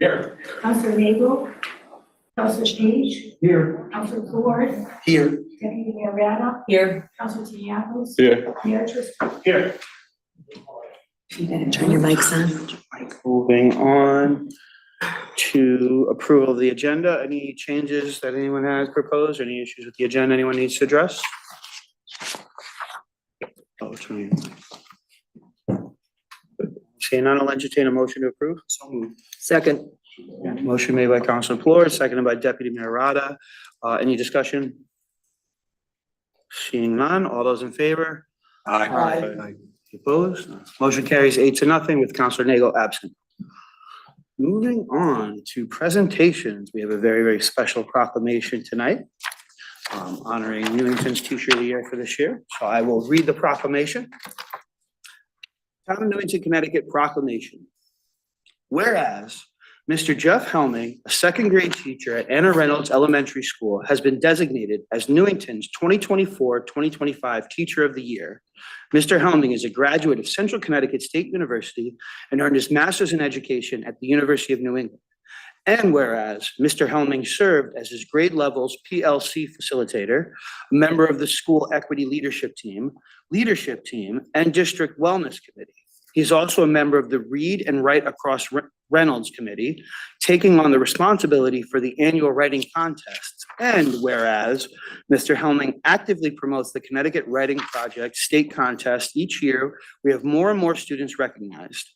Here. Councilor Nagel. Councilor Stage. Here. Councilor Ford. Here. Deputy Mayor Rada. Here. Councilor Tiniatos. Here. Mayor Tristan. Here. You better turn your mics on. Moving on to approval of the agenda. Any changes that anyone has proposed? Any issues with the agenda anyone needs to address? Oh, turn your mic. Seeing none, I'll entertain a motion to approve. So moved. Second. Motion made by Councilor Flores, seconded by Deputy Mayor Rada. Any discussion? Seeing none, all those in favor? Aye. Opposed? Motion carries 8-0 with Councilor Nagel absent. Moving on to presentations, we have a very, very special proclamation tonight honoring Newington's Teacher of the Year for this year. So I will read the proclamation. Town of Newington, Connecticut proclamation. Whereas Mr. Jeff Helming, a second grade teacher at Anna Reynolds Elementary School, has been designated as Newington's 2024-2025 Teacher of the Year. Mr. Helming is a graduate of Central Connecticut State University and earned his master's in education at the University of New England. And whereas Mr. Helming served as his grade levels PLC facilitator, a member of the school equity leadership team, and district wellness committee. He's also a member of the Read and Write Across Reynolds Committee, taking on the responsibility for the annual writing contests. And whereas Mr. Helming actively promotes the Connecticut Writing Project state contest each year, we have more and more students recognized.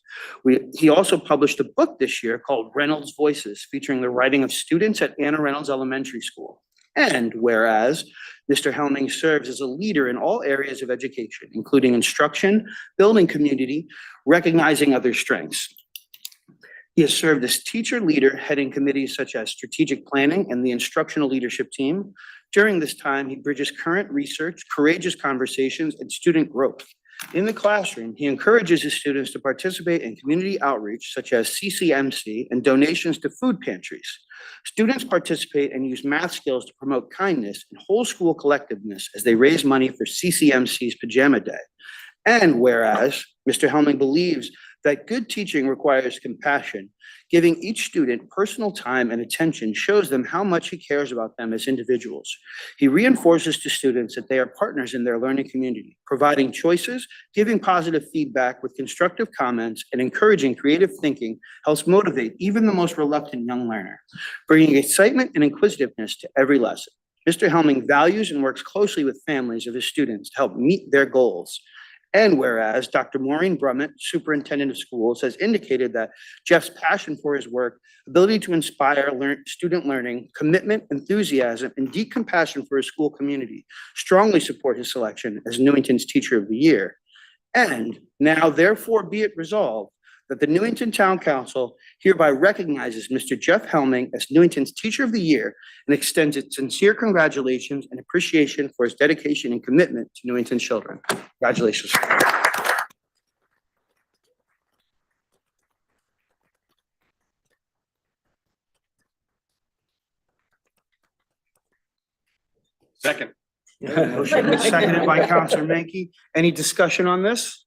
He also published a book this year called Reynolds Voices, featuring the writing of students at Anna Reynolds Elementary School. And whereas Mr. Helming serves as a leader in all areas of education, including instruction, building community, recognizing other strengths. He has served as teacher leader, heading committees such as strategic planning and the instructional leadership team. During this time, he bridges current research, courageous conversations, and student growth. In the classroom, he encourages his students to participate in community outreach such as CCMC and donations to food pantries. Students participate and use math skills to promote kindness and whole school collectiveness as they raise money for CCMC's Pajama Day. And whereas Mr. Helming believes that good teaching requires compassion, giving each student personal time and attention shows them how much he cares about them as individuals. He reinforces to students that they are partners in their learning community, providing choices, giving positive feedback with constructive comments, and encouraging creative thinking helps motivate even the most reluctant young learner, bringing excitement and inquisitiveness to every lesson. Mr. Helming values and works closely with families of his students to help meet their goals. And whereas Dr. Maureen Brummett, Superintendent of Schools, has indicated that Jeff's passion for his work, ability to inspire student learning, commitment, enthusiasm, and deep compassion for his school community strongly support his selection as Newington's Teacher of the Year. And now therefore be it resolved that the Newington Town Council hereby recognizes Mr. Jeff Helming as Newington's Teacher of the Year and extends its sincere congratulations and appreciation for his dedication and commitment to Newington's children. Congratulations. Second. Motion is seconded by Councilor Menke. Any discussion on this?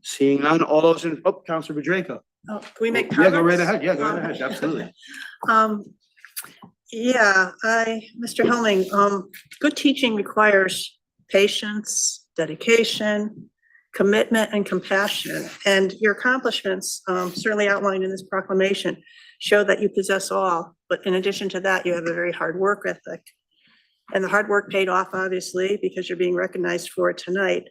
Seeing none, all those in, Councilor Bedrejko. Oh, can we make Yeah, comments? go right ahead. Yeah, go right ahead. Absolutely. Yeah, Mr. Helming, good teaching requires patience, dedication, commitment, and compassion. And your accomplishments, certainly outlined in this proclamation, show that you possess all. But in addition to that, you have a very hard work ethic. And the hard work paid off, obviously, because you're being recognized for it tonight.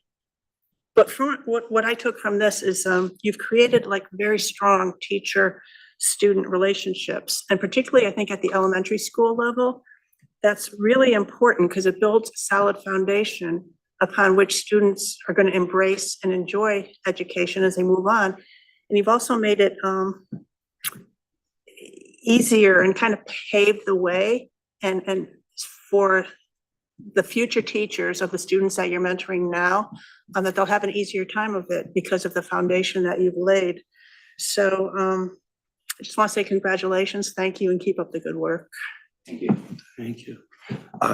But from what I took from this is you've created like very strong teacher-student relationships. And particularly, I think at the elementary school level, that's really important because it builds a solid foundation upon which students are going to embrace and enjoy education as they move on. And you've also made it easier and kind of paved the way and for the future teachers of the students that you're mentoring now, that they'll have an easier time of it because of the foundation that you've laid. So I just want to say congratulations, thank you, and keep up the good work. Thank you. Thank you.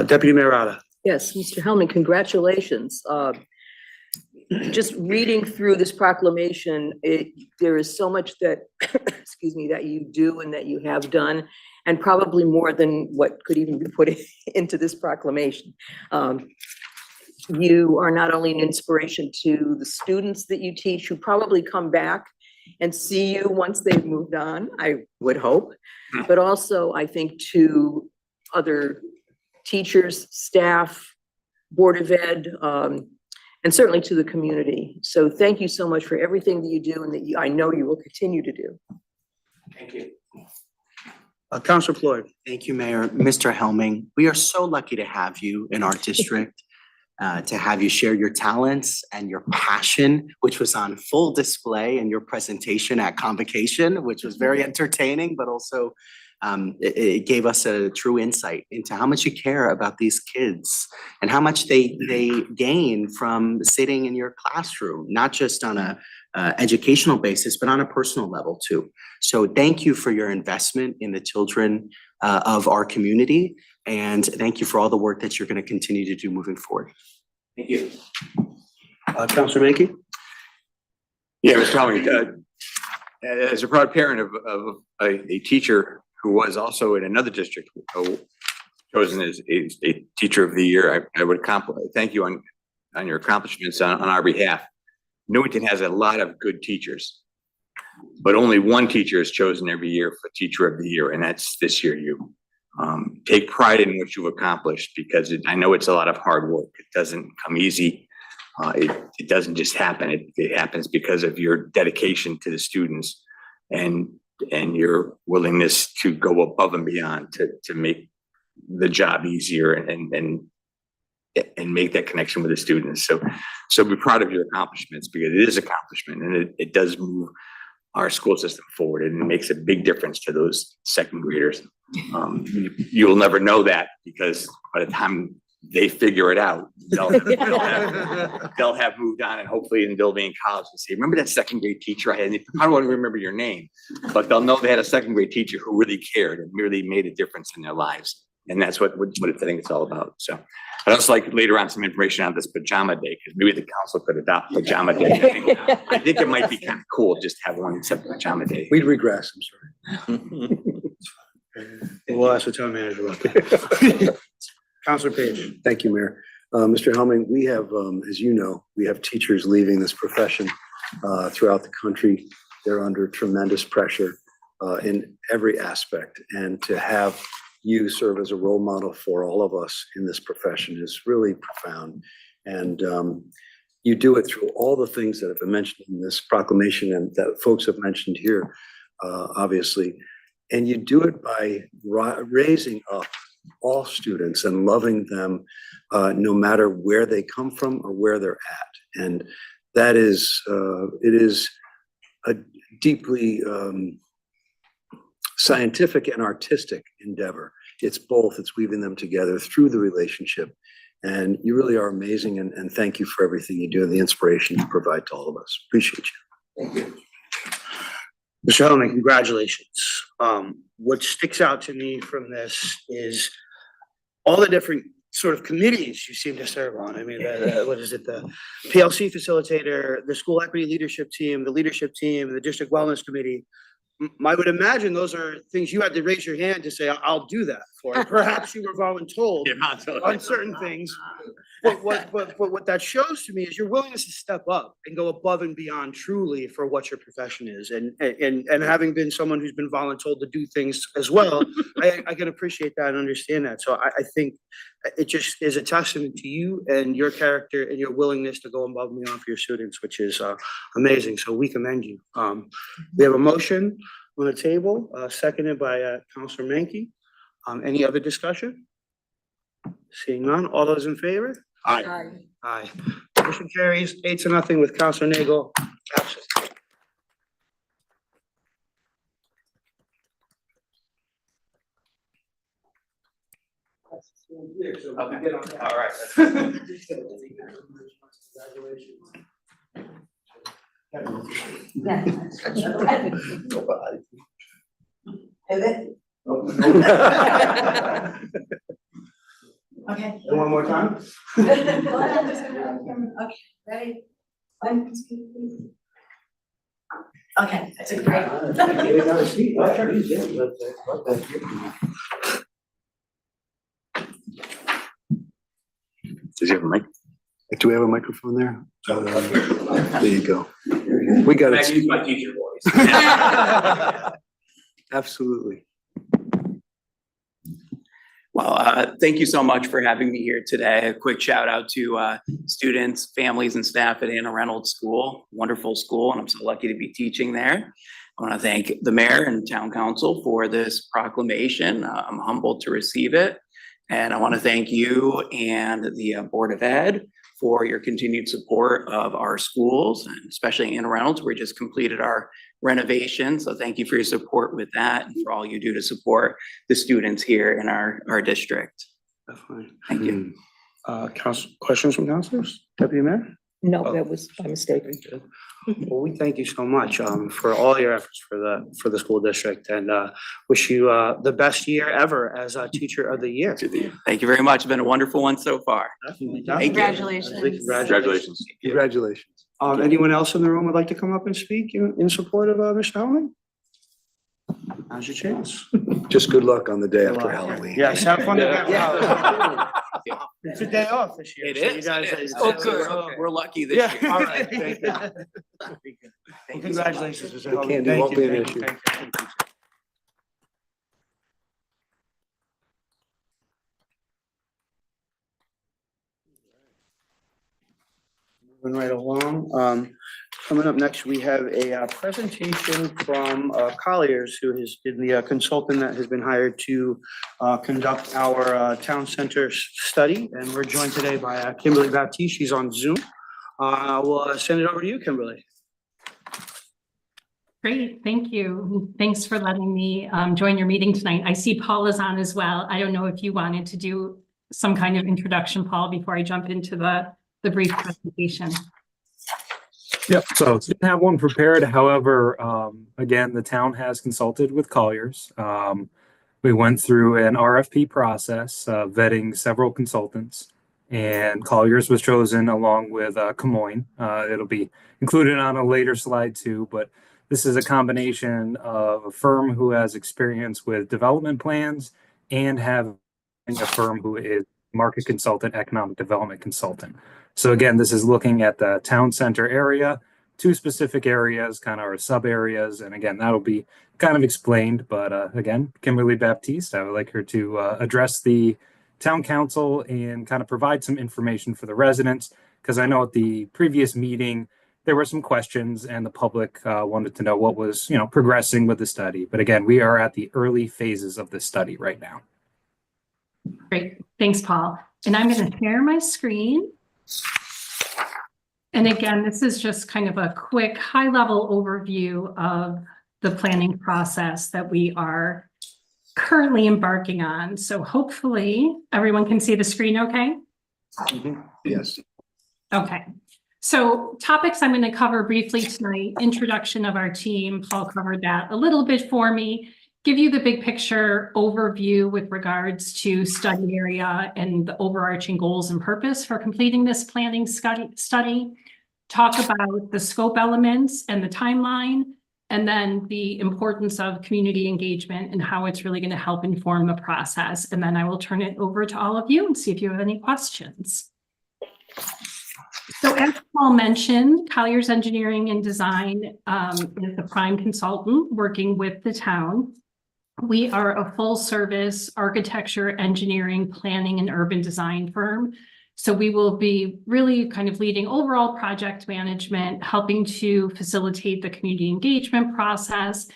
Deputy Mayor Rada. Yes, Mr. Hellman, congratulations. just reading through this proclamation, there is so much that, excuse me, that you do and that you have done, and probably more than what could even be put into this proclamation. You are not only an inspiration to the students that you teach, who probably come back and see you once they've moved on, I would hope, but also I think to other teachers, staff, Board of Ed, and certainly to the community. So thank you so much for everything that you do and that I know you will continue to do. Thank you. Counselor Floyd. Thank you, Mayor. Mr. Helming, we are so lucky to have you in our district, to have you share your talents and your passion, which was on full display in your presentation at Convocation, which was very entertaining, but also it gave us a true insight into how much you care about these kids and how much they gain from sitting in your classroom, not just on a educational basis, but on a personal level too. So thank you for your investment in the children of our community. And thank you for all the work that you're going to continue to do moving forward. Thank you. Counselor Mankey. Yeah, Mr. Helming, as a proud parent of a teacher who was also in another district chosen as a teacher of the year, I would thank you on your accomplishments on our behalf. Newington has a lot of good teachers, but only one teacher is chosen every year for teacher of the year, and that's this year you. Take pride in what you've accomplished, because I know it's a lot of hard work. It doesn't come easy. It doesn't just happen. It happens because of your dedication to the students and your willingness to go above and beyond to make the job easier and make that connection with the students. So be proud of your accomplishments, because it is accomplishment, and it does move our school system forward, and it makes a big difference to those second graders. You'll never know that, because by the time they figure it out, they'll have moved on, and hopefully they'll be in college and say, remember that second grade teacher I had? I don't want to remember your name, but they'll know they had a second grade teacher who really cared and really made a difference in their lives. And that's what I think it's all about. So I'd also like later on some information on this pajama day, because maybe the council could adopt pajama day. I think it might be kind of cool just to have one except pajama day. We'd regress, I'm sorry. We'll ask the town manager about that. Counselor Page. Thank you, Mayor. Mr. Helming, we have, as you know, we have teachers leaving this profession throughout the country. They're under tremendous pressure in every aspect, and to have you serve as a role model for all of us in this profession is really profound. And you do it through all the things that have been mentioned in this proclamation and that folks have mentioned here, obviously. And you do it by raising up all students and loving them no matter where they come from or where they're at. And that is, it is a deeply scientific and artistic endeavor. It's both. It's weaving them together through the relationship. And you really are amazing. And thank you for everything you do and the inspiration you provide to all of us. Appreciate you. Thank you. Mr. Helming, congratulations. What sticks out to me from this is all the different sort of committees you seem to serve on. I mean, what is it? The PLC facilitator, the school equity leadership team, the district wellness committee. I would imagine those are things you had to raise your hand to say, I'll do that for. Perhaps you were voluntold on certain things. But what that shows to me is your willingness to step up and go above and beyond truly for what your profession is. And having been someone who's been voluntold to do things as well, I can appreciate that and understand that. So I think it just is a testament to you and your character and your willingness to go above and beyond for your students, which is amazing. So we commend you. We have a motion on the table, seconded by Councilor Mankey. Any other discussion? Seeing none, all those in favor? Aye. Aye. Motion carries 8-0 with Councilor Nagel absent. All right. Okay. One more time? Okay, ready? Okay, that's a great. Does he have a mic? Do we have a microphone there? There you go. We got it. use my teacher voice. Absolutely. Well, thank you so much for having me here today. A quick shout out to students, families, and staff at Anna Reynolds School. Wonderful school, and I'm so lucky to be teaching there. I want to thank the mayor and town council for this proclamation. I'm humbled to receive it. And I want to thank you and the Board of Ed for your continued support of our schools, and especially Anna Reynolds. We just completed our renovation. So thank you for your support with that and for all you do to support the students here in our district. Definitely. Thank you. Questions from councilors? Deputy Mayor? No, that was my mistake. Very good. Well, we thank you so much for all your efforts for the school district, and wish you the best year ever as a teacher of the year. Thank you very much. It's been a wonderful one so far. Definitely. Thank you. Congratulations. Congratulations. Congratulations. Anyone else in the room would like to come up and speak in support of Mr. Hellman? Now's your chance. Just good luck on the day after Halloween. Yes, have fun. Yeah. It's a day off this year. It so you is. guys- It is. Oh, So good. We're lucky this Yeah, year. all right. Thank you. Well, Thank you so much. congratulations, Mr. Hellman. Candy Thank won't you, be an thank you, issue. thank you. Moving right along, coming up next, we have a presentation from Colliers, who has been the consultant that has been hired to conduct our town center study, and we're joined today by Kimberly Baptiste. She's on Zoom. We'll send it over to you, Kimberly. Great, thank you. Thanks for letting me join your meeting tonight. I see Paul is on as well. I don't know if you wanted to do some kind of introduction, Paul, before I jump into the brief presentation. Yep, so didn't have one prepared. However, again, the town has consulted with Colliers. We went through an RFP process, vetting several consultants, and Colliers was chosen along with Camoin. It'll be included on a later slide too, but this is a combination of a firm who has experience with development plans and having a firm who is market consultant, economic development consultant. So again, this is looking at the town center area, two specific areas, kind of our sub areas. And again, that'll be kind of explained. But again, Kimberly Baptiste, I would like her to address the town council and kind of provide some information for the residents. Because I know at the previous meeting, there were some questions and the public wanted to know what was, progressing with the study. But again, we are at the early phases of this study right now. Great, thanks, Paul. And I'm going to share my screen. And again, this is just kind of a quick high-level overview of the planning process that we are currently embarking on. So hopefully everyone can see the screen okay? Yes. Okay. So topics I'm going to cover briefly tonight: introduction of our team. Paul covered that a little bit for me. Give you the big picture overview with regards to study area and the overarching goals and purpose for completing this planning study. Talk about the scope elements and the timeline, and then the importance of community engagement and how it's really going to help inform the process. And then I will turn it over to all of you and see if you have any questions. So as Paul mentioned, Colliers Engineering and Design is the prime consultant working with the town. We are a full service architecture, engineering, planning, and urban design firm. So we will be really kind of leading overall project management, helping to facilitate the community engagement process,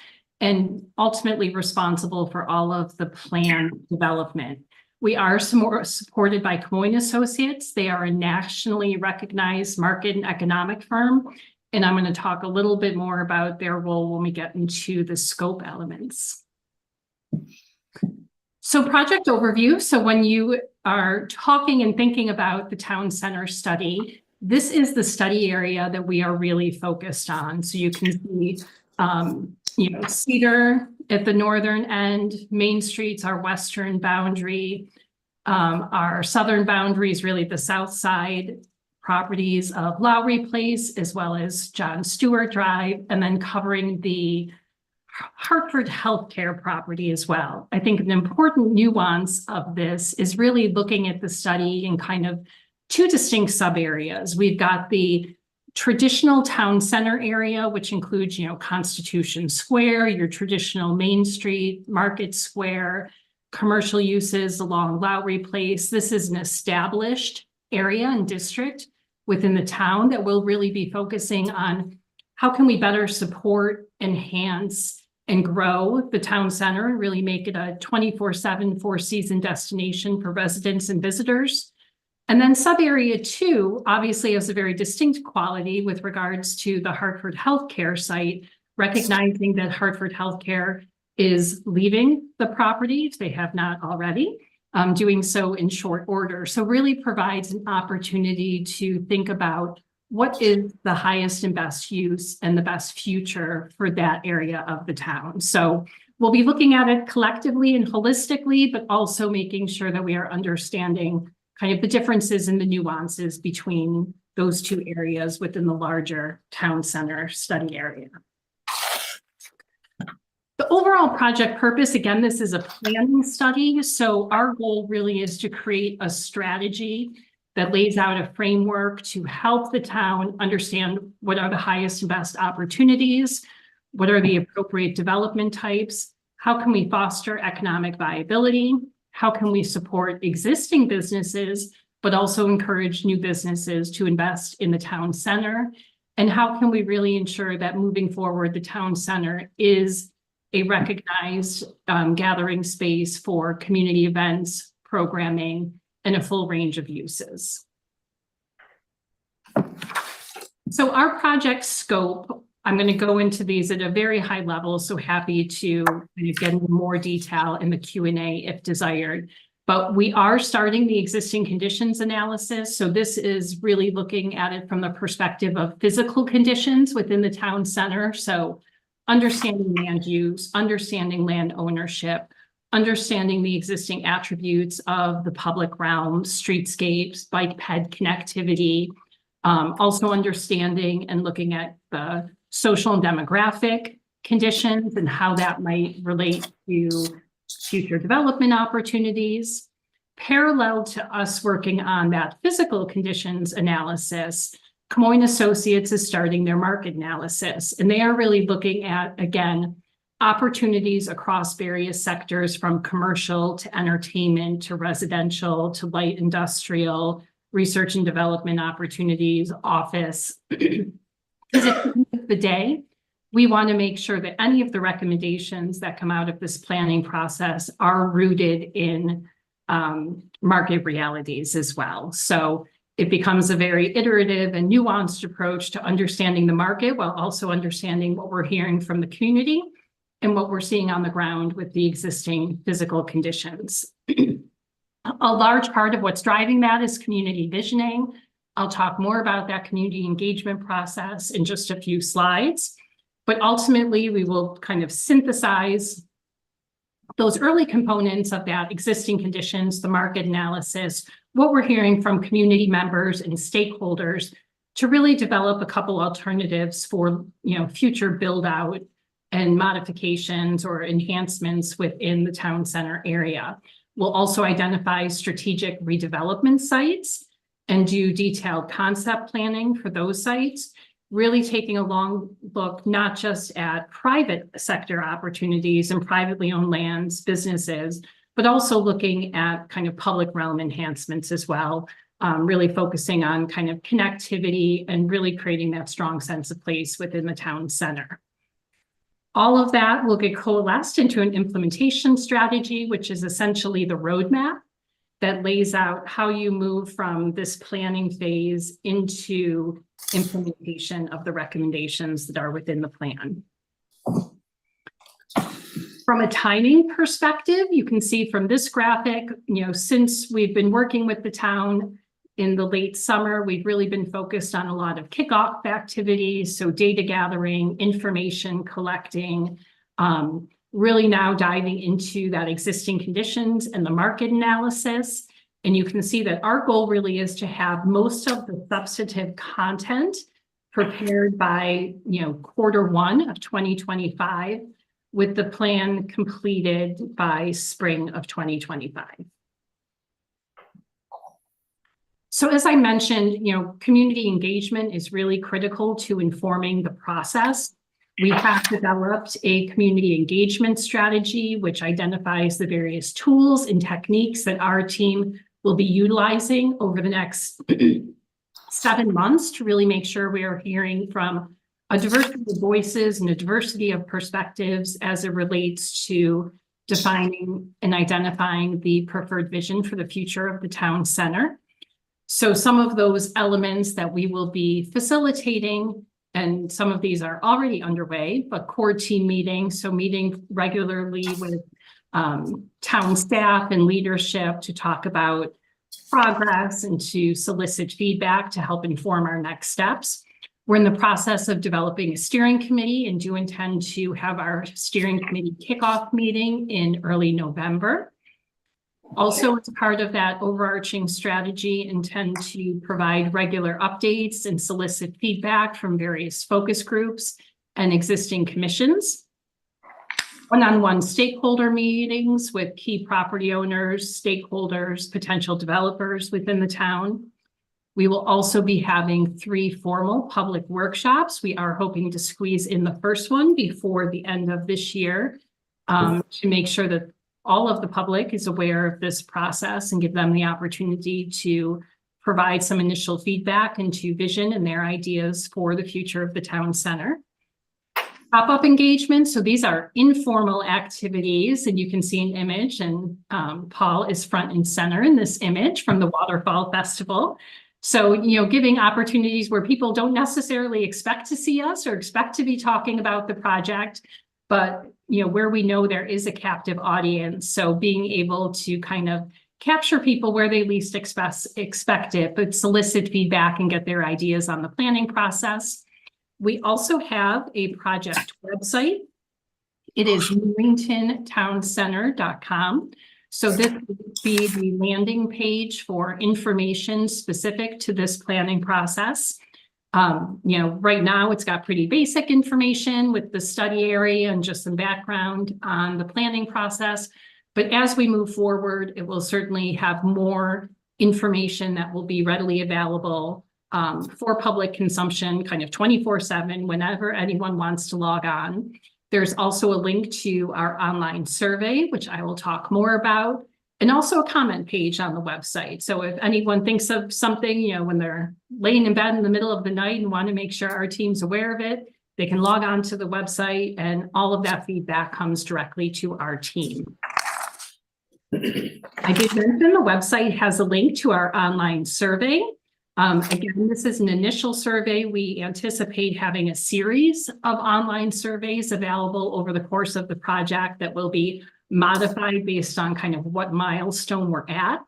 and ultimately responsible for all of the plan development. We are supported by Camoin Associates. They are a nationally recognized market and economic firm. And I'm going to talk a little bit more about their role when we get into the scope elements. So project overview. So when you are talking and thinking about the town center study, this is the study area that we are really focused on. So you can see, Cedar at the northern end, Main Street's our western boundary. Our southern boundary is really the south side. properties of Lowry Place as well as John Stewart Drive, and then covering the Hartford Healthcare property as well. I think an important nuance of this is really looking at the study in kind of two distinct sub areas. We've got the traditional town center area, which includes, Constitution Square, your traditional Main Street, Market Square, commercial uses along Lowry Place. This is an established area and district within the town that will really be focusing on how can we better support, enhance, and grow the town center and really make it a 24/7, 4-season destination for residents and visitors. And then sub-area 2 obviously has a very distinct quality with regards to the Hartford Healthcare site, recognizing that Hartford Healthcare is leaving the property, if they have not already, doing so in short order. So really provides an opportunity to think about what is the highest and best use and the best future for that area of the town. So we'll be looking at it collectively and holistically, but also making sure that we are understanding kind of the differences and the nuances between those two areas within the larger town center study area. The overall project purpose, again, this is a planning study. So our goal really is to create a strategy that lays out a framework to help the town understand what are the highest and best opportunities, what are the appropriate development types, how can we foster economic viability, how can we support existing businesses, but also encourage new businesses to invest in the town center, and how can we really ensure that moving forward, the town center is a recognized gathering space for community events, programming, and a full range of uses. So our project scope, I'm going to go into these at a very high level, so happy to get into more detail in the Q&A if desired. But we are starting the existing conditions analysis. So this is really looking at it from the perspective of physical conditions within the town center. So understanding land use, understanding land ownership, understanding the existing attributes of the public realm, streetscapes, bike ped connectivity, also understanding and looking at the social and demographic conditions and how that might relate to future development opportunities. Parallel to us working on that physical conditions analysis, Camoin Associates is starting their market analysis, and they are really looking at, again, opportunities across various sectors from commercial to entertainment to residential to light industrial, research and development opportunities, office. Because at the end of the day, we want to make sure that any of the recommendations that come out of this planning process are rooted in market realities as well. So it becomes a very iterative and nuanced approach to understanding the market while also understanding what we're hearing from the community and what we're seeing on the ground with the existing physical conditions. A large part of what's driving that is community visioning. I'll talk more about that community engagement process in just a few slides, but ultimately we will kind of synthesize those early components of that existing conditions, the market analysis, what we're hearing from community members and stakeholders to really develop a couple alternatives for, future build out and modifications or enhancements within the town center area. We'll also identify strategic redevelopment sites and do detailed concept planning for those sites, really taking a long look, not just at private sector opportunities and privately owned lands, businesses, but also looking at kind of public realm enhancements as well, really focusing on kind of connectivity and really creating that strong sense of place within the town center. All of that will get coalesced into an implementation strategy, which is essentially the roadmap that lays out how you move from this planning phase into implementation of the recommendations that are within the plan. From a timing perspective, you can see from this graphic, since we've been working with the town in the late summer, we've really been focused on a lot of kickoff activities. So data gathering, information collecting, really now diving into that existing conditions and the market analysis. And you can see that our goal really is to have most of the substantive content prepared by, Q1 of 2025, with the plan completed by spring of 2025. So as I mentioned, community engagement is really critical to informing the process. We have developed a community engagement strategy, which identifies the various tools and techniques that our team will be utilizing over the next 7 months to really make sure we are hearing from a diversity of voices and a diversity of perspectives as it relates to defining and identifying the preferred vision for the future of the town center. So some of those elements that we will be facilitating, and some of these are already underway, but core team meetings, so meeting regularly with town staff and leadership to talk about progress and to solicit feedback to help inform our next steps. We're in the process of developing a steering committee and do intend to have our steering committee kickoff meeting in early November. Also, as part of that overarching strategy, intend to provide regular updates and solicit feedback from various focus groups and existing commissions. One-on-one stakeholder meetings with key property owners, stakeholders, potential developers within the town. We will also be having 3 formal public workshops. We are hoping to squeeze in the first one before the end of this year to make sure that all of the public is aware of this process and give them the opportunity to provide some initial feedback into vision and their ideas for the future of the town center. Pop-up engagement. So these are informal activities, and you can see an image, and Paul is front and center in this image from the Waterfall Festival. So, giving opportunities where people don't necessarily expect to see us or expect to be talking about the project, but, where we know there is a captive audience. So being able to kind of capture people where they least expect it, but solicit feedback and get their ideas on the planning process. We also have a project website. It is newingtontowncenter.com. So this would be the landing page for information specific to this planning process. Right now it's got pretty basic information with the study area and just some background on the planning process. But as we move forward, it will certainly have more information that will be readily available for public consumption, kind of 24/7, whenever anyone wants to log on. There's also a link to our online survey, which I will talk more about, and also a comment page on the website. So if anyone thinks of something, when they're laying in bed in the middle of the night and want to make sure our team's aware of it, they can log on to the website, and all of that feedback comes directly to our team. I did mention the website has a link to our online survey. Again, this is an initial survey. We anticipate having a series of online surveys available over the course of the project that will be modified based on kind of what milestone we're at.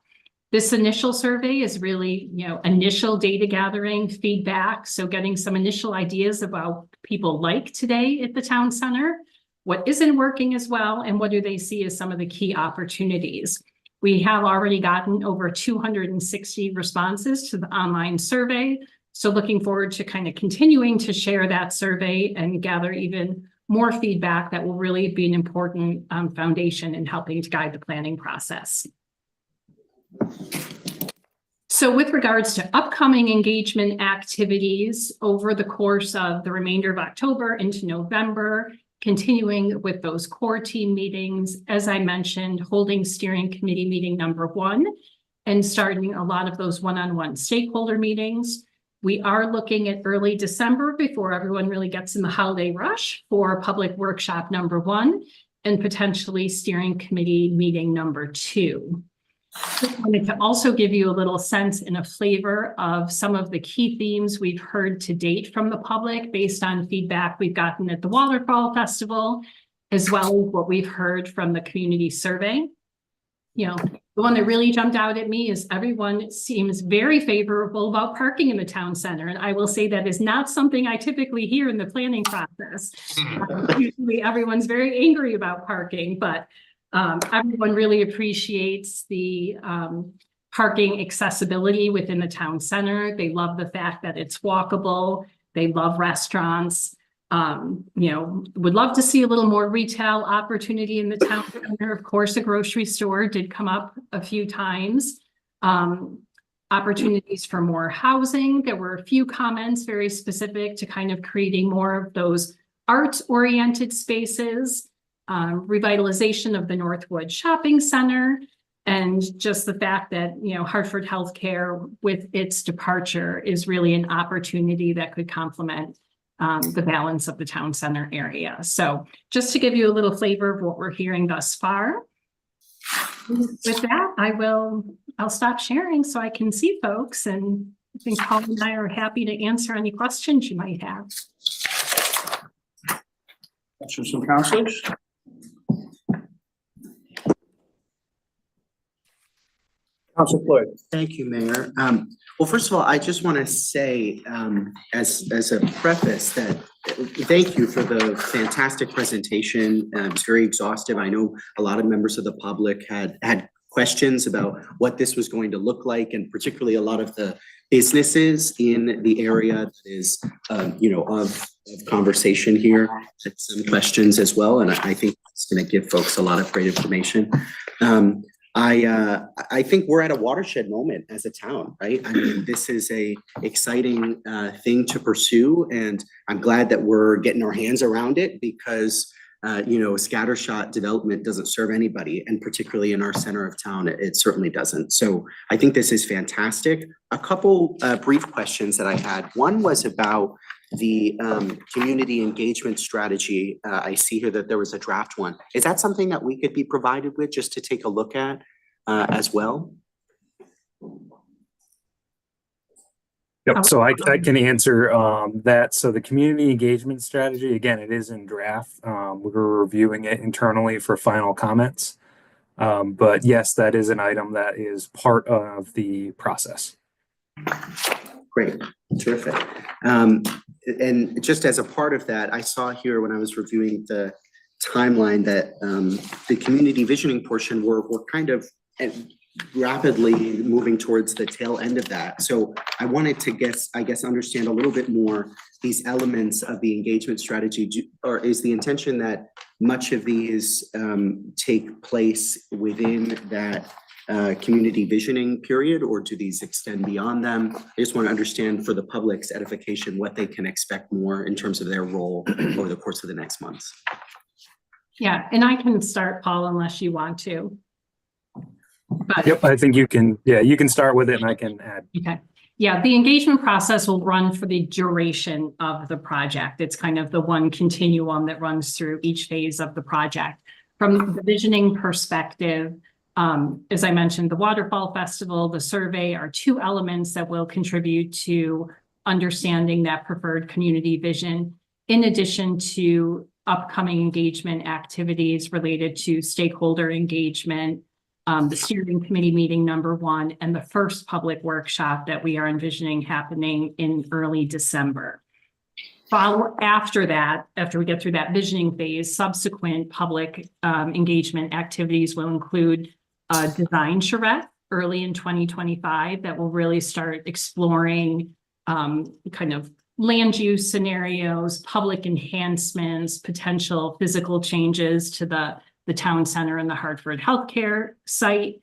This initial survey is really, initial data gathering, feedback. So getting some initial ideas about people like today at the town center, what isn't working as well, and what do they see as some of the key opportunities. We have already gotten over 260 responses to the online survey. So looking forward to kind of continuing to share that survey and gather even more feedback that will really be an important foundation in helping to guide the planning process. So with regards to upcoming engagement activities over the course of the remainder of October into November, continuing with those core team meetings, as I mentioned, holding steering committee meeting #1 and starting a lot of those one-on-one stakeholder meetings. We are looking at early December before everyone really gets in the holiday rush for public workshop #1 and potentially steering committee meeting #2. Just wanted to also give you a little sense and a flavor of some of the key themes we've heard to date from the public based on feedback we've gotten at the Waterfall Festival, as well as what we've heard from the community survey. The one that really jumped out at me is everyone seems very favorable about parking in the town center. And I will say that is not something I typically hear in the planning process. Usually everyone's very angry about parking, but everyone really appreciates the parking accessibility within the town center. They love the fact that it's walkable. They love restaurants. Would love to see a little more retail opportunity in the town center. Of course, a grocery store did come up a few times. Opportunities for more housing. There were a few comments very specific to kind of creating more of those arts-oriented spaces, revitalization of the Northwood Shopping Center, and just the fact that, Hartford Healthcare with its departure is really an opportunity that could complement the balance of the town center area. So just to give you a little flavor of what we're hearing thus far. With that, I'll stop sharing so I can see folks, and I think Paul and I are happy to answer any questions you might have. Questions from councilors? Council Floyd. Thank you, Mayor. Well, first of all, I just want to say, as a preface, that thank you for the fantastic presentation. It was very exhaustive. I know a lot of members of the public had questions about what this was going to look like, and particularly a lot of the businesses in the area that is, of conversation here. Some questions as well, and I think it's going to give folks a lot of great information. I think we're at a watershed moment as a town, right? I mean, this is a exciting thing to pursue, and I'm glad that we're getting our hands around it because, scattershot development doesn't serve anybody, and particularly in our center of town, it certainly doesn't. So I think this is fantastic. A couple brief questions that I had. One was about the community engagement strategy. I see here that there was a draft one. Is that something that we could be provided with just to take a look at as well? Yep, so I can answer that. So the community engagement strategy, again, it is in draft. We're reviewing it internally for final comments. But yes, that is an item that is part of the process. Great, terrific. And just as a part of that, I saw here when I was reviewing the timeline that the community visioning portion, we're kind of rapidly moving towards the tail end of that. So I wanted to understand a little bit more these elements of the engagement strategy. Or is the intention that much of these take place within that community visioning period, or do these extend beyond them? I just want to understand for the public's edification what they can expect more in terms of their role over the course of the next months. Yeah, and I can start, Paul, unless you want to. But Yep, I think you can start with it and I can add. okay. Yeah, the engagement process will run for the duration of the project. It's kind of the one continuum that runs through each phase of the project. From the visioning perspective, as I mentioned, the Waterfall Festival, the survey are two elements that will contribute to understanding that preferred community vision, in addition to upcoming engagement activities related to stakeholder engagement, the steering committee meeting #1, and the first public workshop that we are envisioning happening in early December. After we get through that visioning phase, subsequent public engagement activities will include a design charrette early in 2025 that will really start exploring kind of land use scenarios, public enhancements, potential physical changes to the town center and the Hartford Healthcare site.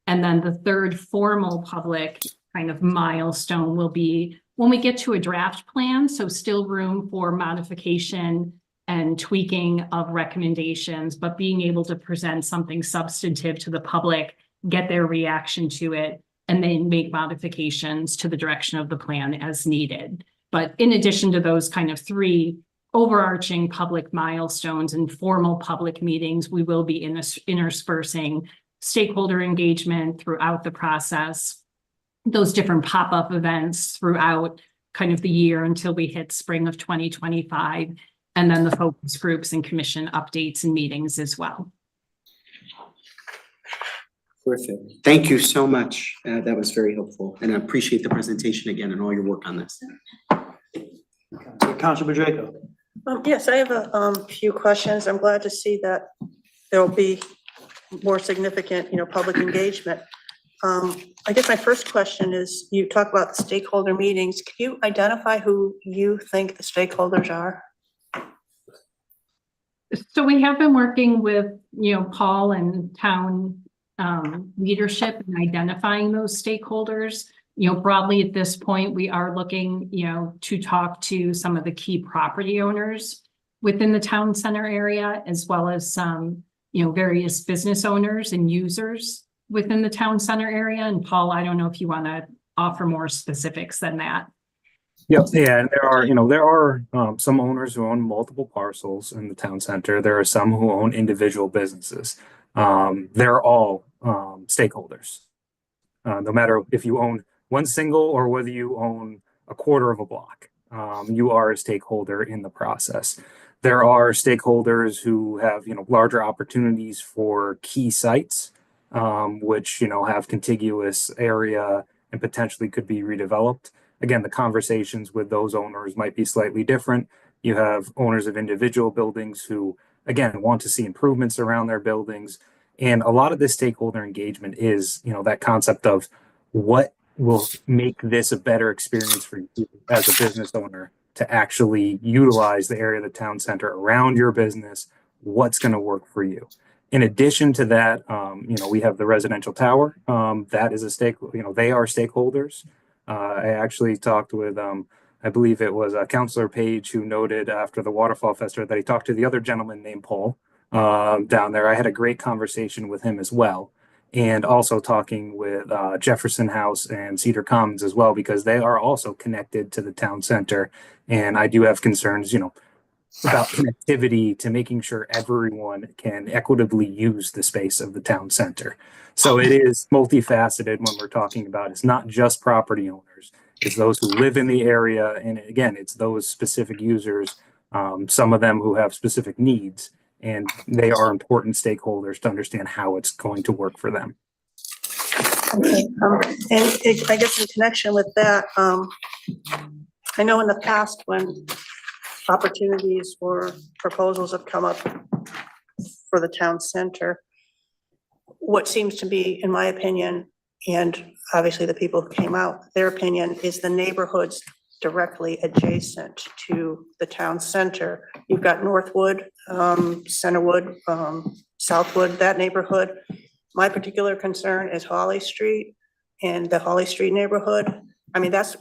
And then the third formal public kind of milestone will be when we get to a draft plan, so still room for modification and tweaking of recommendations, but being able to present something substantive to the public, get their reaction to it, and then make modifications to the direction of the plan as needed. But in addition to those kind of three overarching public milestones and formal public meetings, we will be interspersing stakeholder engagement throughout the process, those different pop-up events throughout kind of the year until we hit spring of 2025, and then the focus groups and commission updates and meetings as well. Terrific. Thank you so much. That was very helpful, and I appreciate the presentation again and all your work on this. Councilor Draco. Yes, I have a few questions. I'm glad to see that there'll be more significant, public engagement. I guess my first question is, you talk about stakeholder meetings. Can you identify who you think the stakeholders are? So we have been working with, Paul and town leadership and identifying those stakeholders. Broadly at this point, we are looking, to talk to some of the key property owners within the town center area, as well as some, various business owners and users within the town center area. And Paul, I don't know if you want to offer more specifics than that. Yep, yeah, and there are some owners who own multiple parcels in the town center. There are some who own individual businesses. They're all stakeholders. No matter if you own one single or whether you own a quarter of a block, you are a stakeholder in the process. There are stakeholders who have, larger opportunities for key sites, which, have contiguous area and potentially could be redeveloped. Again, the conversations with those owners might be slightly different. You have owners of individual buildings who, again, want to see improvements around their buildings. And a lot of this stakeholder engagement is, that concept of what will make this a better experience for you as a business owner to actually utilize the area of the town center around your business, what's going to work for you. In addition to that, we have the residential tower. That is they are stakeholders. I actually talked with, I believe it was Councilor Page, who noted after the Waterfall Festival that he talked to the other gentleman named Paul down there. I had a great conversation with him as well. And also talking with Jefferson House and Cedar Commons as well, because they are also connected to the town center. And I do have concerns, about connectivity to making sure everyone can equitably use the space of the town center. So it is multifaceted when we're talking about, it's not just property owners, it's those who live in the area. And again, it's those specific users, some of them who have specific needs, and they are important stakeholders to understand how it's going to work for them. Okay, I guess in connection with that, I know in the past when opportunities or proposals have come up for the town center, what seems to be, in my opinion, and obviously the people who came out, their opinion is the neighborhoods directly adjacent to the town center. You've got Northwood, Centerwood, Southwood, that neighborhood. My particular concern is Holly Street and the Holly Street neighborhood. I mean, that's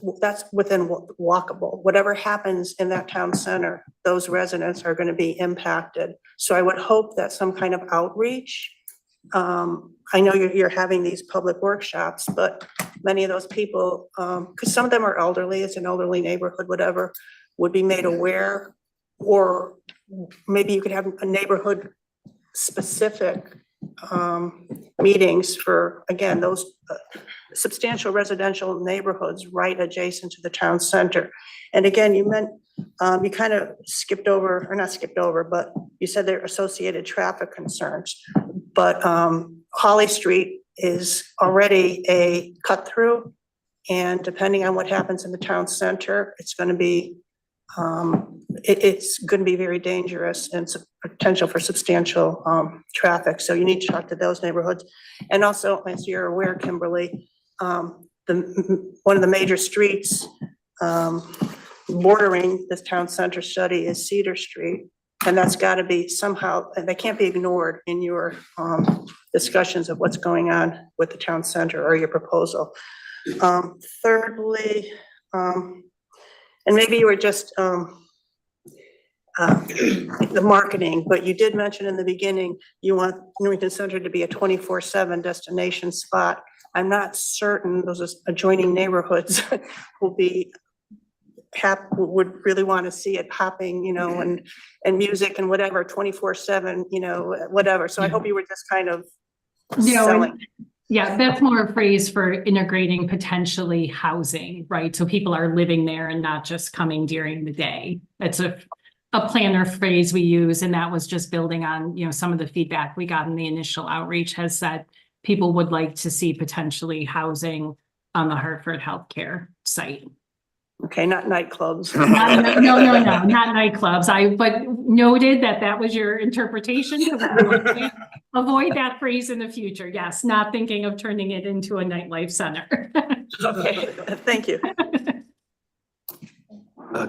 within walkable. Whatever happens in that town center, those residents are going to be impacted. So I would hope that some kind of outreach. I know you're having these public workshops, but many of those people, because some of them are elderly, it's an elderly neighborhood, whatever, would be made aware, or maybe you could have a neighborhood specific meetings for, again, those substantial residential neighborhoods right adjacent to the town center. And again, you kind of skipped over, or not skipped over, but you said there are associated traffic concerns. But Holly Street is already a cut through, and depending on what happens in the town center, it's going to be very dangerous and potential for substantial traffic. So you need to talk to those neighborhoods. And also, as you're aware, Kimberly, one of the major streets bordering this town center study is Cedar Street. And that's got to be somehow, that can't be ignored in your discussions of what's going on with the town center or your proposal. Thirdly, and maybe you were just the marketing, but you did mention in the beginning, you want Newington Center to be a 24/7 destination spot. I'm not certain those adjoining neighborhoods will be would really want to see it hopping, and music and whatever, 24/7, whatever. So I hope you were just kind of selling. Yeah, that's more a phrase for integrating potentially housing, right? So people are living there and not just coming during the day. That's a planner phrase we use, and that was just building on, some of the feedback we got in the initial outreach has said people would like to see potentially housing on the Hartford Healthcare site. Okay, not nightclubs. No, not nightclubs. But noted that was your interpretation. avoid that phrase in the future. Yes, not thinking of turning it into a nightlife center. Okay, thank you.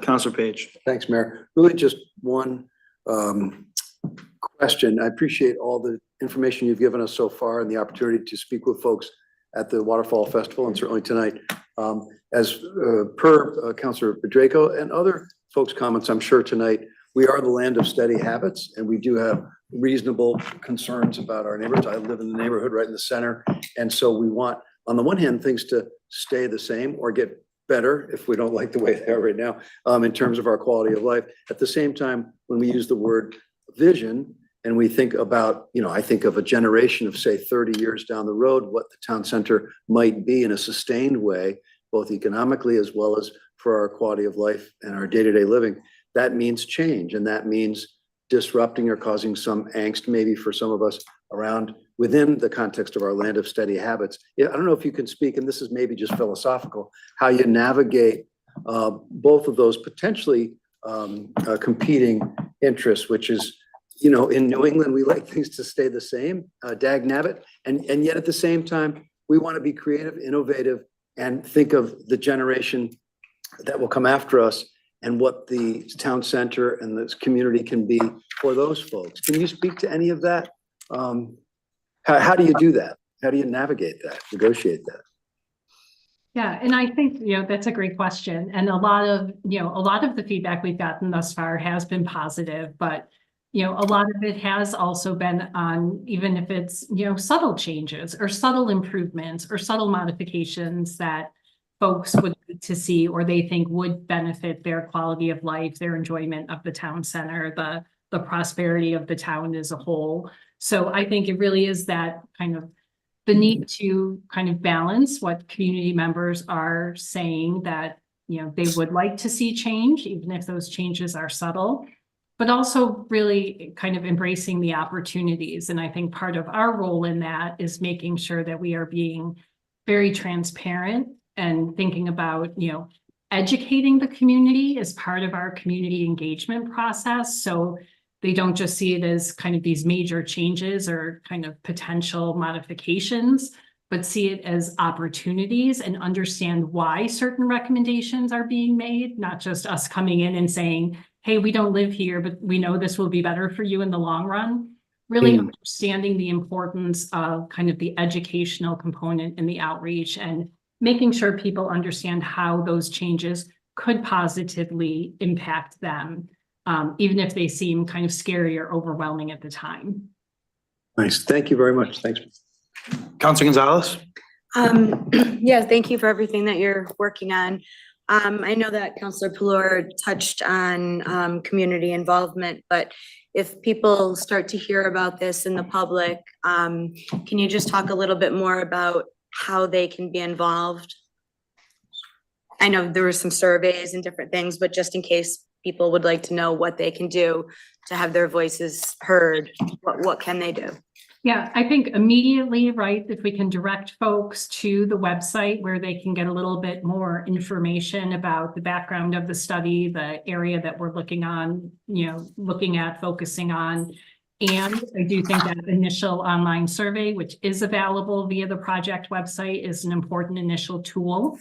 Counselor Page. Thanks, Mayor. Really just one question. I appreciate all the information you've given us so far and the opportunity to speak with folks at the Waterfall Festival and certainly tonight. As per Counselor Pedreco and other folks' comments, I'm sure tonight, we are the land of steady habits and we do have reasonable concerns about our neighborhoods. I live in the neighborhood right in the center. And so we want, on the one hand, things to stay the same or get better if we don't like the way they are right now, in terms of our quality of life. At the same time, when we use the word vision and we think about, I think of a generation of say 30 years down the road, what the town center might be in a sustained way, both economically as well as for our quality of life and our day-to-day living, that means change. And that means disrupting or causing some angst maybe for some of us around within the context of our land of steady habits. Yeah, I don't know if you can speak, and this is maybe just philosophical, how you navigate both of those potentially competing interests, which is, in New England, we like things to stay the same, dag nabbit, and yet at the same time, we want to be creative, innovative, and think of the generation that will come after us and what the town center and this community can be for those folks. Can you speak to any of that? How do you do that? How do you navigate that, negotiate that? Yeah, and I think, that's a great question. And a lot of the feedback we've gotten thus far has been positive, but a lot of it has also been on, even if it's, subtle changes or subtle improvements or subtle modifications that folks would like to see or they think would benefit their quality of life, their enjoyment of the town center, the prosperity of the town as a whole. So I think it really is that kind of the need to kind of balance what community members are saying that, they would like to see change, even if those changes are subtle, but also really kind of embracing the opportunities. And I think part of our role in that is making sure that we are being very transparent and thinking about, educating the community as part of our community engagement process. So they don't just see it as kind of these major changes or kind of potential modifications, but see it as opportunities and understand why certain recommendations are being made, not just us coming in and saying, hey, we don't live here, but we know this will be better for you in the long run. Really understanding the importance of kind of the educational component and the outreach and making sure people understand how those changes could positively impact them, even if they seem kind of scary or overwhelming at the time. Nice. Thank you very much. Thanks. Counselor Gonzalez. Yeah, thank you for everything that you're working on. I know that Counselor Pellor touched on community involvement, but if people start to hear about this in the public, can you just talk a little bit more about how they can be involved? I know there were some surveys and different things, but just in case people would like to know what they can do to have their voices heard, what can they do? Yeah, I think immediately, right, if we can direct folks to the website where they can get a little bit more information about the background of the study, the area that we're looking at, focusing on. And I do think that initial online survey, which is available via the project website, is an important initial tool.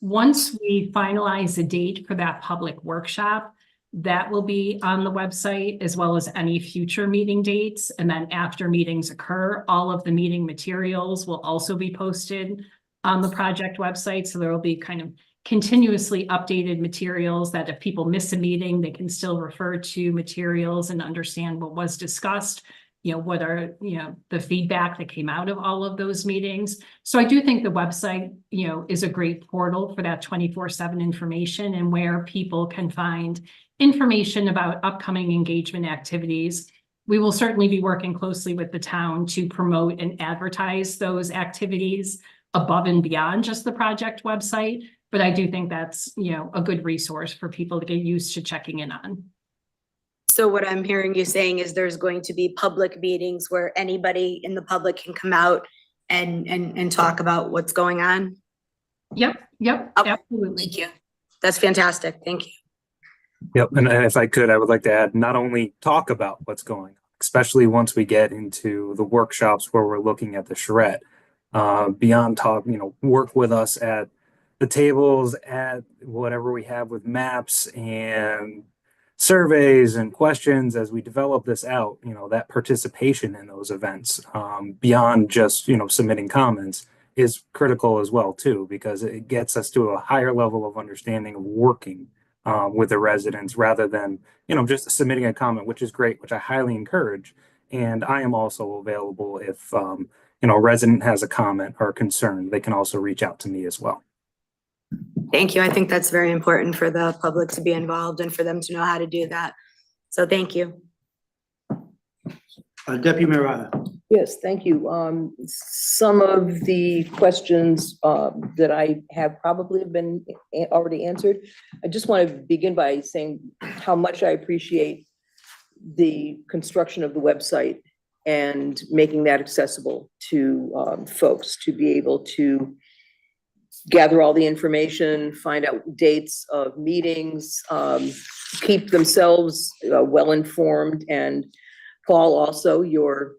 Once we finalize a date for that public workshop, that will be on the website as well as any future meeting dates. And then after meetings occur, all of the meeting materials will also be posted on the project website. So there will be kind of continuously updated materials that if people miss a meeting, they can still refer to materials and understand what was discussed, what are, the feedback that came out of all of those meetings. So I do think the website, is a great portal for that 24/7 information and where people can find information about upcoming engagement activities. We will certainly be working closely with the town to promote and advertise those activities above and beyond just the project website. But I do think that's, a good resource for people to get used to checking in on. So what I'm hearing you saying is there's going to be public meetings where anybody in the public can come out and talk about what's going on? Yep, Okay. absolutely. Thank you. That's fantastic. Thank you. Yep, and if I could, I would like to add, not only talk about what's going on, especially once we get into the workshops where we're looking at the charrette. Beyond talk, work with us at the tables, at whatever we have with maps and surveys and questions as we develop this out, that participation in those events, beyond just, submitting comments is critical as well too, because it gets us to a higher level of understanding of working with the residents rather than, just submitting a comment, which is great, which I highly encourage. And I am also available if, a resident has a comment or a concern, they can also reach out to me as well. Thank you. I think that's very important for the public to be involved and for them to know how to do that. So thank you. Deputy Mayor Rada. Yes, thank you. Some of the questions that I have probably have been already answered. I just want to begin by saying how much I appreciate the construction of the website and making that accessible to folks to be able to gather all the information, find out dates of meetings, keep themselves well-informed. And Paul, also your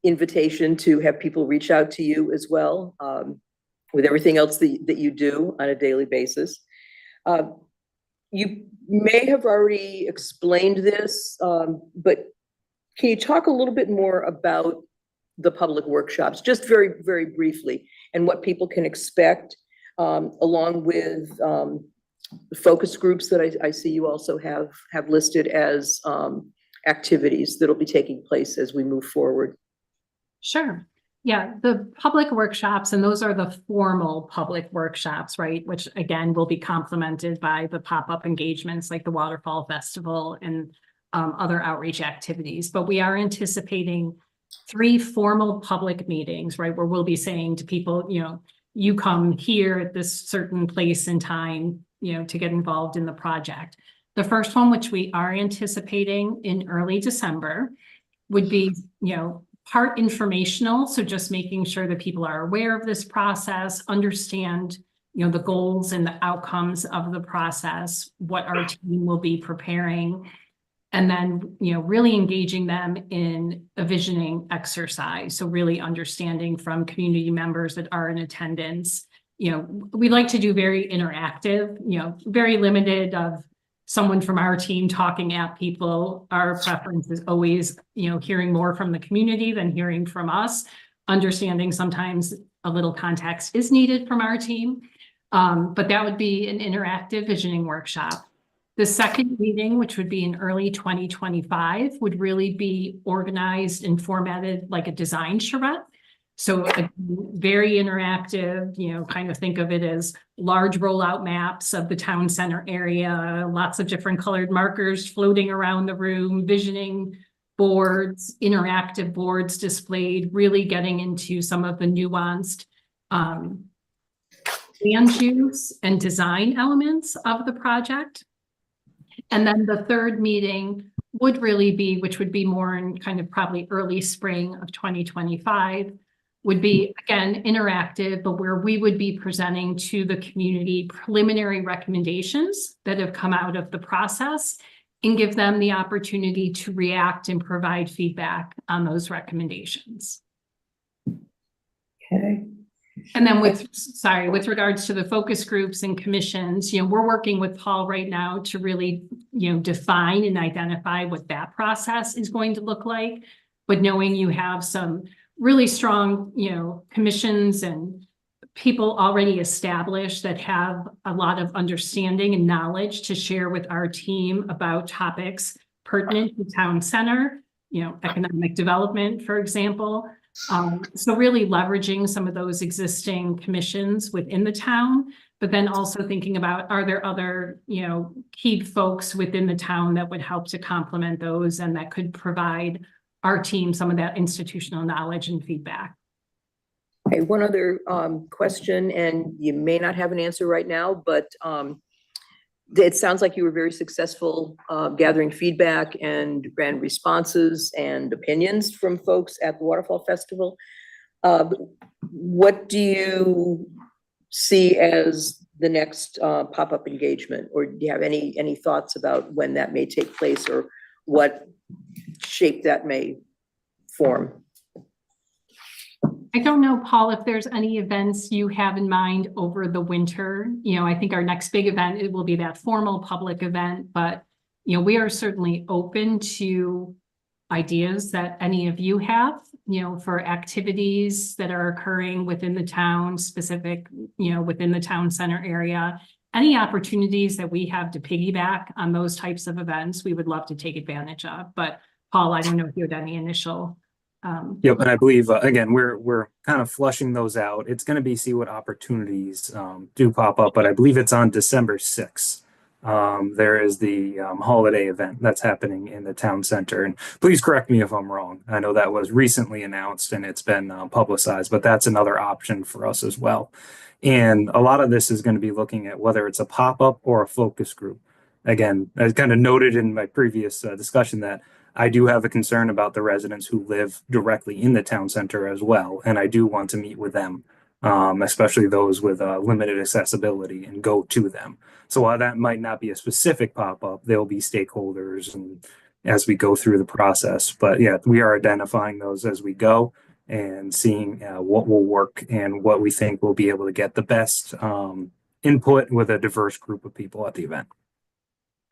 invitation to have people reach out to you as well, with everything else that you do on a daily basis. You may have already explained this, but can you talk a little bit more about the public workshops, just very, very briefly, and what people can expect, along with focus groups that I see you also have listed as activities that'll be taking place as we move forward? Sure. Yeah, the public workshops, and those are the formal public workshops, right? Which again, will be complemented by the pop-up engagements like the Waterfall Festival and other outreach activities. But we are anticipating 3 formal public meetings, right? Where we'll be saying to people, you come here at this certain place and time, to get involved in the project. The first one, which we are anticipating in early December, would be, part informational. So just making sure that people are aware of this process, understand, the goals and the outcomes of the process, what our team will be preparing, and then, really engaging them in a visioning exercise. So really understanding from community members that are in attendance. We like to do very interactive, very limited of someone from our team talking at people. Our preference is always, hearing more from the community than hearing from us, understanding sometimes a little context is needed from our team. But that would be an interactive visioning workshop. The second meeting, which would be in early 2025, would really be organized and formatted like a design charrette. So very interactive, kind of think of it as large rollout maps of the town center area, lots of different colored markers floating around the room, visioning boards, interactive boards displayed, really getting into some of the nuanced land use and design elements of the project. And then the third meeting would really be, which would be more in kind of probably early spring of 2025, would be, again, interactive, but where we would be presenting to the community preliminary recommendations that have come out of the process and give them the opportunity to react and provide feedback on those recommendations. Okay. And then with regards to the focus groups and commissions, we're working with Paul right now to really, define and identify what that process is going to look like. But knowing you have some really strong, commissions and people already established that have a lot of understanding and knowledge to share with our team about topics pertinent to town center, economic development, for example. So really leveraging some of those existing commissions within the town, but then also thinking about, are there other, key folks within the town that would help to complement those and that could provide our team some of that institutional knowledge and feedback. Okay, one other question, and you may not have an answer right now, but it sounds like you were very successful gathering feedback and responses and opinions from folks at the Waterfall Festival. What do you see as the next pop-up engagement, or do you have any thoughts about when that may take place, or what shape that may form. I don't know, Paul, if there's any events you have in mind over the winter. You know, I think our next big event, it will be that formal public event, but you know, we are certainly open to ideas that any of you have, you know, for activities that are occurring within the town specific, you know, within the town center area. Any opportunities that we have to piggyback on those types of events, we would love to take advantage of. But Paul, I don't know if you had any initial Yep, and I believe, again, we're kind of flushing those out. It's gonna be see what opportunities do pop up, but I believe it's on December 6th. There is the holiday event that's happening in the town center, and please correct me if I'm wrong. I know that was recently announced and it's been publicized, but that's another option for us as well. And a lot of this is going to be looking at whether it's a pop-up or a focus group. Again, I kind of noted in my previous discussion that I do have a concern about the residents who live directly in the town center as well, and I do want to meet with them, especially those with limited accessibility, and go to them. So while that might not be a specific pop-up, there'll be stakeholders and as we go through the process. But yeah, we are identifying those as we go and seeing what will work and what we think will be able to get the best input with a diverse group of people at the event.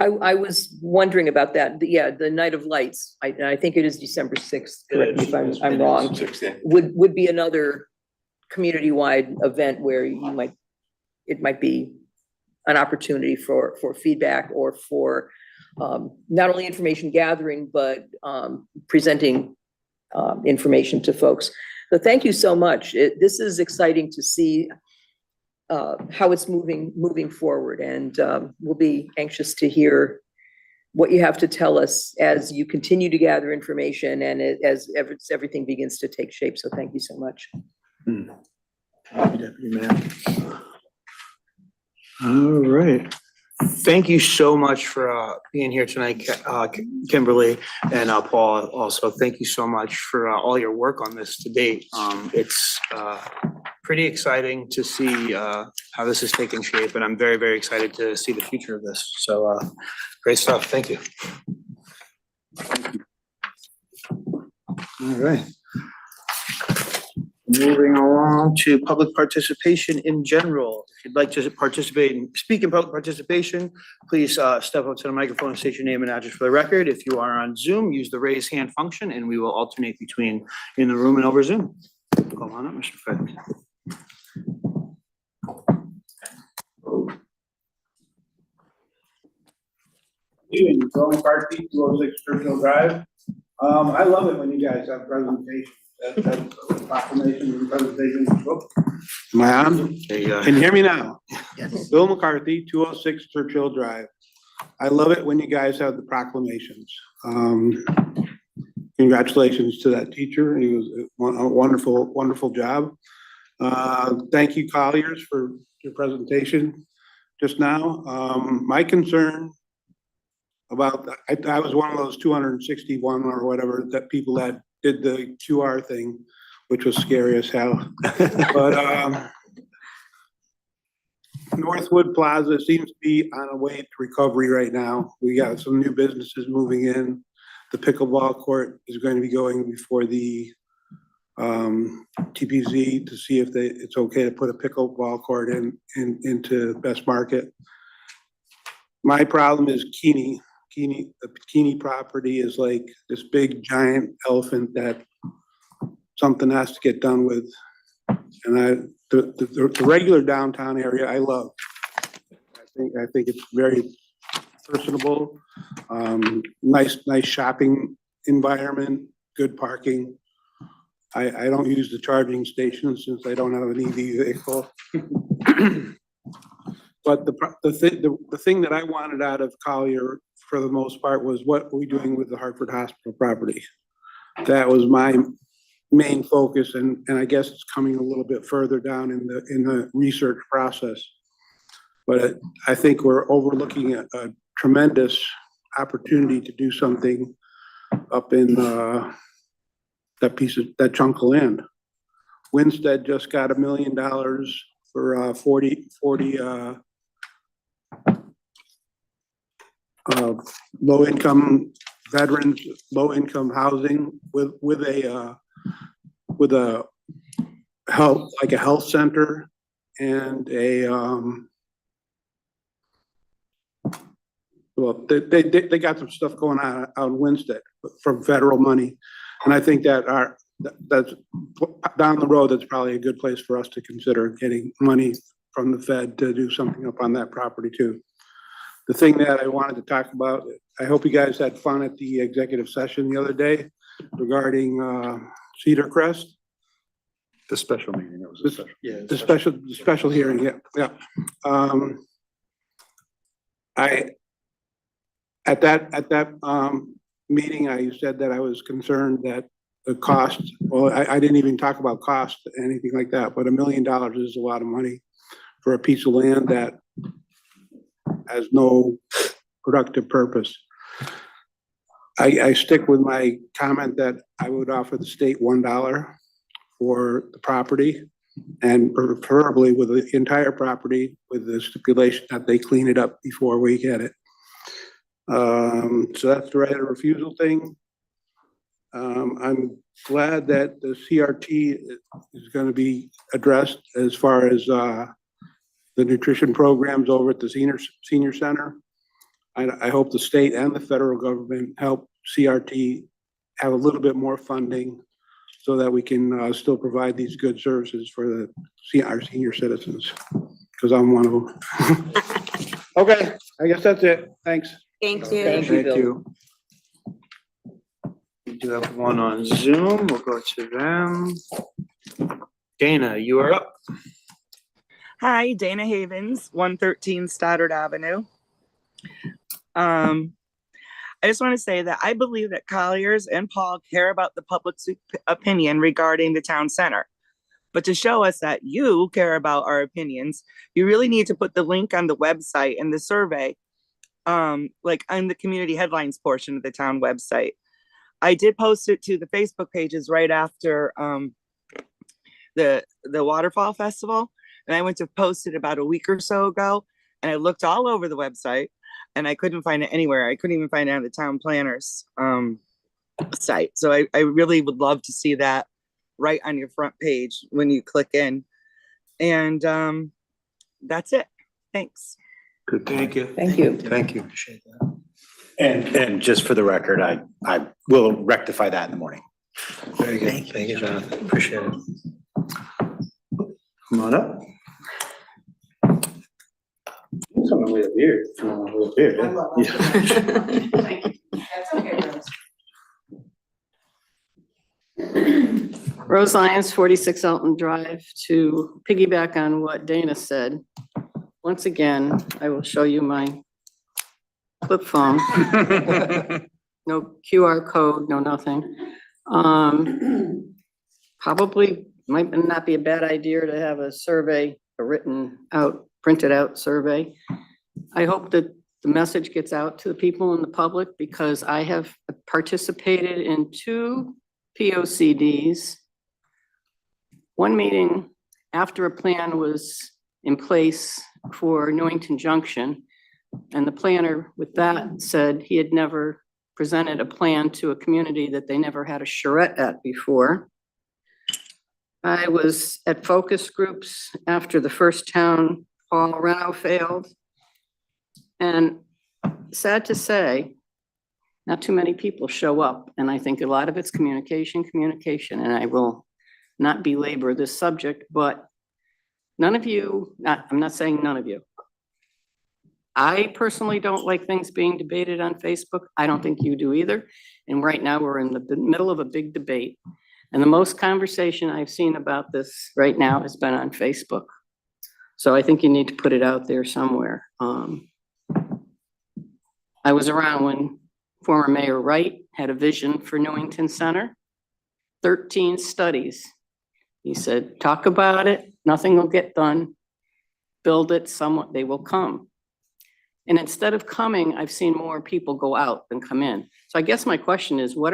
I was wondering about that. Yeah, the Night of Lights, I think it is December 6th, correct me if I'm wrong, would be another community-wide event where it might be an opportunity for feedback or for not only information gathering, but presenting information to folks. So thank you so much. This is exciting to see how it's moving forward, and we'll be anxious to hear what you have to tell us as you continue to gather information and as everything begins to take shape. So thank you so much. Deputy Mayor. All right. Thank you so much for being here tonight, Kimberly, and Paul also. Thank you so much for all your work on this to date. It's pretty exciting to see how this is taking shape, and I'm very, very excited to see the future of this. So great stuff. Thank you. All right. Moving along to public participation in general. If you'd like to participate and speak in public participation, please step up to the microphone and state your name and address for the record. If you are on Zoom, use the raise hand function and we will alternate between in the room and over Zoom. Come on up, Mr. Fred. Bill McCarthy, 206 Churchill Drive. I love it when you guys have presentations. That's proclamation and presentation. Am I on? There you go. Can you hear me now? Yes. Bill McCarthy, 206 Churchill Drive. I love it when you guys have the proclamations. Congratulations to that teacher. He was a wonderful, wonderful job. Thank you, Colliers, for your presentation just now. My concern about, I was one of those 261 or whatever that people that did the QR thing, which was scary as hell. But Northwood Plaza seems to be on a way to recovery right now. We got some new businesses moving in. The pickleball court is going to be going before the TPZ to see if it's okay to put a pickleball court into Best Market. My problem is Keeney. The Keeney property is like this big giant elephant that something has to get done with. And the regular downtown area I love. I think it's very personable, nice shopping environment, good parking. I don't use the charging station since I don't have an EV vehicle. But the thing that I wanted out of Collier for the most part was what are we doing with the Hartford Hospital property? That was my main focus, and I guess it's coming a little bit further down in the research process. But I think we're overlooking a tremendous opportunity to do something up in that chunk of land. Winstead just got $1 million for 40 low income veterans, low-income housing with a health, like a health center and well, they got some stuff going on out in Winston from federal money. And I think that's down the road, that's probably a good place for us to consider getting money from the Fed to do something up on that property too. The thing that I wanted to talk about, I hope you guys had fun at the executive session the other day regarding Cedar Crest. The special meeting, that was a special. Yeah. The special hearing, yeah. At that meeting, I said that I was concerned that the cost, well, I didn't even talk about cost, anything like that, but $1 million is a lot of money for a piece of land that has no productive purpose. I stick with my comment that I would offer the state $1 for the property, and preferably with the entire property with the stipulation that they clean it up before we get it. So that's the right of refusal thing. I'm glad that the CRT is going to be addressed as far as the nutrition programs over at the senior center. I hope the state and the federal government help CRT have a little bit more funding so that we can still provide these good services for our senior citizens, because I'm one of them. Okay, I guess that's it. Thanks. Thank you. Thank you, Bill. you. We do have one on Zoom. We'll go to them. Dana, you are up. Hi, Dana Havens, 113 Stoddard Avenue. I just want to say that I believe that Colliers and Paul care about the public's opinion regarding the town center. But to show us that you care about our opinions, you really need to put the link on the website and the survey, like on the community headlines portion of the town website. I did post it to the Facebook pages right after the Waterfall Festival. And I went to post it about a week or so ago, and I looked all over the website and I couldn't find it anywhere. I couldn't even find it on the town planner's site. So I really would love to see that right on your front page when you click in. And that's it. Thanks. Good. Thank you. Thank you. Thank you. Appreciate that. And just for the record, I will rectify that in the morning. Very good. Thank you, Jonathan. Appreciate it. Come on up. Someone with a beard. If you want a little beard. That's okay, Rose. Rose Lyons, 46 Elton Drive. To piggyback on what Dana said, once again, I will show you my flip phone. No QR code, no nothing. Probably might not be a bad idea to have a survey, a written out, printed out survey. I hope that the message gets out to the people in the public, because I have participated in 2 POCDs. One meeting after a plan was in place for Newington Junction, and the planner with that said he had never presented a plan to a community that they never had a charrette at before. I was at focus groups after the first town hall reno failed. And sad to say, not too many people show up. And I think a lot of it's communication, and I will not belabor this subject, but none of you, I'm not saying none of you. I personally don't like things being debated on Facebook. I don't think you do either. And right now we're in the middle of a big debate. And the most conversation I've seen about this right now has been on Facebook. So I think you need to put it out there somewhere. I was around when former Mayor Wright had a vision for Newington Center. 13 studies. He said, talk about it, nothing will get done. Build it, somewhat, they will come. And instead of coming, I've seen more people go out than come in. So I guess my question is, what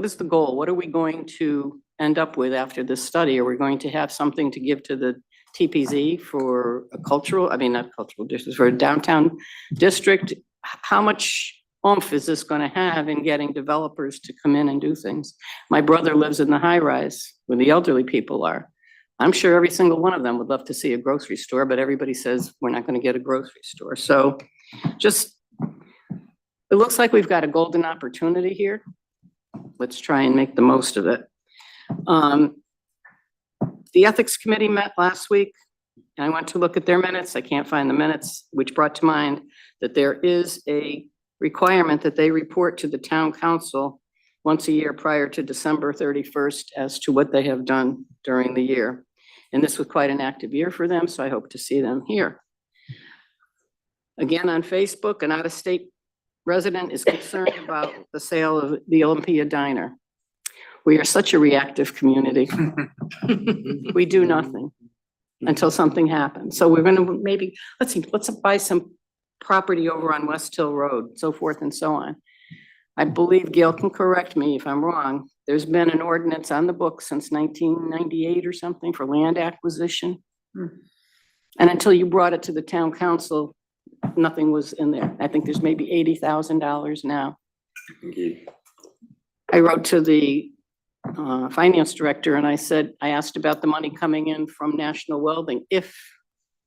is the goal? What are we going to end up with after this study? Are we going to have something to give to the TPZ for a cultural, I mean, not cultural district, for a downtown district? How much oomph is this gonna have in getting developers to come in and do things? My brother lives in the high rise where the elderly people are. I'm sure every single one of them would love to see a grocery store, but everybody says we're not gonna get a grocery store. So just, it looks like we've got a golden opportunity here. Let's try and make the most of it. The Ethics Committee met last week. And I went to look at their minutes. I can't find the minutes, which brought to mind that there is a requirement that they report to the town council once a year prior to December 31st as to what they have done during the year. And this was quite an active year for them, so I hope to see them here. Again, on Facebook, an out-of-state resident is concerned about the sale of the Olympia Diner. We are such a reactive community. We do nothing until something happens. So we're gonna maybe, let's buy some property over on West Hill Road, so forth and so on. I believe Gail can correct me if I'm wrong. There's been an ordinance on the book since 1998 or something for land acquisition. And until you brought it to the town council, nothing was in there. I think there's maybe $80,000 now. I wrote to the finance director and I said, I asked about the money coming in from National Welding, if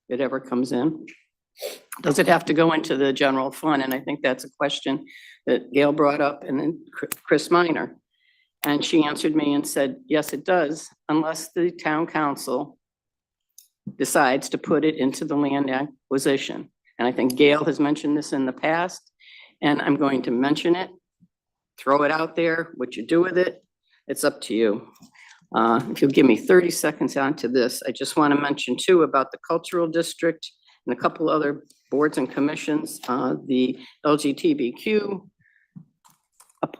it ever comes in. Does it have to go into the general fund? And I think that's a question that Gail brought up and then Chris Minor. And she answered me and said, yes, it does, unless the town council decides to put it into the land acquisition. And I think Gail has mentioned this in the past, and I'm going to mention it, throw it out there. What you do with it, it's up to you. If you'll give me 30 seconds onto this, I just want to mention too about the cultural district and a couple other boards and commissions. The LGBTQ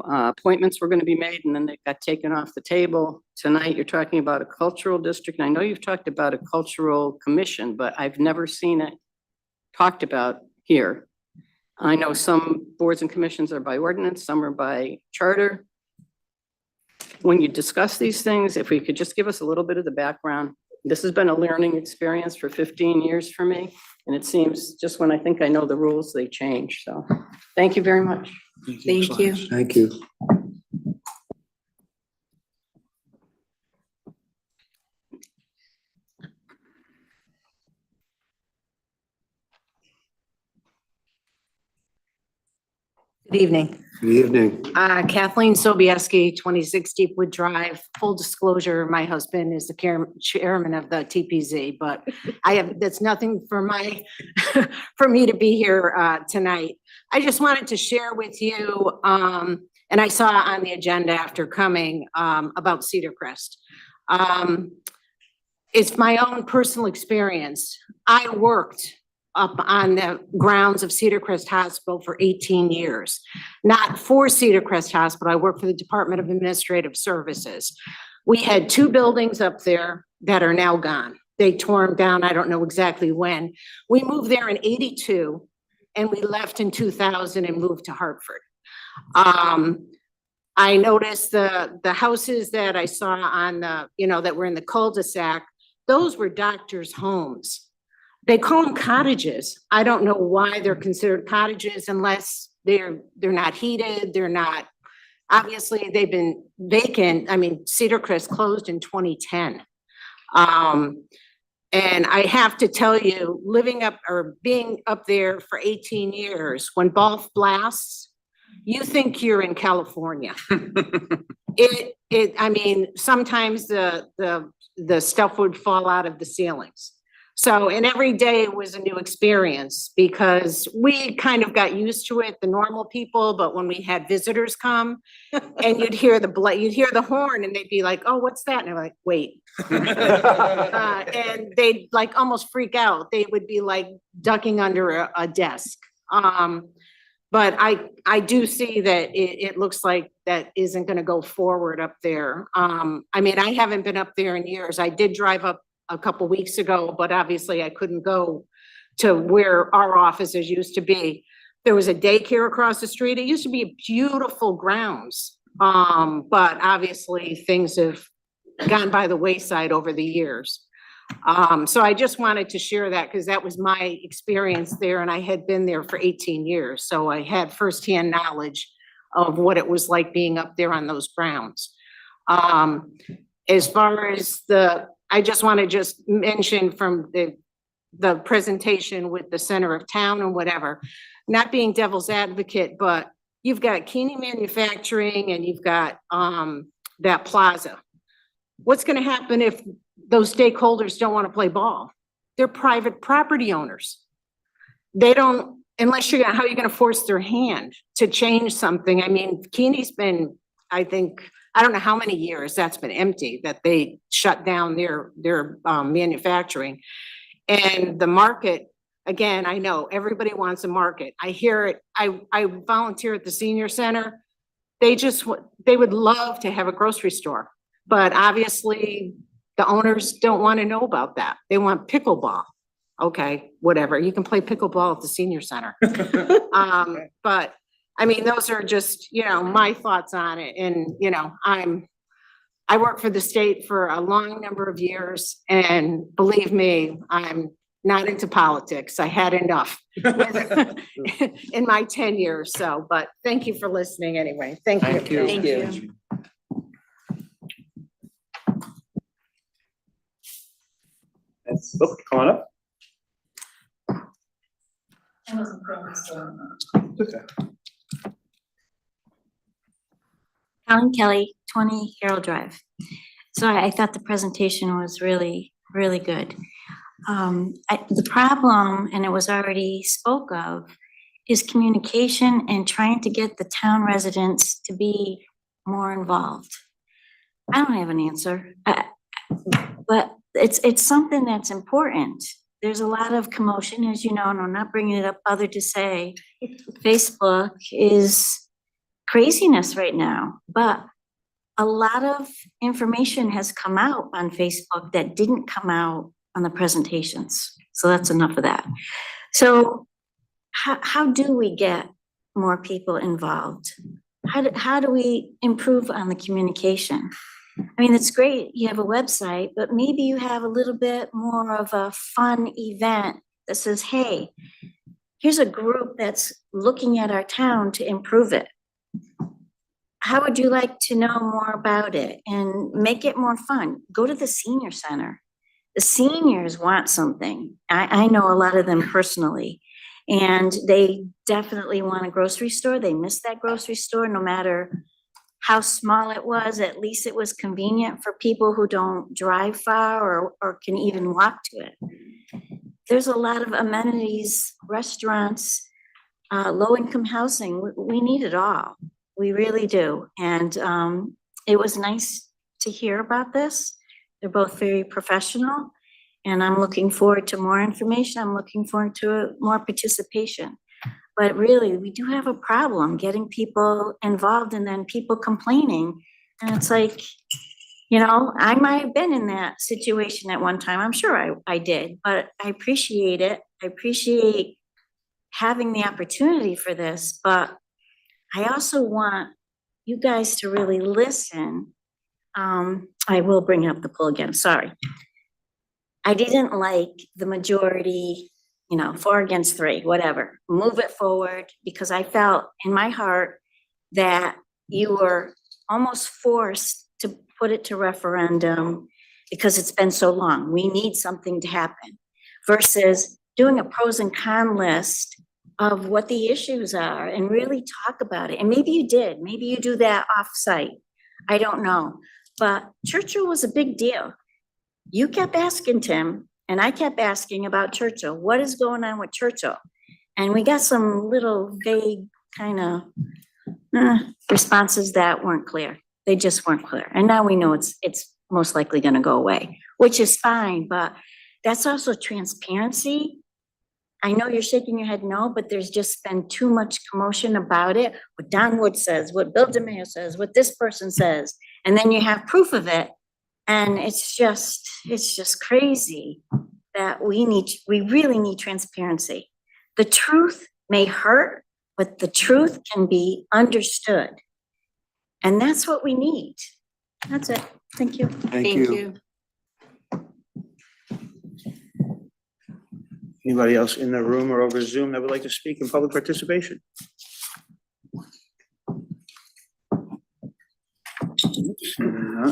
appointments were going to be made and then they got taken off the table. Tonight, you're talking about a cultural district. And I know you've talked about a cultural commission, but I've never seen it talked about here. I know some boards and commissions are by ordinance, some are by charter. When you discuss these things, if we could just give us a little bit of the background. This has been a learning experience for 15 years for me. And it seems just when I think I know the rules, they change. So thank you very much. Thank you. Thank you. Good evening. Good evening. Kathleen Sobieski, 26 Deepwood Drive. Full disclosure, my husband is the chairman of the TPZ, but that's nothing for for me to be here tonight. I just wanted to share with you, and I saw on the agenda after coming about Cedar Crest. It's my own personal experience. I worked up on the grounds of Cedar Crest Hospital for 18 years. Not for Cedar Crest Hospital, I worked for the Department of Administrative Services. We had 2 buildings up there that are now gone. They tore them down, I don't know exactly when. We moved there in 82 and we left in 2000 and moved to Hartford. I noticed the houses that I saw on the, that were in the cul-de-sac, those were doctors' homes. They call them cottages. I don't know why they're considered cottages unless they're not heated, they're not, obviously they've been vacant. I mean, Cedar Crest closed in 2010. And I have to tell you, living up or being up there for 18 years, when golf blasts, you think you're in California. I mean, sometimes the stuff would fall out of the ceilings. So, and every day was a new experience because we kind of got used to it, the normal people, but when we had visitors come and you'd hear the horn and they'd be like, oh, what's that? And I'm like, wait. And they'd like almost freak out. They would be like ducking under a desk. But I do see that it looks like that isn't going to go forward up there. I mean, I haven't been up there in years. I did drive up a couple weeks ago, but obviously I couldn't go to where our offices used to be. There was a daycare across the street. It used to be beautiful grounds. But obviously things have gone by the wayside over the years. So I just wanted to share that because that was my experience there and I had been there for 18 years. So I had firsthand knowledge of what it was like being up there on those grounds. As far as I just want to just mention from the presentation with the center of town and whatever, not being devil's advocate, but you've got Keeney Manufacturing and you've got that plaza. What's going to happen if those stakeholders don't want to play ball? They're private property owners. They don't, unless how are you going to force their hand to change something? I mean, Keeney's been, I think, I don't know how many years that's been empty, that they shut down their manufacturing. And the market, again, I know everybody wants a market. I hear it. I volunteer at the senior center. They would love to have a grocery store, but obviously the owners don't want to know about that. They want pickleball. Okay, whatever. You can play pickleball at the senior center. But I mean, those are just, my thoughts on it. And, I worked for the state for a long number of years, and believe me, I'm not into politics. I had enough in my 10 years. So, but thank you for listening anyway. Thank you. Thank you. Come on up. Alan Kelly, 20 Harold Drive. So I thought the presentation was really, really good. The problem, and it was already spoke of, is communication and trying to get the town residents to be more involved. I don't have an answer, but it's something that's important. There's a lot of commotion, as you know, and I'm not bringing it up other to say Facebook is craziness right now, but a lot of information has come out on Facebook that didn't come out on the presentations. So that's enough of that. So how do we get more people involved? How do we improve on the communication? I mean, it's great you have a website, but maybe you have a little bit more of a fun event that says, hey, here's a group that's looking at our town to improve it. How would you like to know more about it and make it more fun? Go to the senior center. The seniors want something. I know a lot of them personally, and they definitely want a grocery store. They miss that grocery store no matter how small it was. At least it was convenient for people who don't drive far or can even walk to it. There's a lot of amenities, restaurants, low-income housing. We need it all. We really do. And it was nice to hear about this. They're both very professional, and I'm looking forward to more information. I'm looking forward to more participation. But really, we do have a problem getting people involved and then people complaining. And it's like, I might have been in that situation at one time. I'm sure I did, but I appreciate it. I appreciate having the opportunity for this, but I also want you guys to really listen. I will bring up the poll again, sorry. I didn't like the majority, 4 against 3, whatever. Move it forward, because I felt in my heart that you were almost forced to put it to referendum because it's been so long. We need something to happen versus doing a pros and con list of what the issues are and really talk about it. And maybe you did, maybe you do that off-site. I don't know, but Churchill was a big deal. You kept asking, Tim, and I kept asking about Churchill. What is going on with Churchill? And we got some little vague kind of responses that weren't clear. They just weren't clear. And now we know it's most likely gonna go away, which is fine, but that's also transparency. I know you're shaking your head no, but there's just been too much commotion about it. What Don Wood says, what Bill DeMayo says, what this person says, and then you have proof of it. And it's just crazy that we really need transparency. The truth may hurt, but the truth can be understood. And that's what we need. That's it. Thank you. Thank you. Anybody else in the room or over Zoom that would like to speak in public participation?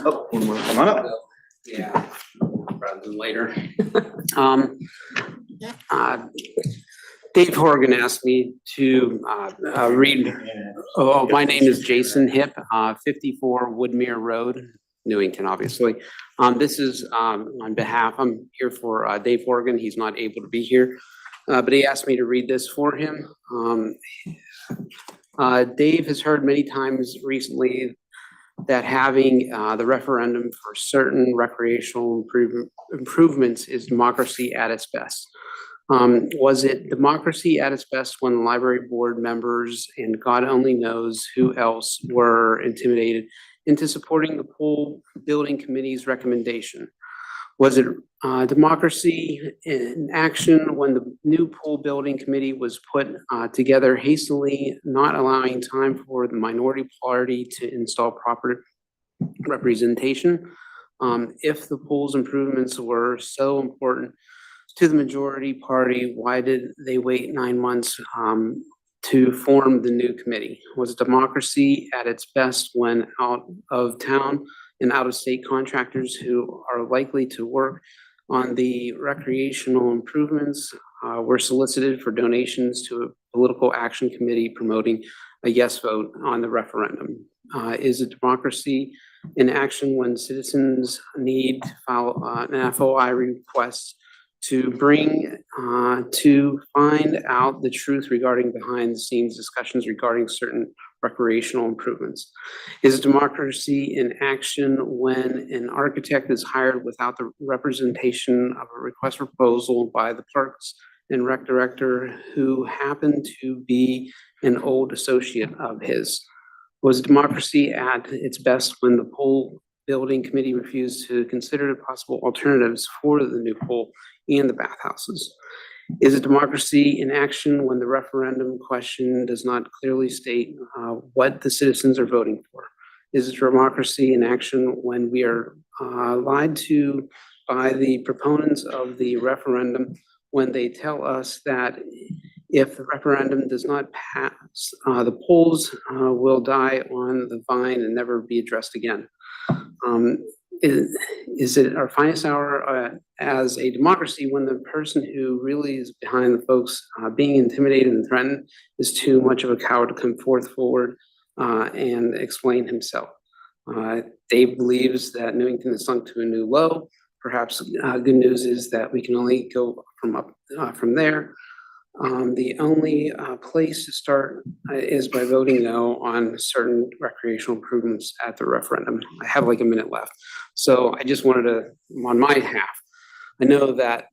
Oh, come on up. Yeah, rather than later. Dave Horgan asked me to read, my name is Jason Hip, 54 Woodmere Road, Newington, obviously. This is on behalf, I'm here for Dave Horgan. He's not able to be here, but he asked me to read this for him. Dave has heard many times recently that having the referendum for certain recreational improvements is democracy at its best. Was it democracy at its best when the library board members and God only knows who else were intimidated into supporting the pool building committee's recommendation? Was it democracy in action when the new pool building committee was put together hastily, not allowing time for the minority party to install proper representation? If the pool's improvements were so important to the majority party, why did they wait 9 months to form the new committee? Was democracy at its best when out of town and out of state contractors who are likely to work on the recreational improvements were solicited for donations to a political action committee promoting a yes vote on the referendum? Is it democracy in action when citizens need to file an FOI request to find out the truth regarding behind the scenes discussions regarding certain recreational improvements? Is democracy in action when an architect is hired without the representation of a request for proposal by the Parks and Rec director who happened to be an old associate of his? Was democracy at its best when the pool building committee refused to consider the possible alternatives for the new pool and the bathhouses? Is it democracy in action when the referendum question does not clearly state what the citizens are voting for? Is it democracy in action when we are lied to by the proponents of the referendum when they tell us that if the referendum does not pass, the polls will die on the vine and never be addressed again? Is it our finest hour as a democracy when the person who really is behind the folks being intimidated and threatened is too much of a coward to come forward and explain himself? Dave believes that Newington has sunk to a new low. Perhaps good news is that we can only go from there. The only place to start is by voting no on certain recreational improvements at the referendum. I have like a minute left. So I just wanted to, on my half, I know that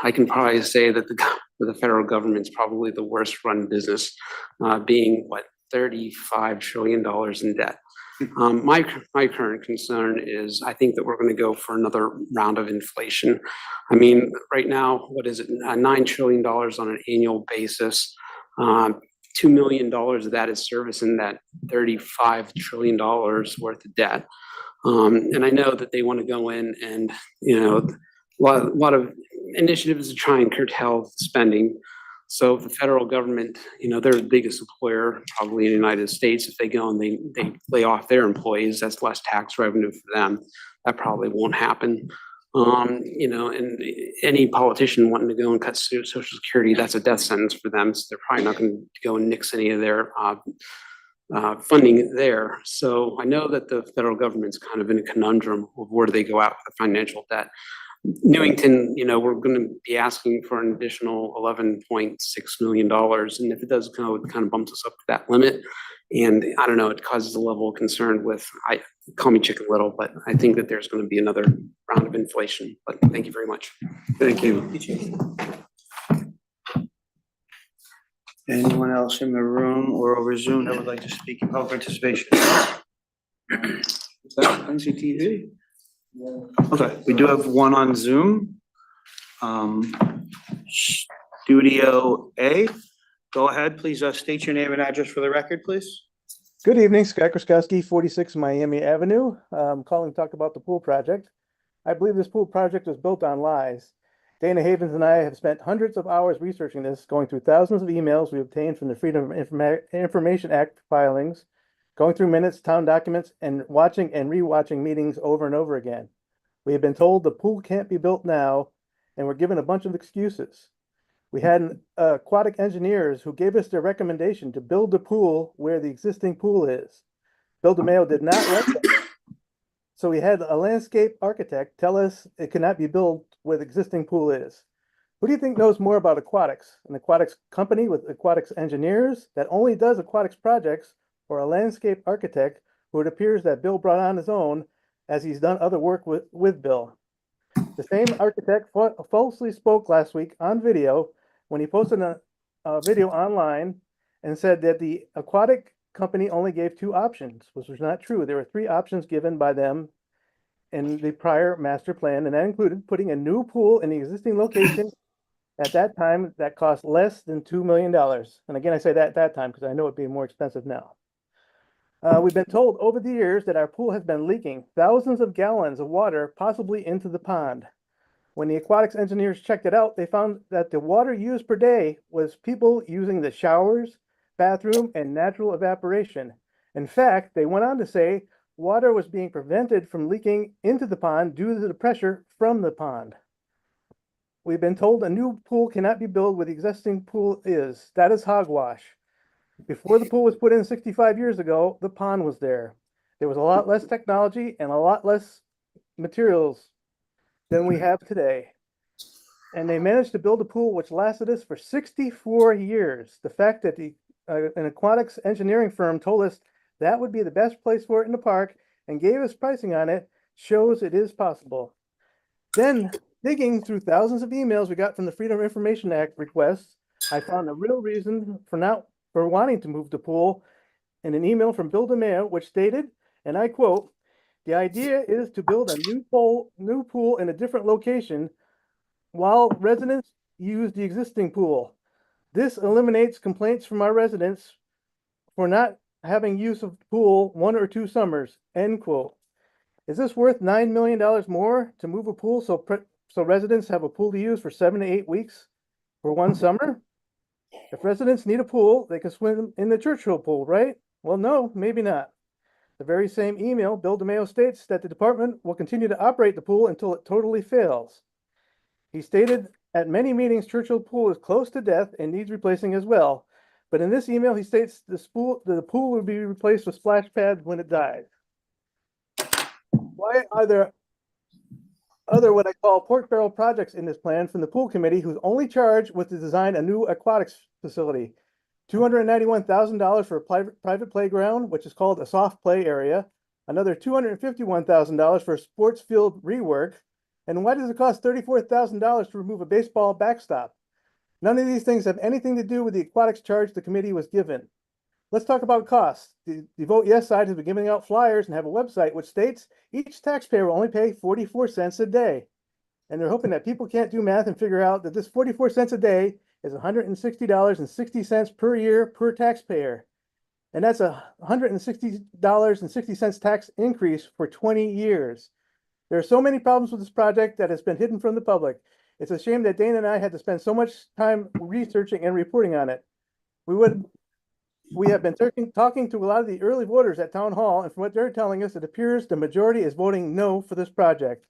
I can probably say that the federal government's probably the worst run business, being what, $35 trillion in debt. My current concern is I think that we're going to go for another round of inflation. I mean, right now, what is it? $9 trillion on an annual basis. $2 million of that is servicing that $35 trillion worth of debt. And I know that they want to go in and, a lot of initiatives to try and curtail spending. So if the federal government, they're the biggest employer probably in the United States. If they go and they lay off their employees, that's less tax revenue for them. That probably won't happen. And any politician wanting to go and cut Social Security, that's a death sentence for them. So they're probably not going to go and nix any of their funding there. So I know that the federal government's kind of in a conundrum of where do they go out with the financial debt. Newington, we're going to be asking for an additional $11.6 million. And if it does go, it kind of bumps us up to that limit. And I don't know, it causes a level of concern call me Chicken Little, but I think that there's going to be another round of inflation. But thank you very much. Thank you. Anyone else in the room or over Zoom that would like to speak in public participation? Is that NCTV? Okay, we do have one on Zoom. Studio A, go ahead, please state your name and address for the record, please. Good evening, Scott Kraskowski, 46 Miami Avenue. Calling to talk about the pool project. I believe this pool project was built on lies. Dana Havens and I have spent hundreds of hours researching this, going through thousands of emails we obtained from the Freedom of Information Act filings, going through minutes, town documents, and watching and rewatching meetings over and over again. We have been told the pool can't be built now, and we're given a bunch of excuses. We had aquatic engineers who gave us their recommendation to build the pool where the existing pool is. Bill DeMayo did not like that. So we had a landscape architect tell us it cannot be built where the existing pool is. Who do you think knows more about aquatics? An aquatics company with aquatics engineers that only does aquatics projects, or a landscape architect who it appears that Bill brought on his own as he's done other work with Bill? The same architect falsely spoke last week on video when he posted a video online and said that the aquatic company only gave 2 options, which was not true. There were 3 options given by them in the prior master plan, and that included putting a new pool in the existing location at that time that cost less than $2 million. And again, I say that at that time because I know it'd be more expensive now. We've been told over the years that our pool has been leaking thousands of gallons of water, possibly into the pond. When the aquatics engineers checked it out, they found that the water used per day was people using the showers, bathroom, and natural evaporation. In fact, they went on to say water was being prevented from leaking into the pond due to the pressure from the pond. We've been told a new pool cannot be built where the existing pool is. That is hogwash. Before the pool was put in 65 years ago, the pond was there. There was a lot less technology and a lot less materials than we have today. And they managed to build a pool which lasted us for 64 years. The fact that an aquatics engineering firm told us that would be the best place for it in the park and gave us pricing on it shows it is possible. Then, digging through thousands of emails we got from the Freedom of Information Act requests, I found a real reason for wanting to move the pool in an email from Bill DeMayo, which stated, and I quote, "The idea is to build a new pool in a different location while residents use the existing pool. This eliminates complaints from our residents for not having use of the pool 1 or 2 summers," end quote. Is this worth $9 million more to move a pool so residents have a pool to use for 7 to 8 weeks for 1 summer? If residents need a pool, they can swim in the Churchill pool, right? Well, no, maybe not. The very same email, Bill DeMayo states that the department will continue to operate the pool until it totally fails. He stated at many meetings Churchill Pool is close to death and needs replacing as well. But in this email, he states the pool will be replaced with splash pads when it dies. Why are there other what I call pork barrel projects in this plan from the pool committee, whose only charge was to design a new aquatics facility? $291,000 for a private playground, which is called a soft play area. Another $251,000 for a sports field rework. And why does it cost $34,000 to remove a baseball backstop? None of these things have anything to do with the aquatics charge the committee was given. Let's talk about costs. The Vote Yes side has been giving out flyers and have a website which states each taxpayer will only pay 44 cents a day. And they're hoping that people can't do math and figure out that this 44 cents a day is $160.60 per year per taxpayer. And that's $160.60 tax increase for 20 years. There are so many problems with this project that has been hidden from the public. It's a shame that Dana and I had to spend so much time researching and reporting on it. We have been talking to a lot of the early voters at town hall, and from what they're telling us, it appears the majority is voting no for this project.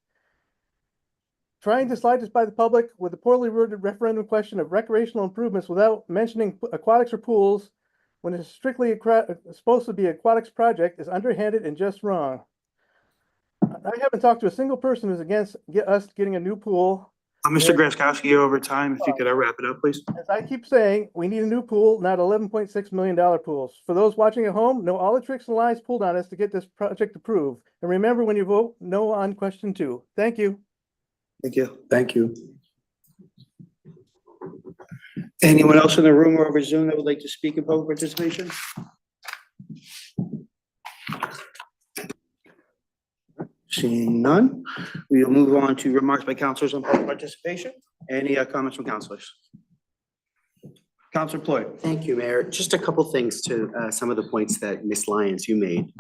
Trying to slide this by the public with a poorly worded referendum question of recreational improvements without mentioning aquatics or pools when it's strictly supposed to be an aquatics project is underhanded and just wrong. I haven't talked to a single person who's against us getting a new pool. Mr. Graskowski, you're over time. If you could wrap it up, please. As I keep saying, we need a new pool, not $11.6 million pools. For those watching at home, know all the tricks and lies pulled on us to get this project approved. And remember, when you vote, no on question 2. Thank you. Thank you. Thank you. Anyone else in the room or over Zoom that would like to speak in public participation? Seeing none, we will move on to remarks by councilors on public participation. Any comments from councilors? Councilor Ploy. Thank you, Mayor. Just a couple things to some of the points that Ms. Lyons, you made.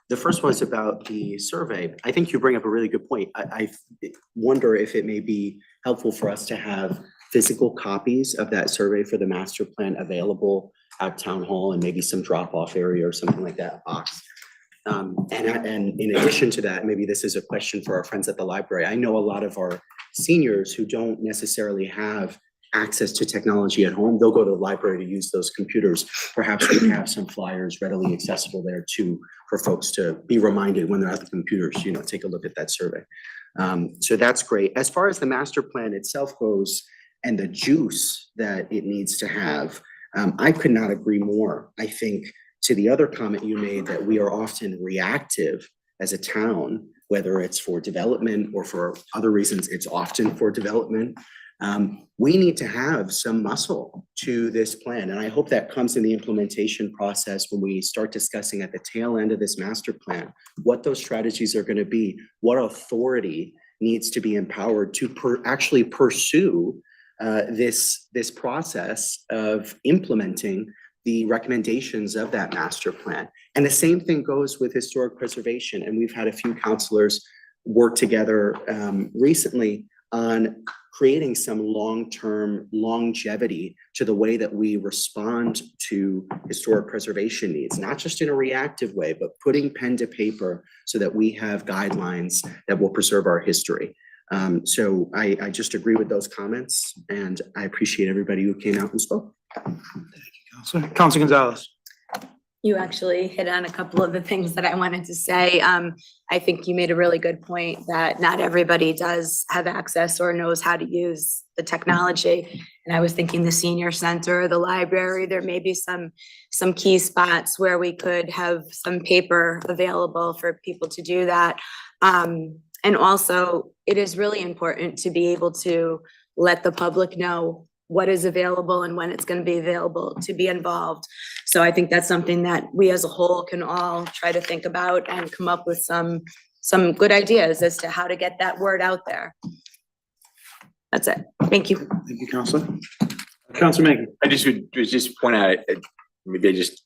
The first was about the survey. I think you bring up a really good point. I wonder if it may be helpful for us to have physical copies of that survey for the master plan available at town hall and maybe some drop-off area or something like that box. And in addition to that, maybe this is a question for our friends at the library. I know a lot of our seniors who don't necessarily have access to technology at home. They'll go to the library to use those computers. Perhaps we can have some flyers readily accessible there too, for folks to be reminded when they're at the computers, you know, take a look at that survey. So that's great. As far as the master plan itself goes and the juice that it needs to have, I could not agree more. I think to the other comment you made that we are often reactive as a town, whether it's for development or for other reasons, it's often for development. We need to have some muscle to this plan. And I hope that comes in the implementation process when we start discussing at the tail end of this master plan, what those strategies are going to be, what authority needs to be empowered to actually pursue this process of implementing the recommendations of that master plan. And the same thing goes with historic preservation. And we've had a few counselors work together recently on creating some long-term longevity to the way that we respond to historic preservation needs, not just in a reactive way, but putting pen to paper so that we have guidelines that will preserve our history. So I just agree with those comments, and I appreciate everybody who came out and spoke. Councilor Gonzalez. You actually hit on a couple of the things that I wanted to say. I think you made a really good point that not everybody does have access or knows how to use the technology. And I was thinking the senior center, the library, there may be some key spots where we could have some paper available for people to do that. And also, it is really important to be able to let the public know what is available and when it's going to be available to be involved. So I think that's something that we as a whole can all try to think about and come up with some good ideas as to how to get that word out there. That's it. Thank you. Thank you, Councilor. Councilor Megan. I would just point out, maybe I just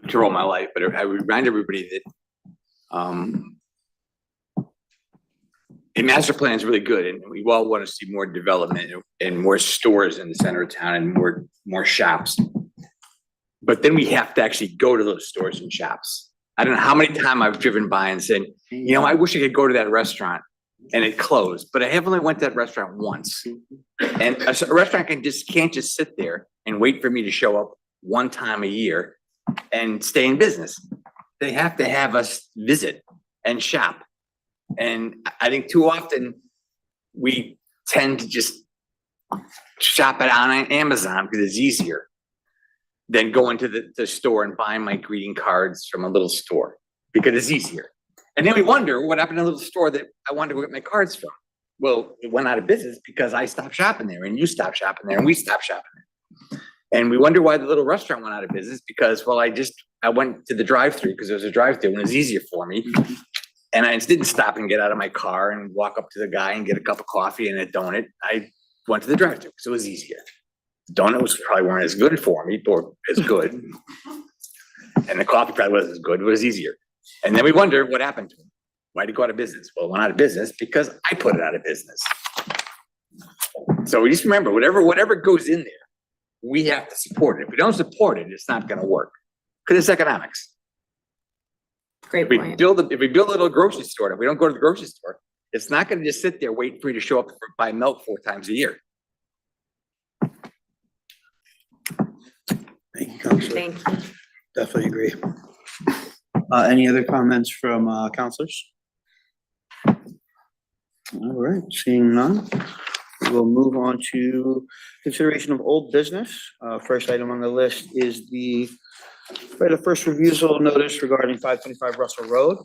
control my life, but I would remind everybody that a master plan is really good, and we all want to see more development and more stores in the center of town and more shops. But then we have to actually go to those stores and shops. I don't know how many times I've driven by and said, you know, I wish I could go to that restaurant, and it closed, but I have only went to that restaurant once. And a restaurant can't just sit there and wait for me to show up one time a year and stay in business. They have to have us visit and shop. And I think too often we tend to just shop it on Amazon because it's easier than going to the store and buying my greeting cards from a little store because it's easier. And then we wonder what happened to the little store that I wanted to go get my cards from. Well, it went out of business because I stopped shopping there and you stopped shopping there and we stopped shopping there. And we wonder why the little restaurant went out of business because, well, I went to the drive-through because there was a drive-through and it was easier for me. And I didn't stop and get out of my car and walk up to the guy and get a cup of coffee and a donut. I went to the drive-thru because it was easier. Donuts probably weren't as good for me or as good. And the coffee probably wasn't as good, but it was easier. And then we wonder what happened to him. Why did it go out of business? Well, it went out of business because I put it out of business. So we just remember, whatever goes in there, we have to support it. If we don't support it, it's not going to work because it's economics. Great If we point. build a little grocery store, if we don't go to the grocery store, it's not going to just sit there waiting for you to show up for buy milk 4 times a year. Thank you, Councilor. Thank you. Definitely agree. Any other comments from councilors? All right, seeing none, we'll move on to consideration of old business. First item on the list is the first refusal notice regarding 525 Russell Road.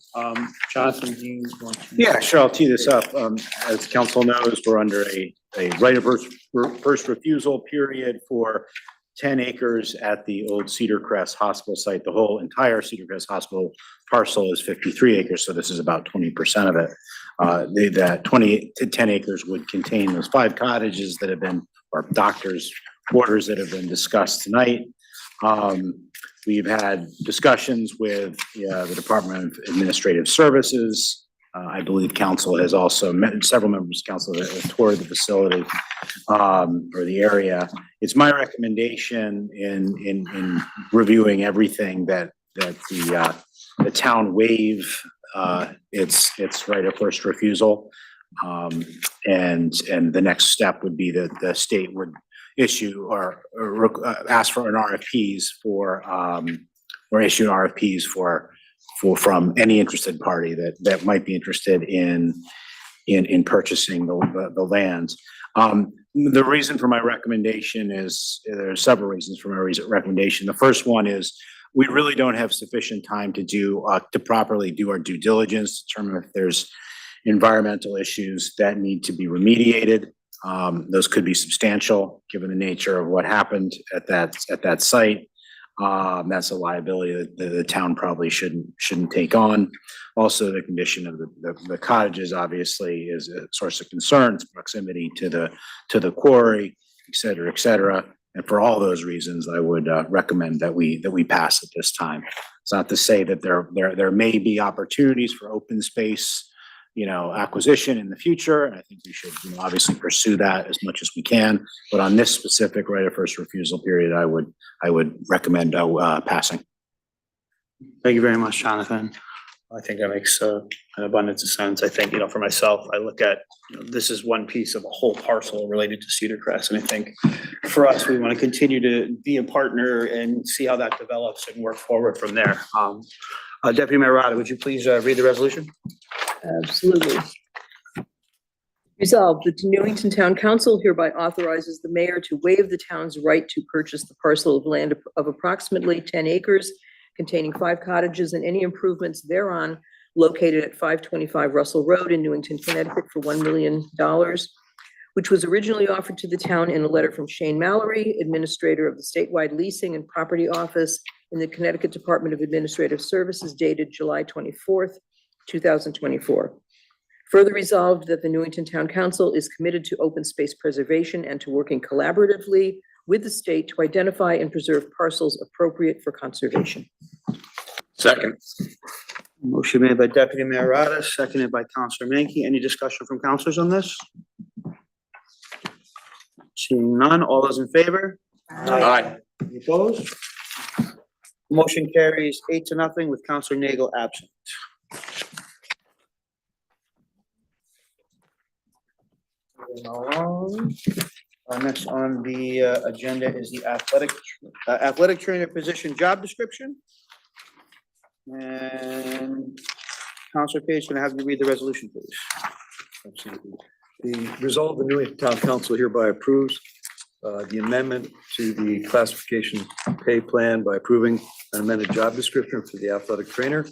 Jonathan, do you want to? Yeah, sure, I'll tee this up. As council knows, we're under a right of first refusal period for 10 acres at the old Cedar Crest Hospital site. The whole entire Cedar Crest Hospital parcel is 53 acres, so this is about 20% of it. That 20 to 10 acres would contain those 5 cottages that have been, or doctors' quarters that have been discussed tonight. We've had discussions with the Department of Administrative Services. I believe council has also met, several members of council that have toured the facility or the area. It's my recommendation in reviewing everything that the town waive its right of first refusal. And the next step would be that the state would issue or ask for an RFPs for or issue RFPs from any interested party that might be interested in purchasing the land. The reason for my recommendation is, there are several reasons for my recommendation. The first one is we really don't have sufficient time to properly do our due diligence, determine if there's environmental issues that need to be remediated. Those could be substantial, given the nature of what happened at that site. That's a liability that the town probably shouldn't take on. Also, the condition of the cottages obviously is a source of concern, its proximity to the quarry, et cetera, et cetera. And for all those reasons, I would recommend that we pass at this time. It's not to say that there may be opportunities for open space, acquisition in the future. And I think we should, obviously pursue that as much as we can. But on this specific right of first refusal period, I would recommend passing. Thank you very much, Jonathan. I think that makes an abundance of sense. I think, for myself, I look at, this is one piece of a whole parcel related to Cedar Crest. And I think for us, we want to continue to be a partner and see how that develops and work forward from there. Deputy Mayor Rada, would you please read the resolution? Absolutely. Resolved that the Newington Town Council hereby authorizes the mayor to waive the town's right to purchase the parcel of land of approximately 10 acres containing 5 cottages and any improvements thereon located at 525 Russell Road in Newington, Connecticut for $1 million, which was originally offered to the town in a letter from Shane Mallory, administrator of the statewide leasing and property office in the Connecticut Department of Administrative Services dated July 24th, 2024. Further resolved that the Newington Town Council is committed to open space preservation and to working collaboratively with the state to identify and preserve parcels appropriate for conservation. Second. Motion made by Deputy Mayor Rada, seconded by Councilor Menke. Any discussion from councilors on this? Seeing none, all those in favor? Aye. Any opposed? Motion carries 8-0 with Councilor Nagel absent. Next on the agenda is the athletic trainer position job description. And Councilor Page, can I have you read the resolution, please? Absolutely. The resolve of the Newington Town Council hereby approves the amendment to the classification pay plan by approving an amended job description for the athletic trainer,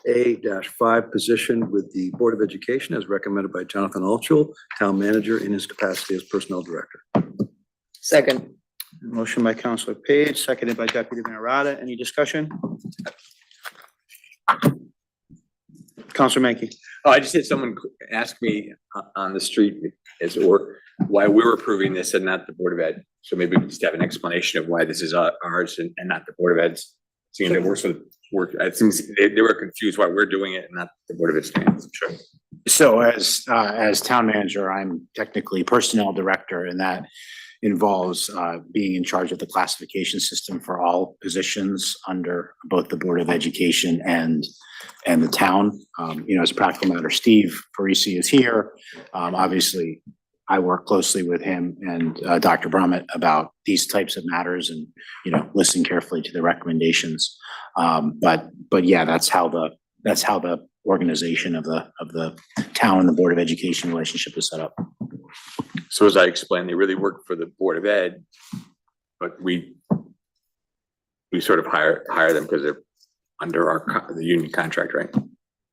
A-5 position with the Board of Education as recommended by Jonathan Altshuler, Town Manager in his capacity as Personnel Director. Second. Motion by Councilor Page, seconded by Deputy Mayor Rada. Any discussion? Councilor Menke. Oh, I just had someone ask me on the street why we're approving this and not the Board of Ed. So maybe we just have an explanation of why this is ours and not the Board of Ed's. Seeing that it seems they were confused why we're doing it and not the Board of Ed's. Sure. So as town manager, I'm technically personnel director, and that involves being in charge of the classification system for all positions under both the Board of Education and the town. As a practical matter, Steve Parisi is here. Obviously, I work closely with him and Dr. Brummett about these types of matters and, listen carefully to the recommendations. But yeah, that's how the organization of the town and the Board of Education relationship is set up. So as I explained, they really work for the Board of Ed, but we sort of hire them because they're under the union contract, right?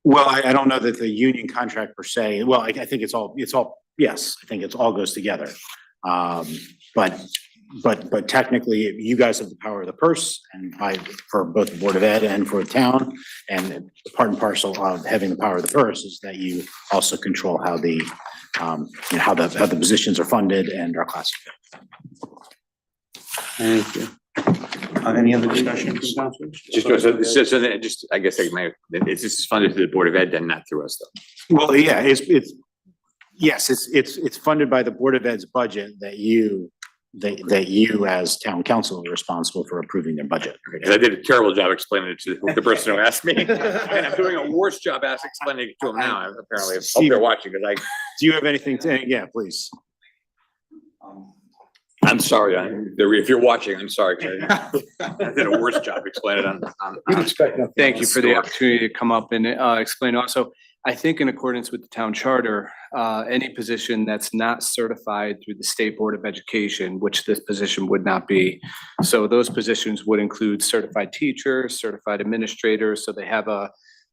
Well, I don't know that the union contract per se, well, I think it's all, yes, I think it's all goes together. But technically, you guys have the power of the purse, and for both the Board of Ed and for the town, and part and parcel of having the power of the purse is that you also control how the positions are funded and are classified. Thank you. Any other discussion from councilors? I guess it's just funded through the Board of Ed, then not through us though. Well, yeah, it's funded by the Board of Ed's budget that you as town council are responsible for approving their budget. Because I did a terrible job explaining it to the person who asked me. And I'm doing a worse job explaining it to them now, apparently. I hope they're watching, because Do you have anything to, yeah, please. I'm sorry, if you're watching, I'm sorry. 'Cause I did a worse job explaining it on. Thank you for the opportunity to come up and explain also. I think in accordance with the town charter, any position that's not certified through the State Board of Education, which this position would not be. So those positions would include certified teachers, certified administrators, so they have a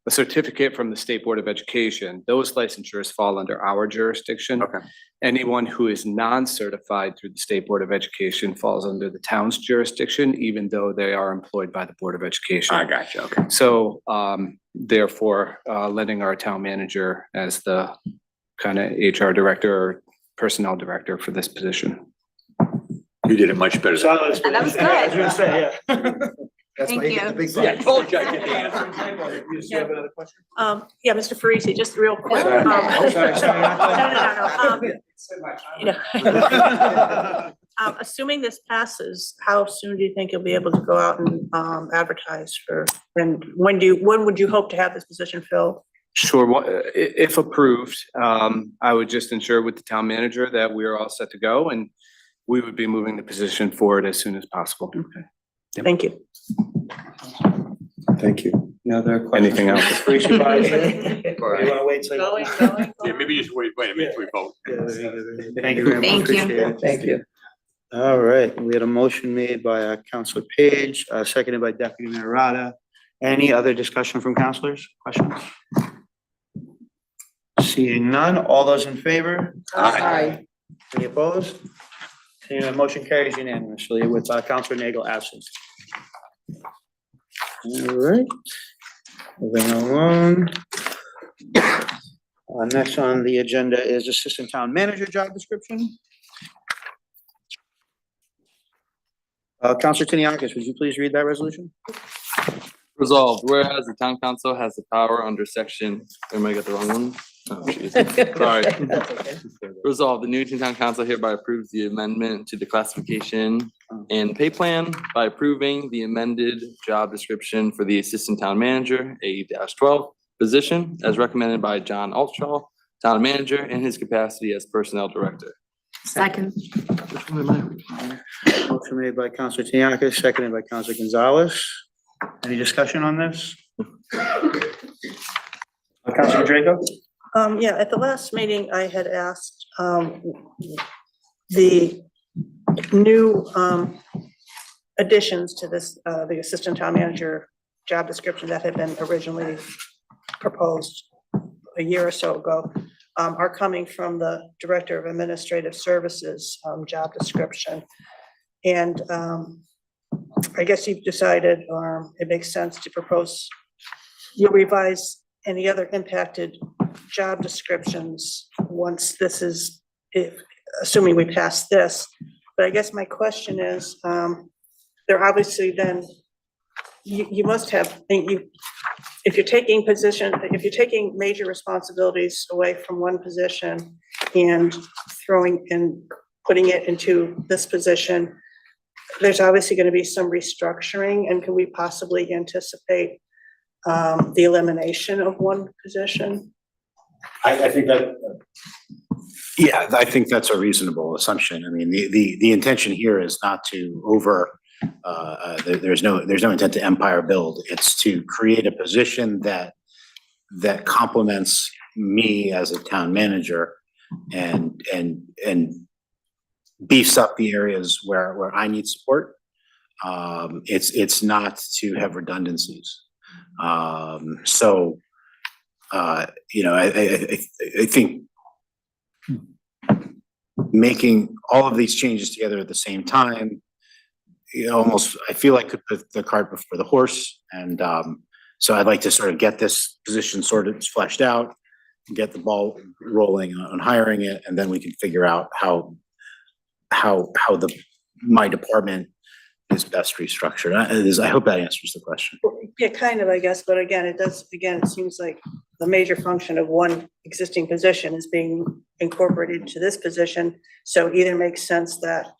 certificate from the State Board of Education. Those licensures fall under our jurisdiction. Okay. Anyone who is non-certified through the State Board of Education falls under the town's jurisdiction, even though they are employed by the Board of Education. I gotcha, okay. So therefore, letting our town manager as the kind of HR director or personnel director for this position. You did it much better. That was good. I was gonna say, yeah. That's Thank why you get the you. big Yeah, I bucks. told you I get the answer. You have another question? Yeah, Mr. Farisi, just real quick. Sorry. Oh, sorry. No. You know, assuming this passes, how soon do you think you'll be able to go out and advertise for, and when would you hope to have this position filled? Sure. If approved, I would just ensure with the town manager that we are all set to go, and we would be moving the position forward as soon as possible. Okay. Thank you. Thank you. No other Anything else? You wanna wait till? Yeah, maybe just wait a minute till we vote. Thank you very much. Thank you. Appreciate it. Thank you. All right, we had a motion made by Councilor Page, seconded by Deputy Mayor Rada. Any other discussion from councilors? Questions? Seeing none, all those in favor? Aye. Any opposed? Seeing none, motion carries unanimously with Councilor Nagel absent. All right, moving along. Next on the agenda is Assistant Town Manager job description. Councilor Tiniakis, would you please read that resolution? Resolved, whereas the town council has the power under section, am I got the wrong one? Oh, jeez. Sorry. Resolved, the Newington Town Council hereby approves the amendment to the classification and pay plan by approving the amended job description for the assistant town manager, A-12 position, as recommended by John Altshaw, town manager, in his capacity as personnel director. Second. Which one am I reading? Motion made by Councilor Tiniakis, seconded by Councilor Gonzalez. Any discussion on this? Councilor Draco? Yeah, at the last meeting, I had asked, the new, additions to this, the assistant town manager job description that had been originally proposed a year or so ago, are coming from the Director of Administrative Services, job description. And, I guess you've decided, it makes sense to propose, you'll revise any other impacted job descriptions once this is, assuming we pass this. But I guess my question is, there obviously then, you must have, if you're taking major responsibilities away from one position and putting it into this position, there's obviously going to be some restructuring, and can we possibly anticipate the elimination of one position? I think that, yeah, I think that's a reasonable assumption. I mean, the intention here is not to there's no intent to empire build. It's to create a position that complements me as a town manager and beefs up the areas where I need support. It's not to have redundancies. I think making all of these changes together at the same time, I feel like could put the cart before the horse. And so I'd like to sort of get this position sort of fleshed out, get the ball rolling on hiring it, and then we can figure out how my department is best restructured. I hope that answers the question. Yeah, kind of, I guess, but again, it seems like the major function of one existing position is being incorporated into this position. So it either makes sense that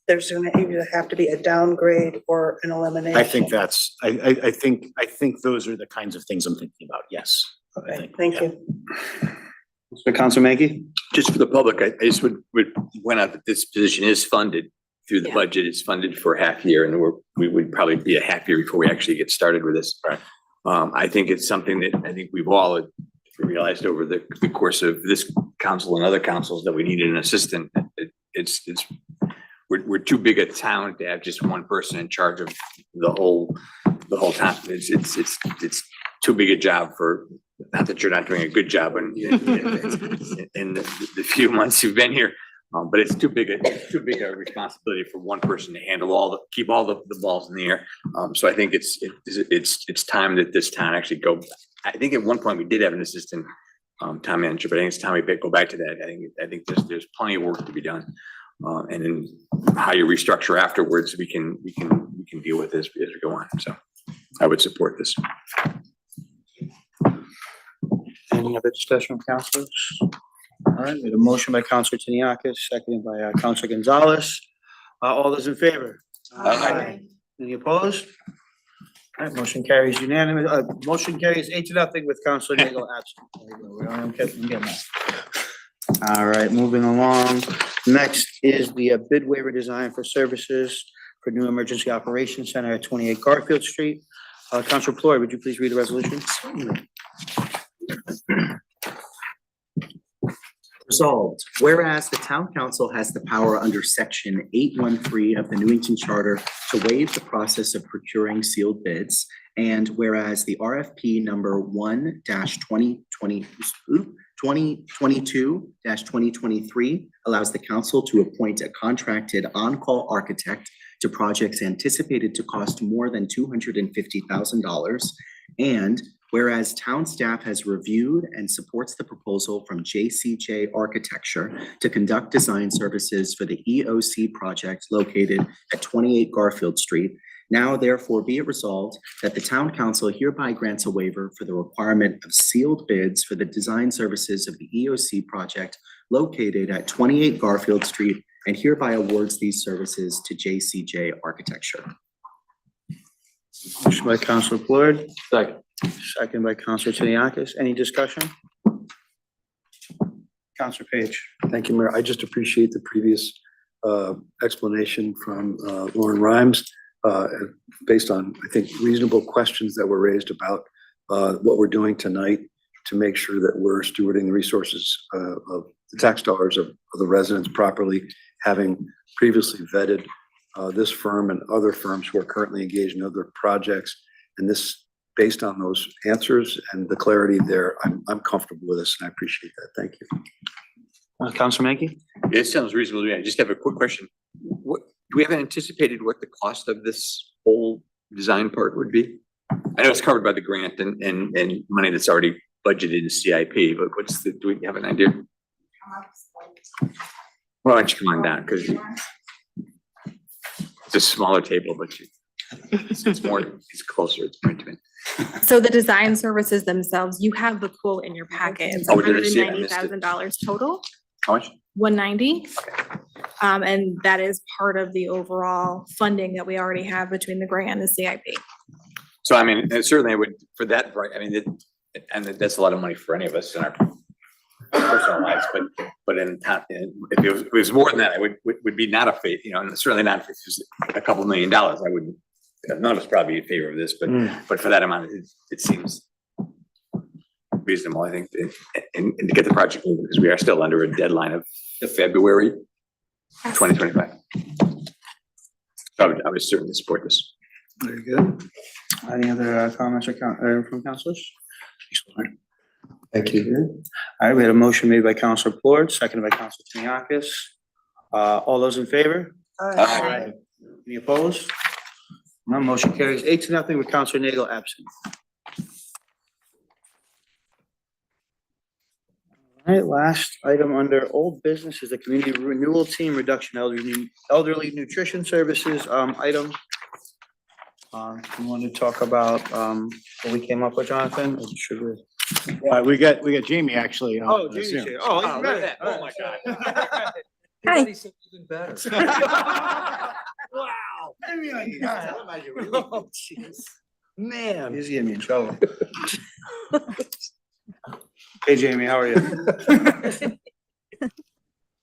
there's gonna either have to be a downgrade or an elimination. I think that's, I think those are the kinds of things I'm thinking about, yes. Okay, thank you. Mr. Council Mankey? Just for the public, I just would point out that this position is funded through the budget. It's funded for a half year, and we would probably be a half year before we actually get started with this. Right. I think it's something that I think we've all realized over the course of this council and other councils that we needed an assistant. We're too big a town to have just one person in charge of the whole town. It's too big a job for, not that you're not doing a good job in the few months you've been here, but it's too big a responsibility for one person to handle keep all the balls in the air. So I think it's time that this town actually go. I think at one point we did have an assistant town manager, but I think it's time we go back to that. I think there's plenty of work to be done. And then how you restructure afterwards, we can deal with this as we go on. So I would support this. Any other discussion, councilors? All right, we have a motion by Councilor Tiniakis, seconded by Councilor Gonzalez. All those in favor? Aye. Any opposed? All right, motion carries unanimous, motion carries 8-0 with Councilor Nagel absent. There you go. I'm getting that. All right, moving along. Next is the bid waiver design for services for new emergency operations center at 28 Garfield Street. Councilor Ploy, would you please read the resolution? Resolved, whereas the town council has the power under section 813 of the Newington Charter to waive the process of procuring sealed bids, and whereas the RFP number 1-2022-2023 allows the council to appoint a contracted on-call architect to projects anticipated to cost more than $250,000, and whereas town staff has reviewed and supports the proposal from JCJ Architecture to conduct design services for the EOC project located at 28 Garfield Street, now therefore be it resolved that the town council hereby grants a waiver for the requirement of sealed bids for the design services of the EOC project located at 28 Garfield Street and hereby awards these services to JCJ Architecture. Motion by Councilor Ploy. Second. Second by Councilor Tiniakis. Any discussion? Councilor Page. Thank you, Mayor. I just appreciate the previous explanation from Lauren Rhymes based on, I think, reasonable questions that were raised about what we're doing tonight to make sure that we're stewarding the resources of the tax dollars of the residents properly, having previously vetted this firm and other firms who are currently engaged in other projects. And this, based on those answers and the clarity there, I'm comfortable with this and I appreciate that. Thank you. Councilor Mankey? It sounds reasonable to me. I just have a quick question. Do we have anticipated what the cost of this whole design part would be? I know it's covered by the grant and money that's already budgeted in CIP, but do we have an idea? Why don't you come on down, because it's a smaller table, but it's closer, it's more intimate. So the design services themselves, you have the quote in your packet. It's Oh, did I see it? I missed it. $190,000 total, How much? 190. And that is part of the overall funding that we already have between the grant and the CIP. So I mean, certainly I would, for that, right, I mean, and that's a lot of money for any of us in our personal lives, but in if it was more than that, I would be not a favor, and certainly not if it was a couple $1 million, I wouldn't, none of us probably in favor of this, but for that amount, it seems reasonable, I think, and to get the project moving, because we are still under a deadline of February 2025. So I would certainly support this. Very good. Any other comments from councilors? Thank you. All right, we had a motion made by Councilor Plourd, seconded by Councilor Tiniakis. All those in favor? Aye. Any opposed? None, motion carries 8-0 with Councilor Nagel absent. All All right, last item under old business is the community renewal team reduction elderly nutrition services, item. You want to talk about, what we came up with, Jonathan? Or should we? We got Jamie actually. Oh, Jamie's Zoom. here. Oh, even better. Oh, my God. Hi. Even better. Wow. Maybe I got it. Oh, jeez. Man. He's getting me in trouble. Hey, Jamie, how are you?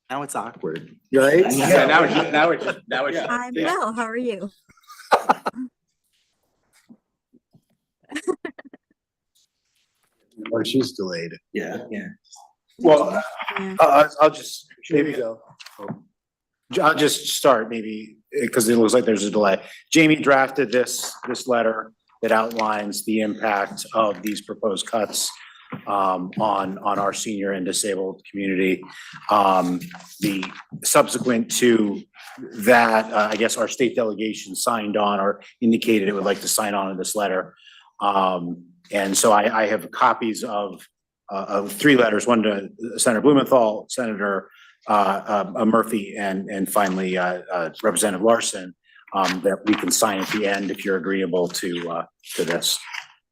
Now it's awkward. Right? Yeah, now it's just. I'm well, how are you? Or she's delayed. Yeah. Well, I'll just, There you go. I'll just start maybe, because it looks like there's a delay. Jamie drafted this letter that outlines the impact of these proposed cuts on our senior and disabled community. The subsequent to that, I guess our state delegation signed on or indicated it would like to sign on to this letter. And so I have copies of three letters, one to Senator Blumenthal, Senator Murphy, and finally Representative Larson, that we can sign at the end if you're agreeable to this.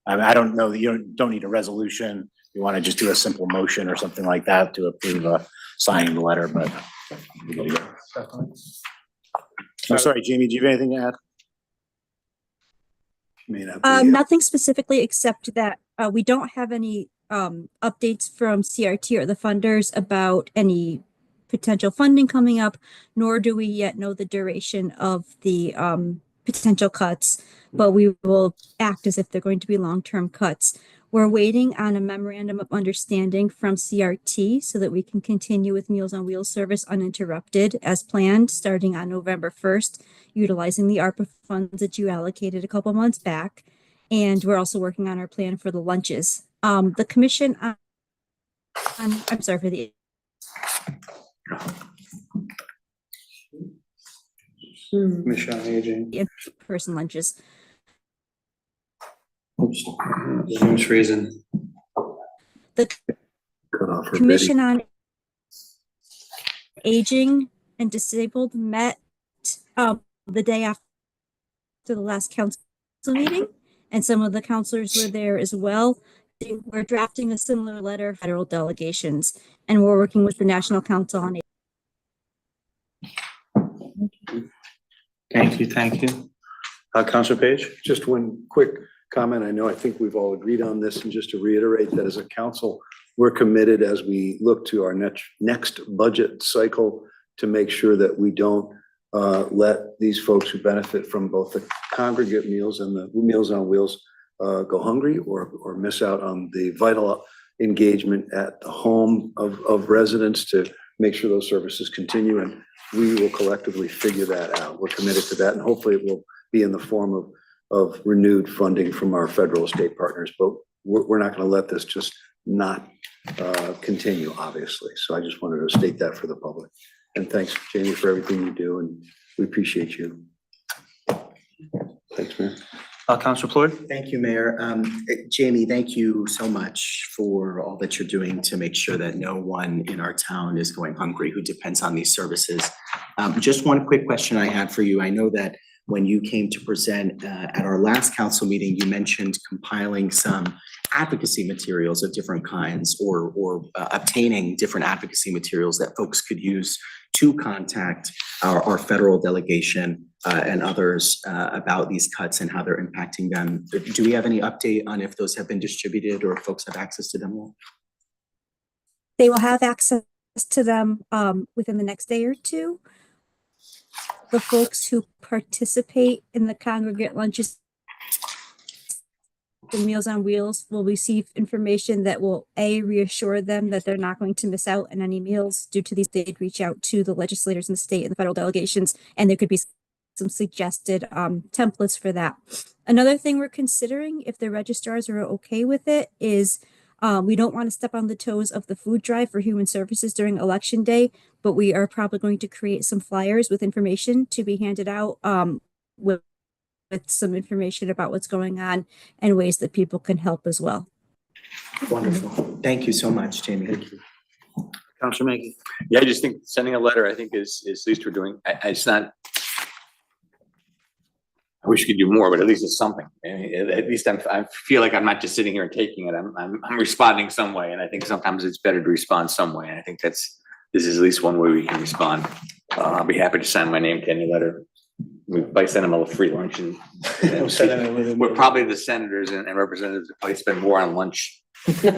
I don't know that you don't need a resolution. You want to just do a simple motion or something like that to approve signing the letter, but. I'm sorry, Jamie, do you have anything to add? May not be, Nothing specifically, except that we don't have any updates from CRT or the funders about any potential funding coming up, nor do we yet know the duration of the potential cuts, but we will act as if they're going to be long-term cuts. We're waiting on a memorandum of understanding from CRT so that we can continue with Meals on Wheels service uninterrupted as planned, starting on November 1st, utilizing the ARPA funds that you allocated a couple months back. And we're also working on our plan for the lunches. The commission I'm sorry for the Commission on Aging. in-person lunches. Oops. Zoom's freezing. The cut off her Commission on Aging and Disabled met the day after the last council meeting, and some of the counselors were there as well. We're drafting a similar letter, federal delegations, and we're working with the National Council on Thank you. Counselor Page? Just one quick comment. I think we've all agreed on this, and just to reiterate that as a council, we're committed as we look to our next budget cycle to make sure that we don't let these folks who benefit from both the congregate meals and the Meals on Wheels go hungry or miss out on the vital engagement at the home of residents to make sure those services continue. And we will collectively figure that out. We're committed to that, and hopefully it will be in the form of renewed funding from our federal state partners. But we're not going to let this just not continue, obviously. So I just wanted to state that for the public. And thanks, Jamie, for everything you do, and we appreciate you. Thanks, Mayor. Counselor Floyd? Thank you, Mayor. Jamie, thank you so much for all that you're doing to make sure that no one in our town is going hungry who depends on these services. Just one quick question I had for you. I know that when you came to present at our last council meeting, you mentioned compiling some advocacy materials of different kinds or obtaining different advocacy materials that folks could use to contact our federal delegation and others about these cuts and how they're impacting them. Do we have any update on if those have been distributed or if folks have access to them yet? They will have access to them within the next day or two. The folks who participate in the congregate lunches and Meals on Wheels will receive information that will reassure them that they're not going to miss out on any meals due to these. They'd reach out to the legislators in the state and the federal delegations, and there could be some suggested templates for that. Another thing we're considering, if the registrars are okay with it, is we don't want to step on the toes of the food drive for human services during election day, but we are probably going to create some flyers with information to be handed out with some information about what's going on and ways that people can help as well. Wonderful. Thank you so much, Jamie. Thank you. Counselor Mackey. Yeah, I just think sending a letter, I think is at least we're doing, it's not. I wish we could do more, but at least it's something. At least I feel like I'm not just sitting here and taking it. I'm responding some way. And I think sometimes it's better to respond some way. And I think this is at least one way we can respond. I'll be happy to sign my name to any letter. We might send them a free lunch and we're probably the senators and representatives that probably spend more on lunch. Then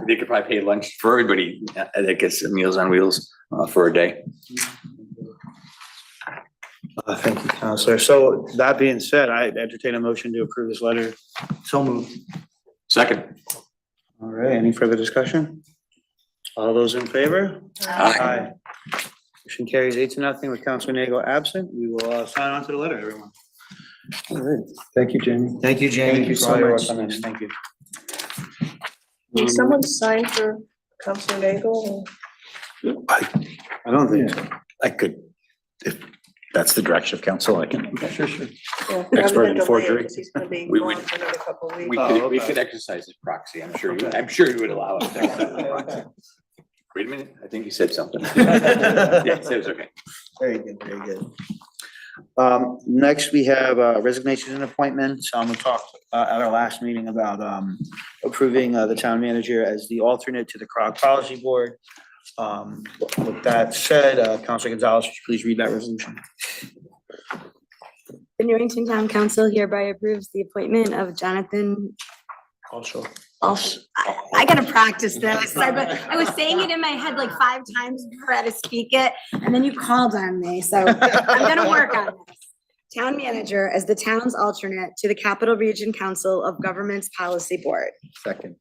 they could probably pay lunch for everybody that gets Meals on Wheels for a day. Thank you, Counselor. So that being said, I entertain a motion to approve this letter. So moved. Second. All right, any further discussion? All those in favor? Aye. Motion carries 8-0 with Counselor Nagel absent. We will sign on to the letter, everyone. All right. Thank you, Jamie. Thank you, Jamie. Thank you for all so your much. work on this. Thank you. Will someone sign for Counselor Nagel? I don't think so. I could, if that's the direction of council, I can. Sure. Expert in forgery. He's gonna be We gone would- for another couple of We weeks. could exercise his proxy. I'm sure you would allow us to exercise his proxy. Wait a minute, I think you said something. Yeah, it was okay. Very good, very good. Next, we have resignations and appointments. We talked at our last meeting about approving the town manager as the alternate to the CROG Policy Board. With that said, Counselor Gonzalez, would you please read that resolution? The Newington Town Council hereby approves the appointment of Jonathan. Also. I gotta practice this. I was saying it in my head like 5 times before I had to speak it, and then you called on me, so I'm gonna work on this. Town manager as the town's alternate to the Capital Region Council of Governments Policy Board. Second.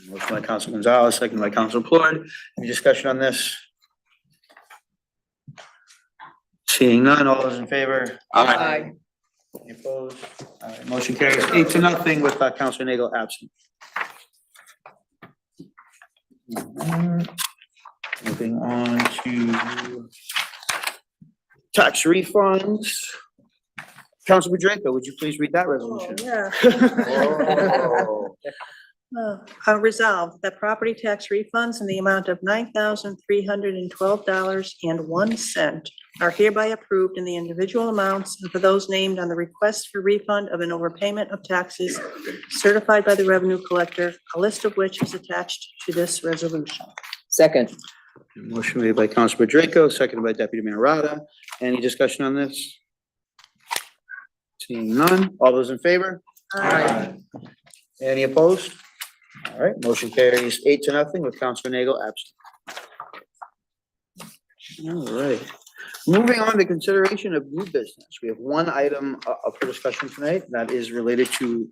Motion by Counselor Gonzalez, second by Counselor Plord. Any discussion on this? Seeing none, all those in favor? Aye. Any opposed? All right, motion carries 8-0 with Counselor Nagel absent. Moving on to tax refunds. Counselor Draco, would you please read that Oh, resolution? yeah. Resolved that property tax refunds in the amount of $9,312.01 are hereby approved in the individual amounts and for those named on the request for refund of an overpayment of taxes certified by the revenue collector, a list of which is attached to this resolution. Second. Motion made by Counselor Draco, seconded by Deputy Mayor Rada. Any discussion on this? Seeing none, all those in favor? Aye. Any opposed? All right, motion carries 8-0 with Counselor Nagel absent. All right, moving on to consideration of new business. We have one item up for discussion tonight that is related to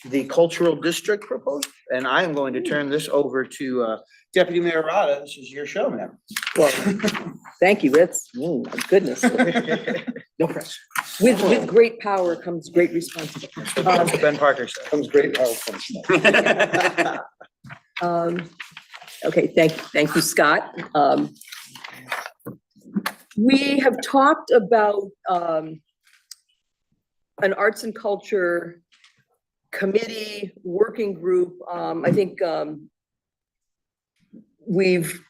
the cultural district proposal. And I am going to turn this over to Deputy Mayor Rada. This is your show, ma'am. Well, thank you. That's, oh my goodness. No pressure. With great power comes great responsibility. That's what Ben Parker said. Comes great help from. Okay, thank you, Scott. We have talked about an arts and culture committee working group. I think we've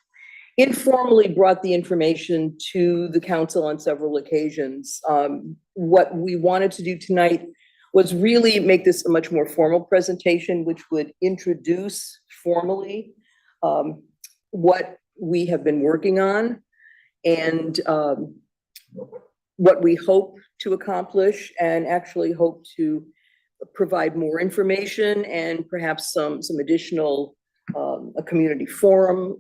informally brought the information to the council on several occasions. What we wanted to do tonight was really make this a much more formal presentation, which would introduce formally what we have been working on and what we hope to accomplish, and actually hope to provide more information and perhaps some additional a community forum.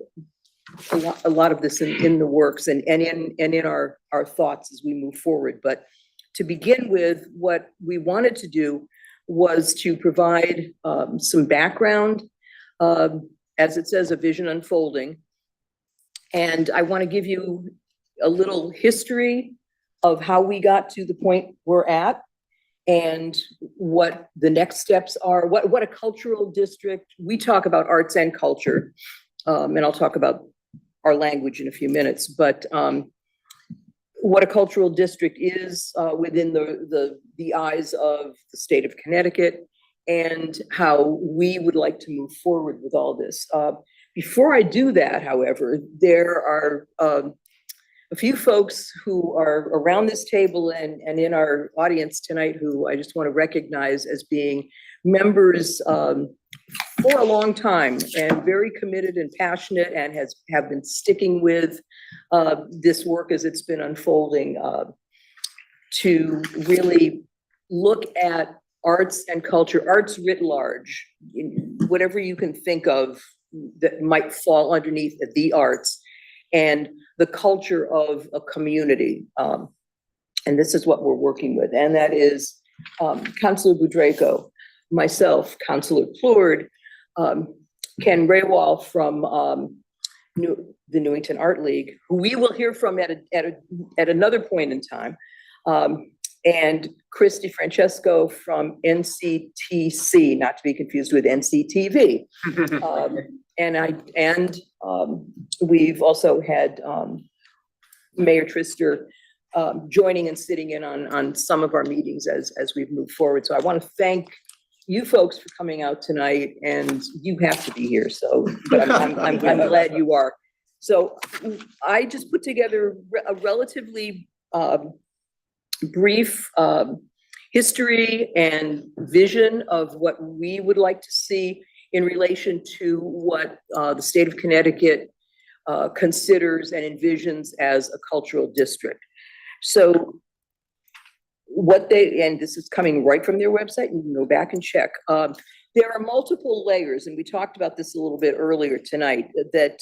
A lot of this in the works and in our thoughts as we move forward. But to begin with, what we wanted to do was to provide some background, as it says, a vision unfolding. And I want to give you a little history of how we got to the point we're at and what the next steps are, what a cultural district, we talk about arts and culture, and I'll talk about our language in a few minutes, but what a cultural district is within the eyes of the state of Connecticut, and how we would like to move forward with all this. Before I do that, however, there are a few folks who are around this table and in our audience tonight who I just want to recognize as being members for a long time and very committed and passionate and have been sticking with this work as it's been unfolding to really look at arts and culture, arts writ large, whatever you can think of that might fall underneath the arts and the culture of a community. And this is what we're working with. And that is Councilor Budrako, myself, Councilor Plourd, Ken Raywall from the Newington Art League, who we will hear from at another point in time, and Chris DeFrancesco from NCTC, not to be confused with NCTV. And we've also had Mayor Trister joining and sitting in on some of our meetings as we've moved forward. So I want to thank you folks for coming out tonight, and you have to be here. So, but I'm glad you are. So I just put together a relatively brief history and vision of what we would like to see in relation to what the state of Connecticut considers and envisions as a cultural district. So and this is coming right from their website, you can go back and check. There are multiple layers, and we talked about this a little bit earlier tonight, that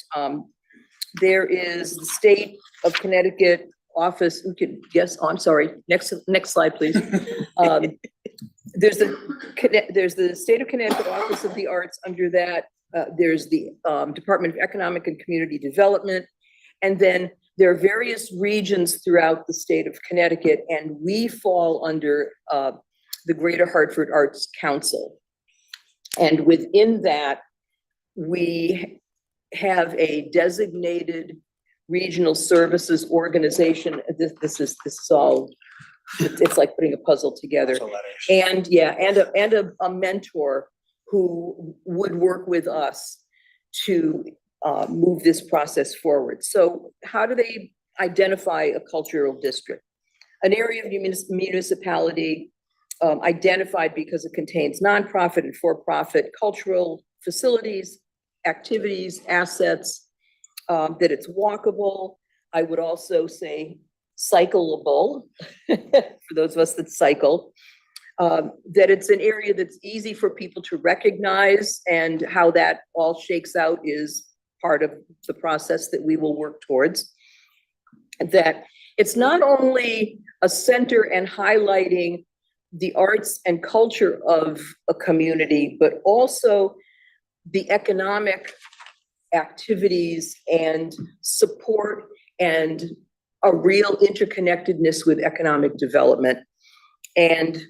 there is the state of Connecticut office, we could guess, oh, I'm sorry, next slide, please. There's the State of Connecticut Office of the Arts. Under that, there's the Department of Economic and Community Development. And then there are various regions throughout the state of Connecticut, and we fall under the Greater Hartford Arts Council. And within that, we have a designated regional services organization. This is all, it's like putting a puzzle together. And yeah, and a mentor who would work with us to move this process forward. So how do they identify a cultural district? An area of municipality identified because it contains nonprofit and for-profit cultural facilities, activities, assets, that it's walkable. I would also say cyclable for those of us that cycle, that it's an area that's easy for people to recognize, and how that all shakes out is part of the process that we will work towards. That it's not only a center and highlighting the arts and culture of a community, but also the economic activities and support and a real interconnectedness with economic development. And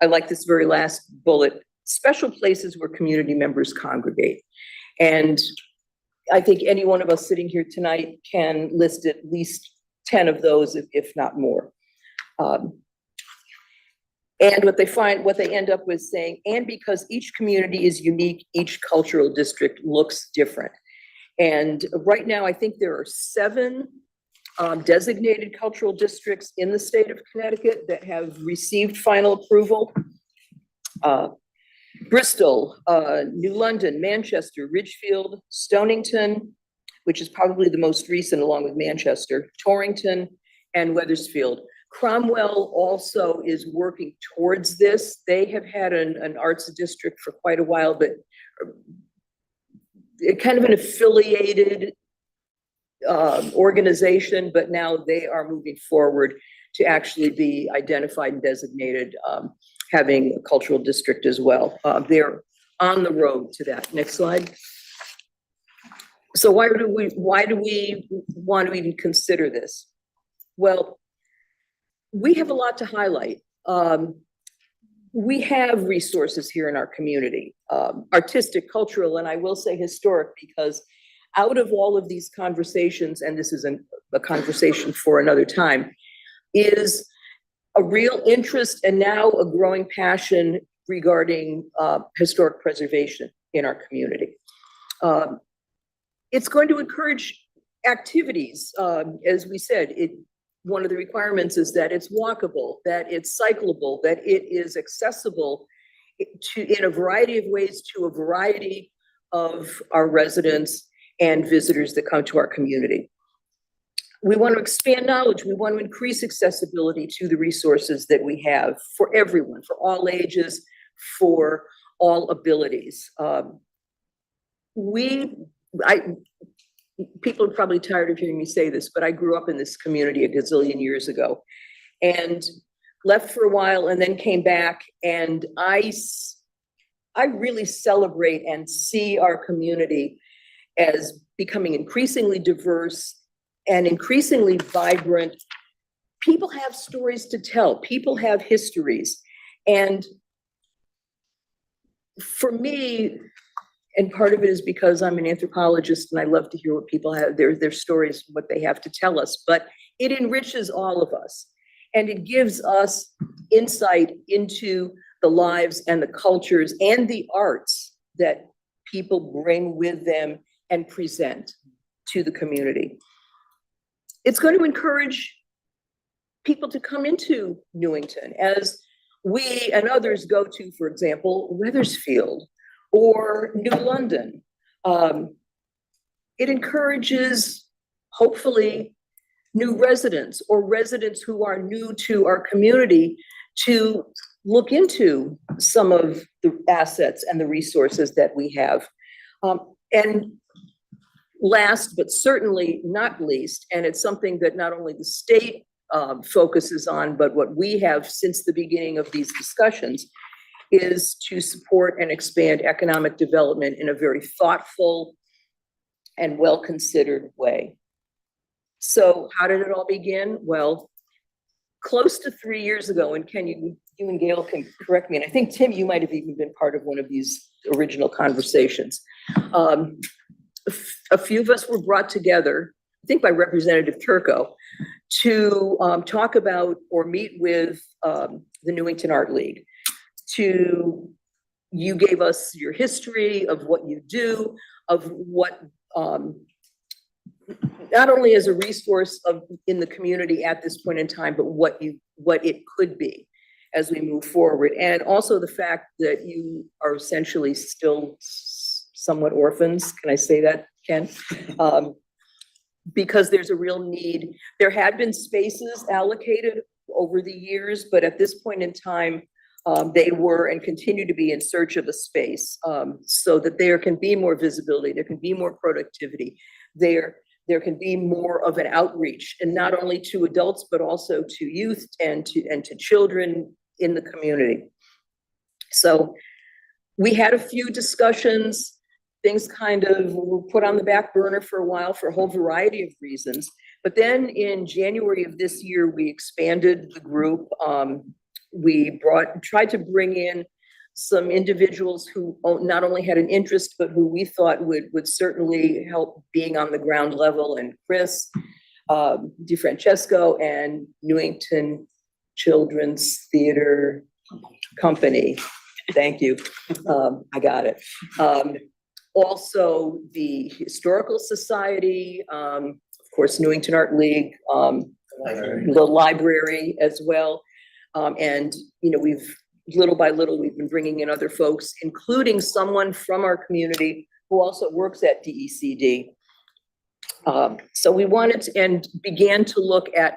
I like this very last bullet, special places where community members congregate. And I think any one of us sitting here tonight can list at least 10 of those, if not more. And what they end up with saying, and because each community is unique, each cultural district looks different. And right now, I think there are 7 designated cultural districts in the state of Connecticut that have received final approval. Bristol, New London, Manchester, Ridgefield, Stonington, which is probably the most recent along with Manchester, Torrington, and Wethersfield. Cromwell also is working towards this. They have had an arts district for quite a while, but kind of an affiliated organization, but now they are moving forward to actually be identified and designated, having a cultural district as well. They're on the road to that. Next slide. So why do we want to even consider this? Well, we have a lot to highlight. We have resources here in our community, artistic, cultural, and I will say historic, because out of all of these conversations, and this is a conversation for another time, is a real interest and now a growing passion regarding historic preservation in our community. It's going to encourage activities. As we said, one of the requirements is that it's walkable, that it's cyclable, that it is accessible in a variety of ways to a variety of our residents and visitors that come to our community. We want to expand knowledge. We want to increase accessibility to the resources that we have for everyone, for all ages, for all abilities. People are probably tired of hearing me say this, but I grew up in this community a gazillion years ago and left for a while and then came back, and I really celebrate and see our community as becoming increasingly diverse and increasingly vibrant. People have stories to tell. People have histories. And for me, and part of it is because I'm an anthropologist and I love to hear what people have, their stories, what they have to tell us, but it enriches all of us. And it gives us insight into the lives and the cultures and the arts that people bring with them and present to the community. It's going to encourage people to come into Newington as we and others go to, for example, Wethersfield or New London. It encourages, hopefully, new residents or residents who are new to our community to look into some of the assets and the resources that we have. And last, but certainly not least, and it's something that not only the state focuses on, but what we have since the beginning of these discussions, is to support and expand economic development in a very thoughtful and well-considered way. So how did it all begin? Well, close to 3 years ago, and Ken, you and Gail can correct me, and I think, Tim, you might have even been part of one of these original conversations. A few of us were brought together, I think by Representative Turco, to talk about or meet with the Newington Art League. You gave us your history of what you do, of what, not only as a resource in the community at this point in time, but what it could be as we move forward. And also the fact that you are essentially still somewhat orphans. Can I say that, Ken? Because there's a real need. There had been spaces allocated over the years, but at this point in time, they were and continue to be in search of a space so that there can be more visibility, there can be more productivity, there can be more of an outreach, and not only to adults, but also to youth and to children in the community. So we had a few discussions. Things kind of were put on the back burner for a while for a whole variety of reasons. But then in January of this year, we expanded the group. We tried to bring in some individuals who not only had an interest, but who we thought would certainly help being on the ground level. And Chris DeFrancesco and Newington Children's Theater Company. Thank you. I got it. Also the Historical Society, of course, Newington Art League, the library as well. And, you know, little by little, we've been bringing in other folks, including someone from our community who also works at DECD. So we wanted to, and began to look at,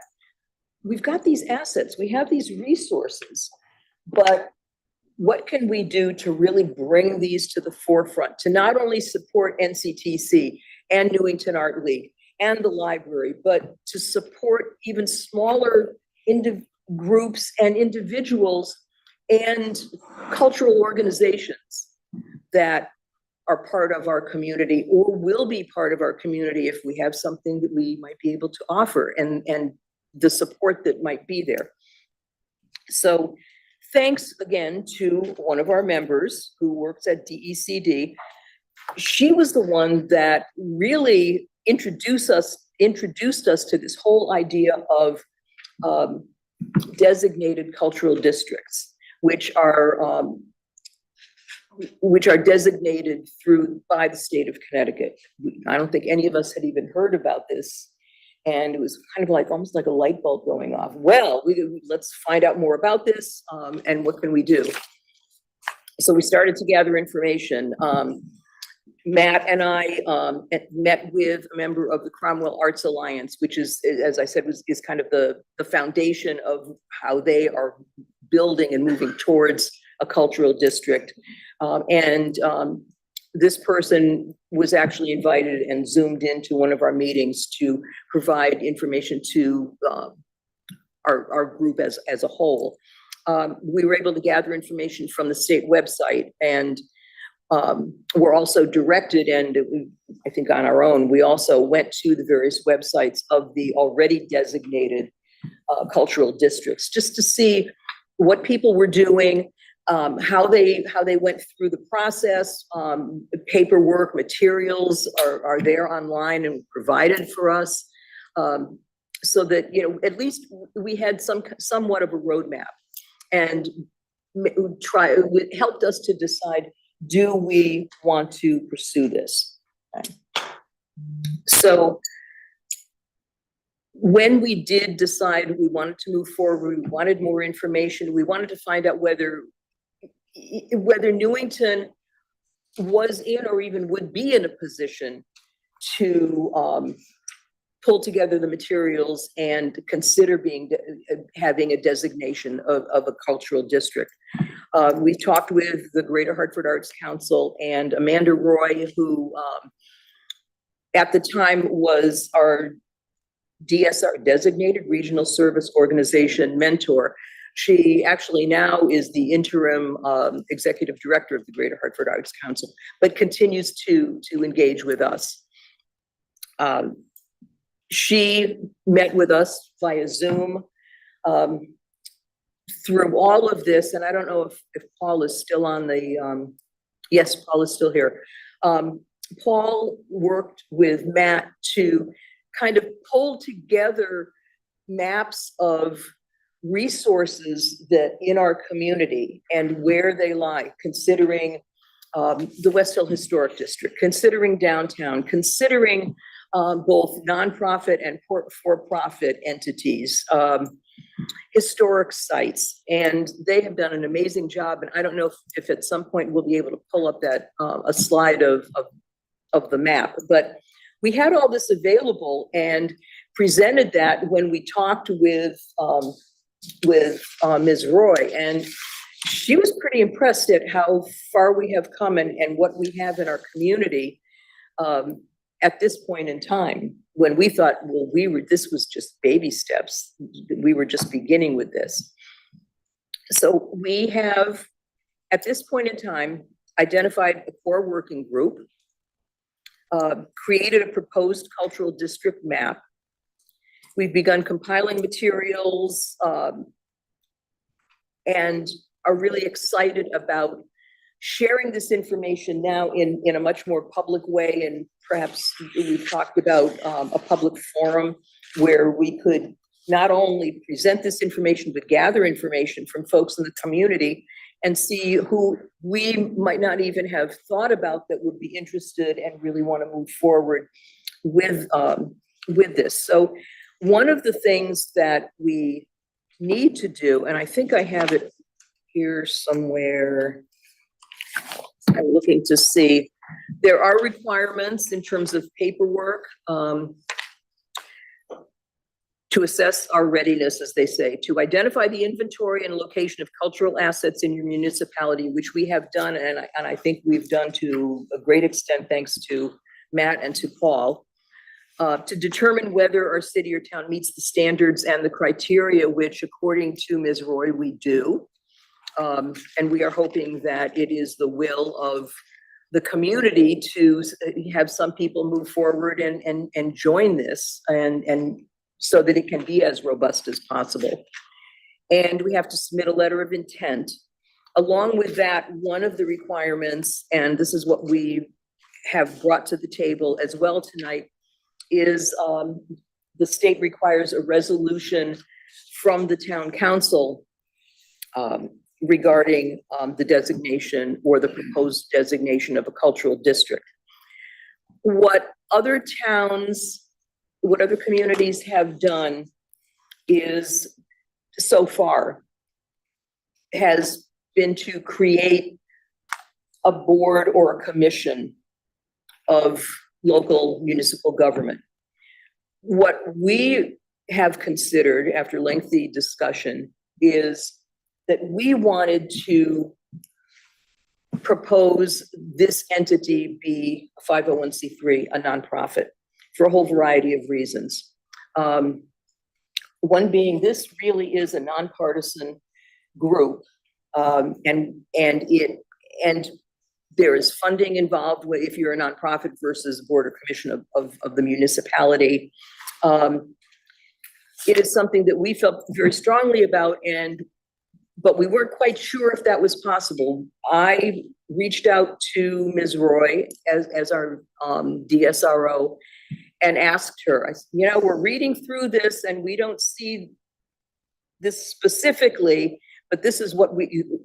we've got these assets, we have these resources, but what can we do to really bring these to the forefront, to not only support NCTC and Newington Art League and the library, but to support even smaller groups and individuals and cultural organizations that are part of our community or will be part of our community if we have something that we might be able to offer and the support that might be there. So thanks again to one of our members who works at DECD. She was the one that really introduced us to this whole idea of designated cultural districts, which are which are designated by the state of Connecticut. I don't think any of us had even heard about this. And it was kind of like, almost like a light bulb going off. Well, let's find out more about this, and what can we do? So we started to gather information. Matt and I met with a member of the Cromwell Arts Alliance, which is, as I said, is kind of the foundation of how they are building and moving towards a cultural district. This person was actually invited and zoomed into one of our meetings to provide information to our group as a whole. We were able to gather information from the state website, and we're also directed, and I think on our own, we also went to the various websites of the already designated cultural districts, just to see what people were doing, how they went through the process. Paperwork, materials are there online and provided for us, so that, at least we had somewhat of a roadmap, and it helped us to decide, do we want to pursue this? Okay. So when we did decide we wanted to move forward, we wanted more information, we wanted to find out whether Newington was in or even would be in a position to pull together the materials and consider having a designation of a cultural district. We talked with the Greater Hartford Arts Council and Amanda Roy, who at the time was our DSR, Designated Regional Service Organization mentor. She actually now is the interim executive director of the Greater Hartford Arts Council, but continues to engage with us. She met with us via Zoom through all of this, and I don't know if Paul is still on the, yes, Paul is still here. Paul worked with Matt to kind of pull together maps of resources that in our community and where they lie, considering the West Hill Historic District, considering downtown, considering both nonprofit and for-profit entities, historic sites, and they have done an amazing job. And I don't know if at some point we'll be able to pull up that a slide of the map, but we had all this available and presented that when we talked with Ms. Roy, and she was pretty impressed at how far we have come and what we have in our community at this point in time, when we thought, well, this was just baby steps. We were just beginning with this. So we have, at this point in time, identified a core working group, created a proposed cultural district map. We've begun compiling materials, and are really excited about sharing this information now in a much more public way. And perhaps we've talked about a public forum where we could not only present this information, but gather information from folks in the community and see who we might not even have thought about that would be interested and really want to move forward with this. So one of the things that we need to do, and I think I have it here somewhere, I'm looking to see, there are requirements in terms of paperwork to assess our readiness, as they say, to identify the inventory and location of cultural assets in your municipality, which we have done, and I think we've done to a great extent, thanks to Matt and to Paul, to determine whether our city or town meets the standards and the criteria, which according to Ms. Roy, we do. And we are hoping that it is the will of the community to have some people move forward and join this, and so that it can be as robust as possible. And we have to submit a letter of intent. Along with that, one of the requirements, and this is what we have brought to the table as well tonight, is the state requires a resolution from the town council regarding the designation or the proposed designation of a cultural district. What other towns, what other communities have done is so far has been to create a board or a commission of local municipal government. What we have considered after lengthy discussion is that we wanted to propose this entity be a 501c3, a nonprofit, for a whole variety of reasons. One being, this really is a nonpartisan group, and there is funding involved with, if you're a nonprofit versus board or commission of the municipality. It is something that we felt very strongly about, but we weren't quite sure if that was possible. I reached out to Ms. Roy as our DSRO and asked her, I said, you know, we're reading through this and we don't see this specifically, but this is what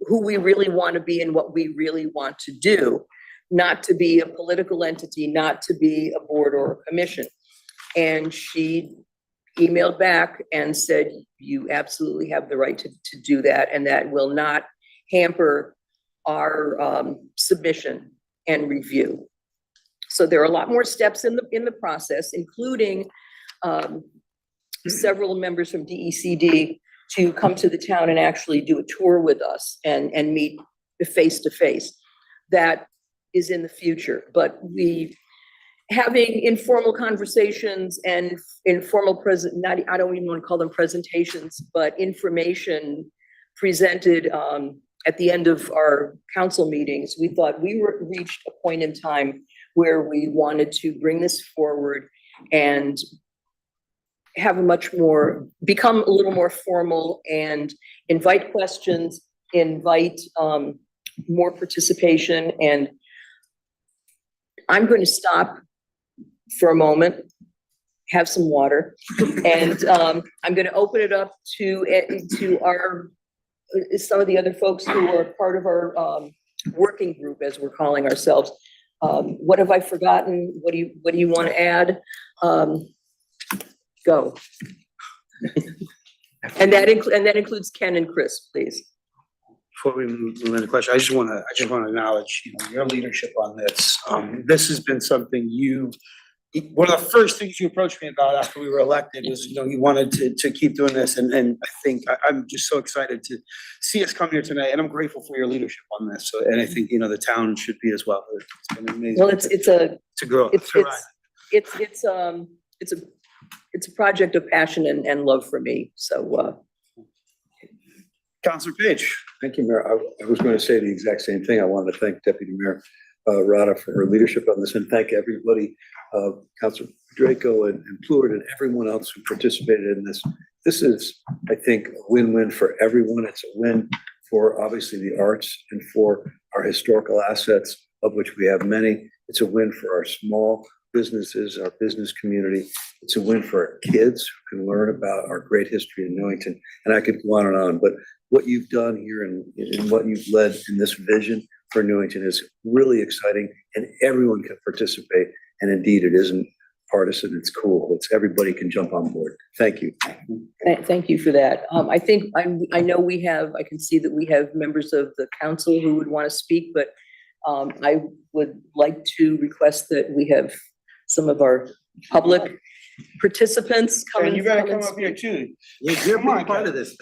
who we really want to be and what we really want to do, not to be a political entity, not to be a board or a commission. And she emailed back and said, you absolutely have the right to do that, and that will not hamper our submission and review. So there are a lot more steps in the process, including several members from DECD to come to the town and actually do a tour with us and meet face to face. That is in the future, but having informal conversations and informal I don't even want to call them presentations, but information presented at the end of our council meetings, we thought we reached a point in time where we wanted to bring this forward and have become a little more formal and invite questions, invite more participation. And I'm going to stop for a moment, have some water, and I'm going to open it up to our some of the other folks who are part of our working group, as we're calling ourselves. What have I forgotten? What do you want to add? Go. And that includes Ken and Chris, please. Before we move into the question, I just want to acknowledge, your leadership on this. This has been something one of the first things you approached me about after we were elected was, you wanted to keep doing this. And I think I'm just so excited to see us come here tonight, and I'm grateful for your leadership on this. So, and I think, the town should be as well. It's been amazing. Well, it's a grow. It's a project of passion and love for me. So, Councilor Page. Thank you, Mayor. I was going to say the exact same thing. I wanted to thank Deputy Mayor Rada for her leadership on this, and thank everybody, Councilor Draco and Pleward and everyone else who participated in this. This is, I think, a win-win for everyone. It's a win for obviously the arts and for our historical assets, of which we have many. It's a win for our small businesses, our business community. It's a win for our kids who can learn about our great history in Newington. And I could go on and on, but what you've done here and what you've led in this vision for Newington is really exciting, and everyone can participate. And indeed, it isn't partisan, it's cool. It's everybody can jump on board. Thank you. thank you for that. I think I know I can see that we have members of the council who would want to speak, but I would like to request that we have some of our public participants come. And you better come up here too. You're part of this.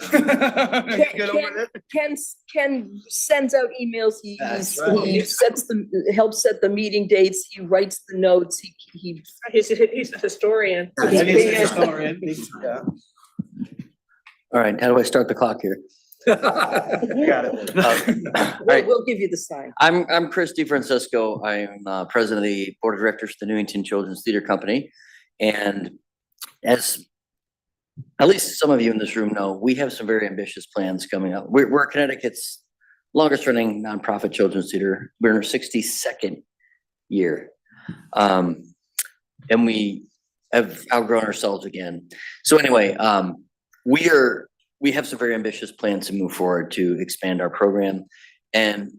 Ken sends out emails. He helps set the meeting dates. He writes the notes. He's a historian. Yeah. All right, how do I start the clock here? Got it. We'll give you the sign. I'm Chris DeFrancisco. I'm president of the board of directors for the Newington Children's Theater Company. And as at least some of you in this room know, we have some very ambitious plans coming up. We're Connecticut's longest running nonprofit children's theater. We're in our 62nd year. And we have outgrown ourselves again. So anyway, we we have some very ambitious plans to move forward to expand our program. And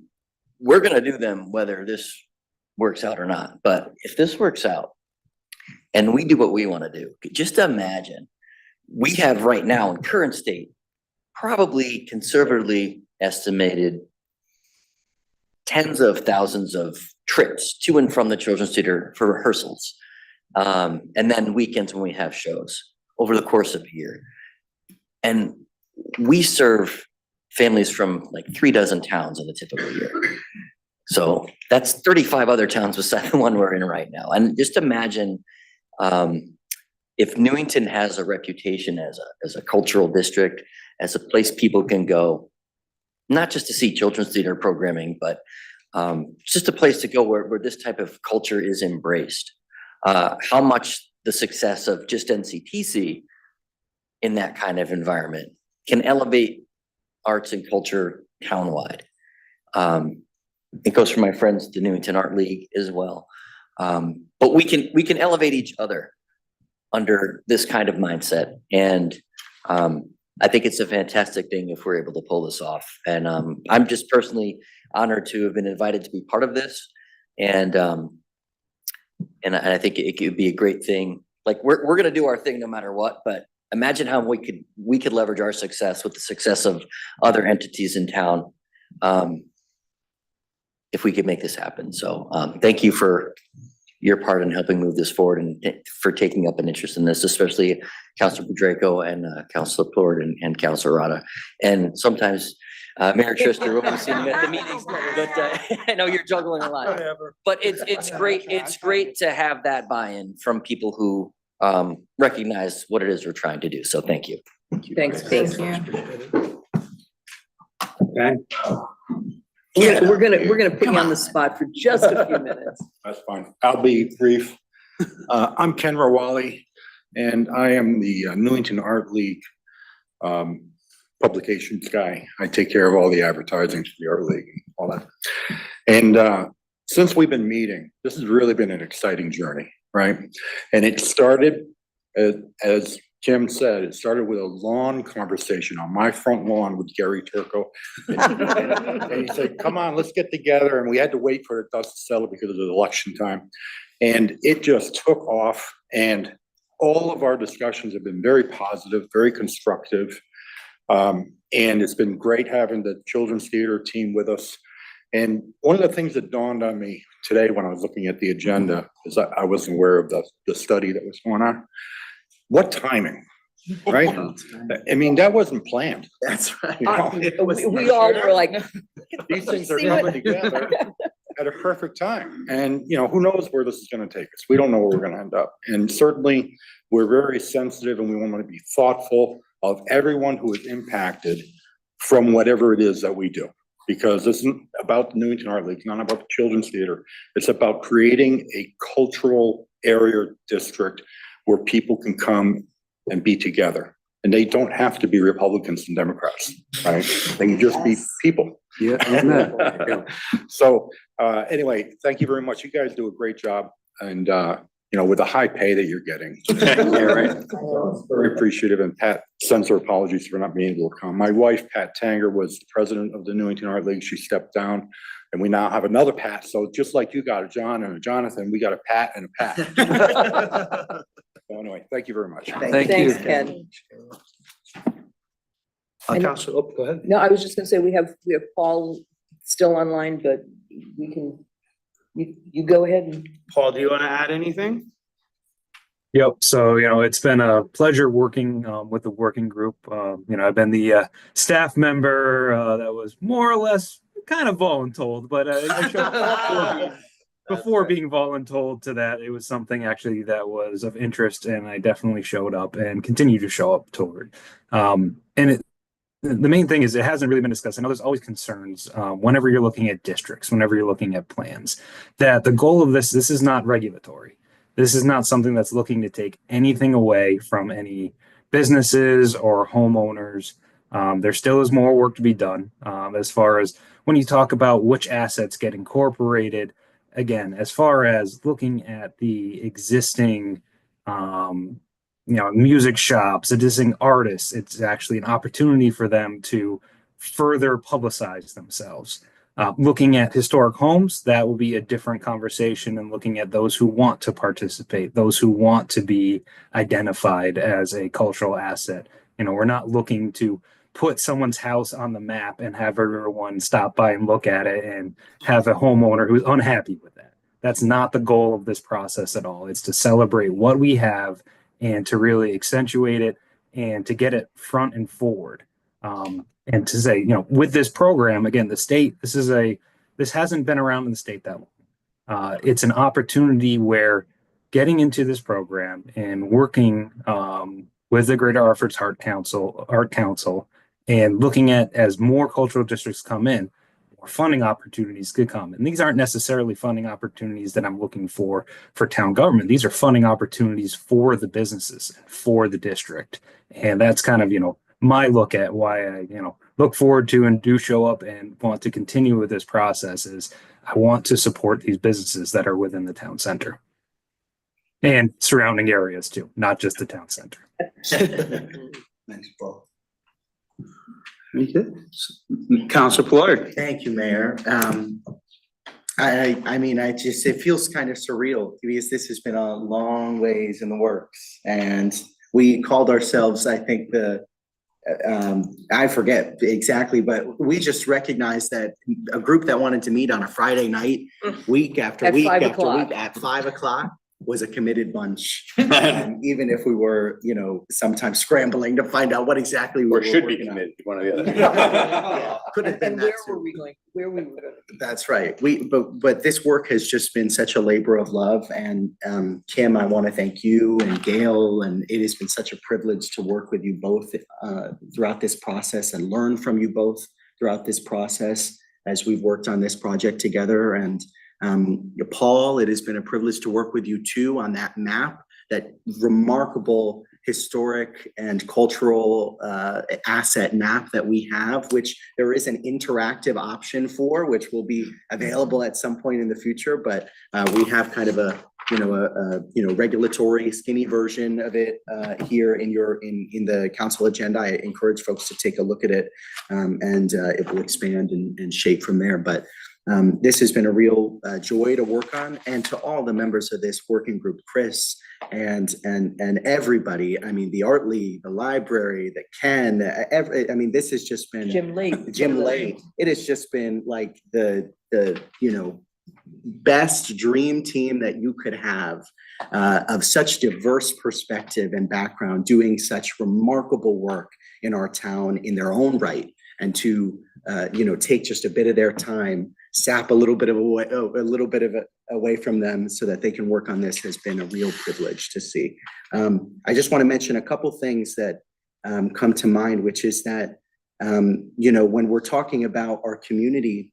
we're gonna do them whether this works out or not. But if this works out and we do what we wanna do, just imagine, we have right now in current state, probably conservatively estimated tens of thousands of trips to and from the Children's Theater for rehearsals. And then weekends when we have shows over the course of a year. And we serve families from like 36 towns in a typical year. So that's 35 other towns besides the one we're in right now. And just imagine if Newington has a reputation as a cultural district, as a place people can go, not just to see children's theater programming, but just a place to go where this type of culture is embraced. How much the success of just NCTC in that kind of environment can elevate arts and culture townwide. It goes for my friends, the Newington Art League as well. But we can elevate each other under this kind of mindset. And I think it's a fantastic thing if we're able to pull this off. And I'm just personally honored to have been invited to be part of this. And I think it could be a great thing. Like we're gonna do our thing no matter what, but imagine how we could leverage our success with the success of other entities in town. If we could make this happen. So thank you for your part in helping move this forward and for taking up an interest in this, especially Councilor Budraco and Councilor Plord and Councilor Rada. And sometimes Mayor Trister will be seeing you at the meetings, but I know you're juggling a lot. But it's great to have that buy-in from people who recognize what it is we're trying to do. So thank you. Thanks. Thank you. Okay. We're gonna put you on the spot for just a few minutes. That's fine. I'll be brief. I'm Ken Rawali, and I am the Newington Art League publications guy. I take care of all the advertising for the Art League and all that. And since we've been meeting, this has really been an exciting journey, right? And it started, as Jim said, it started with a lawn conversation on my front lawn with Gary Turco. And he said, come on, let's get together. And we had to wait for the dust to settle because of the election time. And it just took off. And all of our discussions have been very positive, very constructive. And it's been great having the Children's Theater team with us. And one of the things that dawned on me today when I was looking at the agenda is I wasn't aware of the study that was going on. What timing, right? I mean, that wasn't planned. That's right. You know? We all were like. These things are coming together at a perfect time. And, you know, who knows where this is going to take us? We don't know where we're going to end up. And certainly we're very sensitive and we want to be thoughtful of everyone who is impacted from whatever it is that we do. Because this isn't about the Newington Art League, it's not about the Children's Theater. It's about creating a cultural area district where people can come and be together. And they don't have to be Republicans and Democrats, right? They can just be people. Yeah. So anyway, thank you very much. You guys do a great job. And you know, with the high pay that you're getting. Yeah, right. Very appreciative. And Pat sends her apologies for not being able to come. My wife, Pat Tanger, was the president of the Newington Art League. She stepped down. And we now have another Pat. So just like you got a John and a Jonathan, we got a Pat and a Pat. So anyway, thank you very much. Thanks, Ken. Councilor, go ahead. No, I was just gonna say, we have Paul still online, but we can, you go ahead and. Paul, do you want to add anything? Yep. So, it's been a pleasure working with the working group. I've been the staff member that was more or less kind of voluntold, but I showed before being voluntold to that, it was something actually that was of interest, and I definitely showed up and continue to show up toward. The main thing is it hasn't really been discussed. I know there's always concerns whenever you're looking at districts, whenever you're looking at plans, that the goal of this is not regulatory. This is not something that's looking to take anything away from any businesses or homeowners. There still is more work to be done as far as when you talk about which assets get incorporated. Again, as far as looking at the existing music shops, assisting artists. It's actually an opportunity for them to further publicize themselves. Looking at historic homes, that will be a different conversation, and looking at those who want to participate, those who want to be identified as a cultural asset. We're not looking to put someone's house on the map and have everyone stop by and look at it and have a homeowner who's unhappy with that. That's not the goal of this process at all. It's to celebrate what we have and to really accentuate it and to get it front and forward. And to say, with this program, again, the state, this hasn't been around in the state that long. It's an opportunity where getting into this program and working with the Greater Hartford's Art Council, and looking at as more cultural districts come in, more funding opportunities could come. And these aren't necessarily funding opportunities that I'm looking for town government. These are funding opportunities for the businesses, for the district. And that's kind of, my look at why I, look forward to and do show up and want to continue with this process is I want to support these businesses that are within the town center and surrounding areas too, not just the town center. Thanks, Paul. Councilor Plord. Thank you, Mayor. I mean, it feels kind of surreal because this has been a long ways in the works, and we called ourselves, I think I forget exactly, but we just recognized that a group that wanted to meet on a Friday night, week after week after week at 5 o'clock was a committed bunch. Even if we were, sometimes scrambling to find out what exactly we Or were should be working on. committed, one or the other. Could have been And that where too. were we going? Where we were going? That's right. But this work has just been such a labor of love. And Kim, I want to thank you and Gail, and it has been such a privilege to work with you both throughout this process and learn from you both throughout this process as we've worked on this project together. And Paul, it has been a privilege to work with you too on that map, that remarkable historic and cultural asset map that we have, which there is an interactive option for, which will be available at some point in the future. But we have kind of a regulatory skinny version of it here in the council agenda. I encourage folks to take a look at it, and it will expand and shape from there. But this has been a real joy to work on, and to all the members of this working group, Chris and everybody. I mean, the Art League, the library, the Ken, this has just been Jim Lake. It has just been like the best dream team that you could have, of such diverse perspective and background, doing such remarkable work in our town in their own right, and to take just a bit of their time, sap a little bit of away from them so that they can work on this has been a real privilege to see. I just want to mention a couple things that come to mind, which is that when we're talking about our community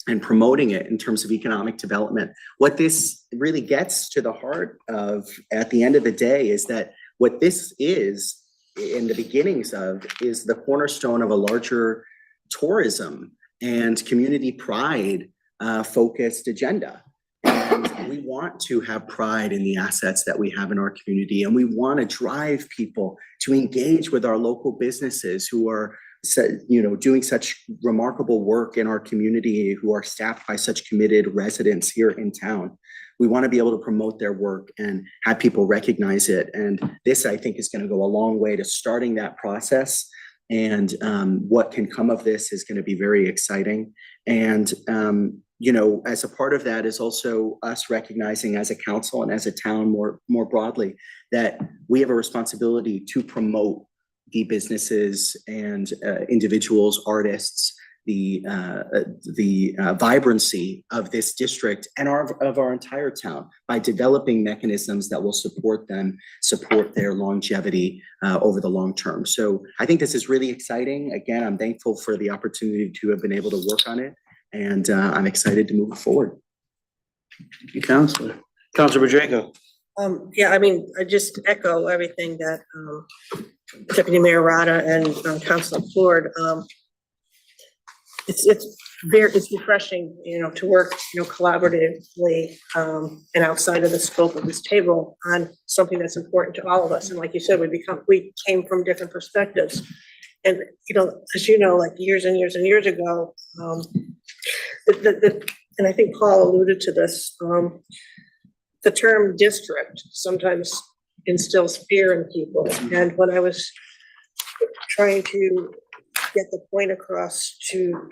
and promoting it in terms of economic development, what this really gets to the heart of at the end of the day is that what this is in the beginnings of is the cornerstone of a larger tourism and community pride focused agenda. And we want to have pride in the assets that we have in our community, and we want to drive people to engage with our local businesses who are doing such remarkable work in our community, who are staffed by such committed residents here in town. We want to be able to promote their work and have people recognize it. And this, I think, is going to go a long way to starting that process. And what can come of this is going to be very exciting. And, as a part of that is also us recognizing as a council and as a town more broadly, that we have a responsibility to promote the businesses and individuals, artists, the vibrancy of this district and of our entire town by developing mechanisms that will support their longevity over the long term. So I think this is really exciting. Again, I'm thankful for the opportunity to have been able to work on it, and I'm excited to move forward. Thank you, Councilor Pacheco. I just echo everything that Deputy Mayor Rada and Councilor Plord. It's it's refreshing, to work, collaboratively, and outside of the scope of this table on something that's important to all of us. And like you said, we came from different perspectives. And, as you know, like years and years and years ago, and I think Paul alluded to this, the term district sometimes instills fear in people. And when I was trying to get the point across to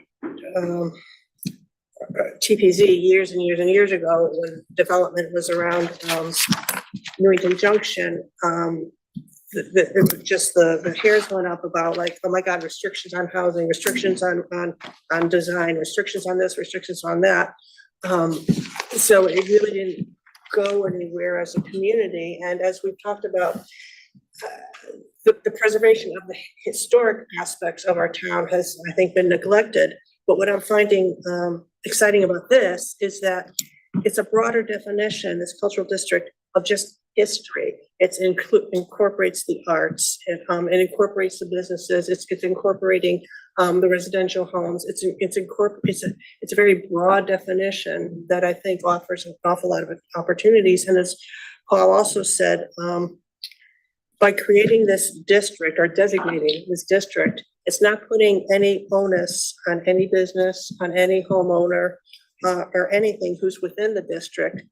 TPZ years and years and years ago, when development was around Newington Junction, it was just the hairs went up about like, oh my God, restrictions on housing, restrictions on design, restrictions on this, restrictions on that. So it really didn't go anywhere as a community. And as we've talked about, the preservation of the historic aspects of our town has, I think, been neglected. But what I'm finding exciting about this is that it's a broader definition, this cultural district, of just history. It incorporates the arts, it incorporates the businesses, it's incorporating the residential homes. It's a very broad definition that I think offers an awful lot of opportunities. And as Paul also said, by creating this district or designating this district, it's not putting any onus on any business, on any homeowner, or anything who's within the district.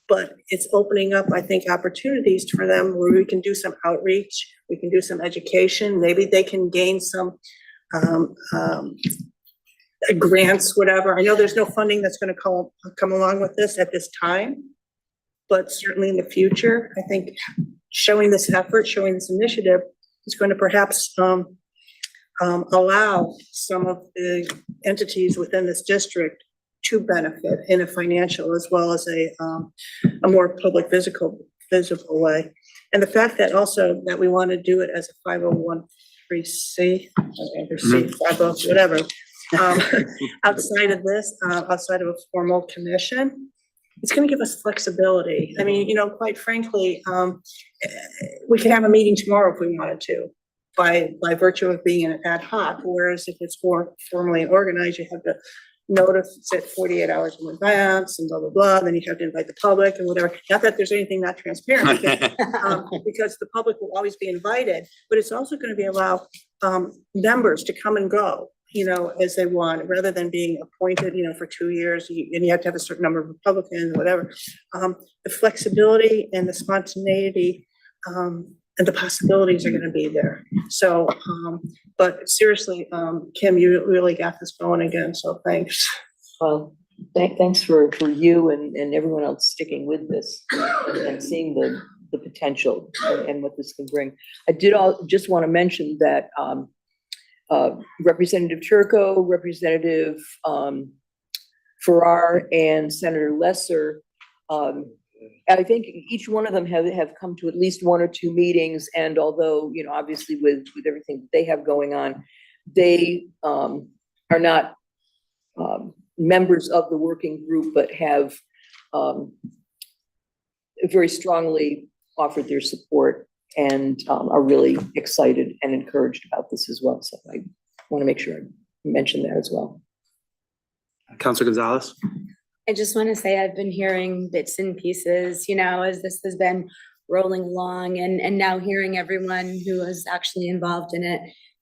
But it's opening up, I think, opportunities for them where we can do some outreach, we can do some education, maybe they can gain some grants, whatever. I know there's no funding that's gonna come along with this at this time, but certainly in the future, I think showing this effort, showing this initiative is going to perhaps allow some of the entities within this district to benefit in a financial as well as a more public visible way. And the fact that also that we want to do it as a 501(c), or C, 50, whatever, outside of this, outside of a formal commission, it's going to give us flexibility. I mean, quite frankly, we could have a meeting tomorrow if we wanted to, by virtue of being an ad hoc, whereas if it's more formally organized, you have to notice it 48 hours in advance and blah, blah, blah, then you have to invite the public and whatever. Not that there's anything not transparent, because the public will always be invited, but it's also going to be allow members to come and go, as they want, rather than being appointed, for 2 years, and you have to have a certain number of Republicans, whatever. The flexibility and the spontaneity and the possibilities are gonna be there. So, but seriously, Kim, you really got this going again, so thanks. Well, thanks for you and everyone else sticking with this and seeing the potential and what this can bring. I just want to mention that Representative Turco, Representative Farrar, and Senator Lesser, I think each one of them have come to at least 1 or 2 meetings, and although, obviously with everything that they have going on, they are not members of the working group, but have very strongly offered their support and are really excited and encouraged about this as well. So I want to make sure I mention that as well. Councilor Gonzalez. I just want to say I've been hearing bits and pieces, as this has been rolling along, and now hearing everyone who is actually involved in it,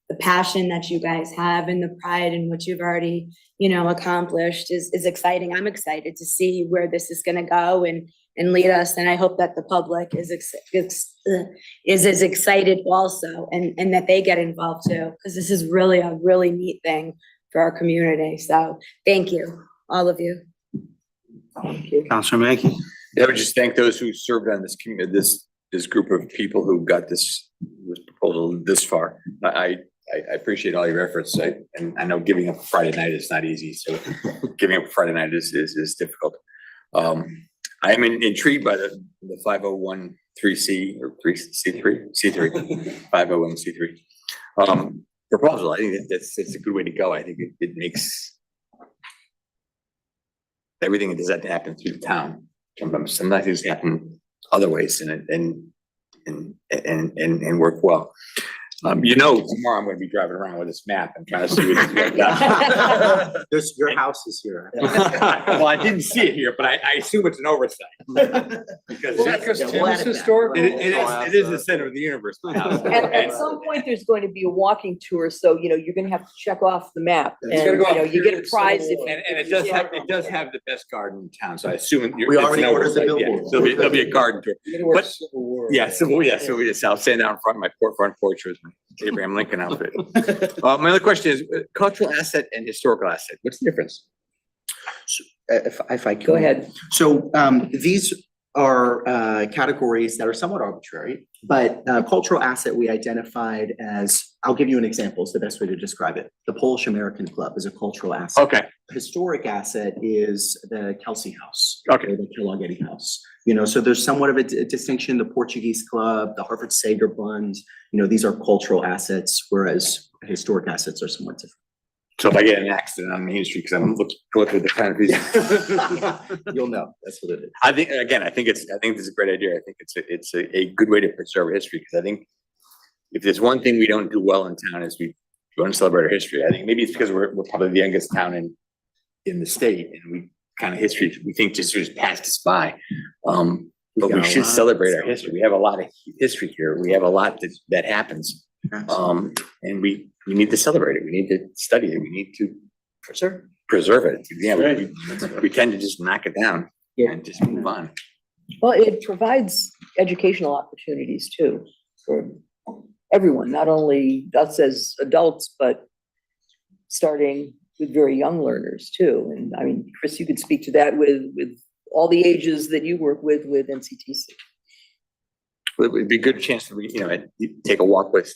the passion that you guys have and the pride in what you've already, accomplished is exciting. I'm excited to see where this is going to go and lead us. And I hope that the public is as excited also, and that they get involved too, because this is really a really neat thing for our community. So thank you, all of you. Thank you. Councilor Mackey. I would just thank those who served on this committee, this group of people who got this proposal this far. I appreciate all your efforts. And I know giving up Friday night is not easy. So giving up Friday night is difficult. I am intrigued by the 501(c) or C3 501(c)(3) proposal. I think that's a good way to go. I think it makes everything that does that happen through the town. Sometimes things happen other ways and work well. Tomorrow I'm gonna be driving around with this map and trying to see what's going on. Your house is here. Well, I didn't see it here, but I assume it's an oversight. Because it is the center of the universe, my house. At some point, there's going to be a walking tour, so, you're gonna have to check off the map. And, It's gonna go up you get a prize if. And it does have the best garden in town, so I assume We already ordered the billboard. There'll be a garden tour. But, I'll stand down in front of my front porch with my Abraham Lincoln outfit. My other question is cultural asset and historical asset. What's the difference? If I can. Go ahead. So these are categories that are somewhat arbitrary, but cultural asset we identified as, I'll give you an example, is the best way to describe it. The Polish American Club is a cultural asset. Okay. Historic asset is the Kelsey House. Okay. Or the Kellogg House. So there's somewhat of a distinction. The Portuguese Club, the Harvard Sager Bund, these are cultural assets, whereas historic assets are somewhat different. So if I get an accident on Main Street, because I'm going through the kind of these. You'll know, that's what it is. I think this is a great idea. I think it's a good way to preserve history, because I think if there's one thing we don't do well in town is we don't celebrate our history. I think maybe it's because we're probably the youngest town in the state, and we think just passed us by. But we should celebrate our history. We have a lot of history here. We have a lot that happens. And we need to celebrate it. We need to study it. We need to preserve it. Yeah, we tend to just knock it down and just move on. Well, it provides educational opportunities too, for everyone, not only us as adults, but starting with very young learners too. And I mean, Chris, you could speak to that with all the ages that you work with NCTC. It would be a good chance to, take a walk with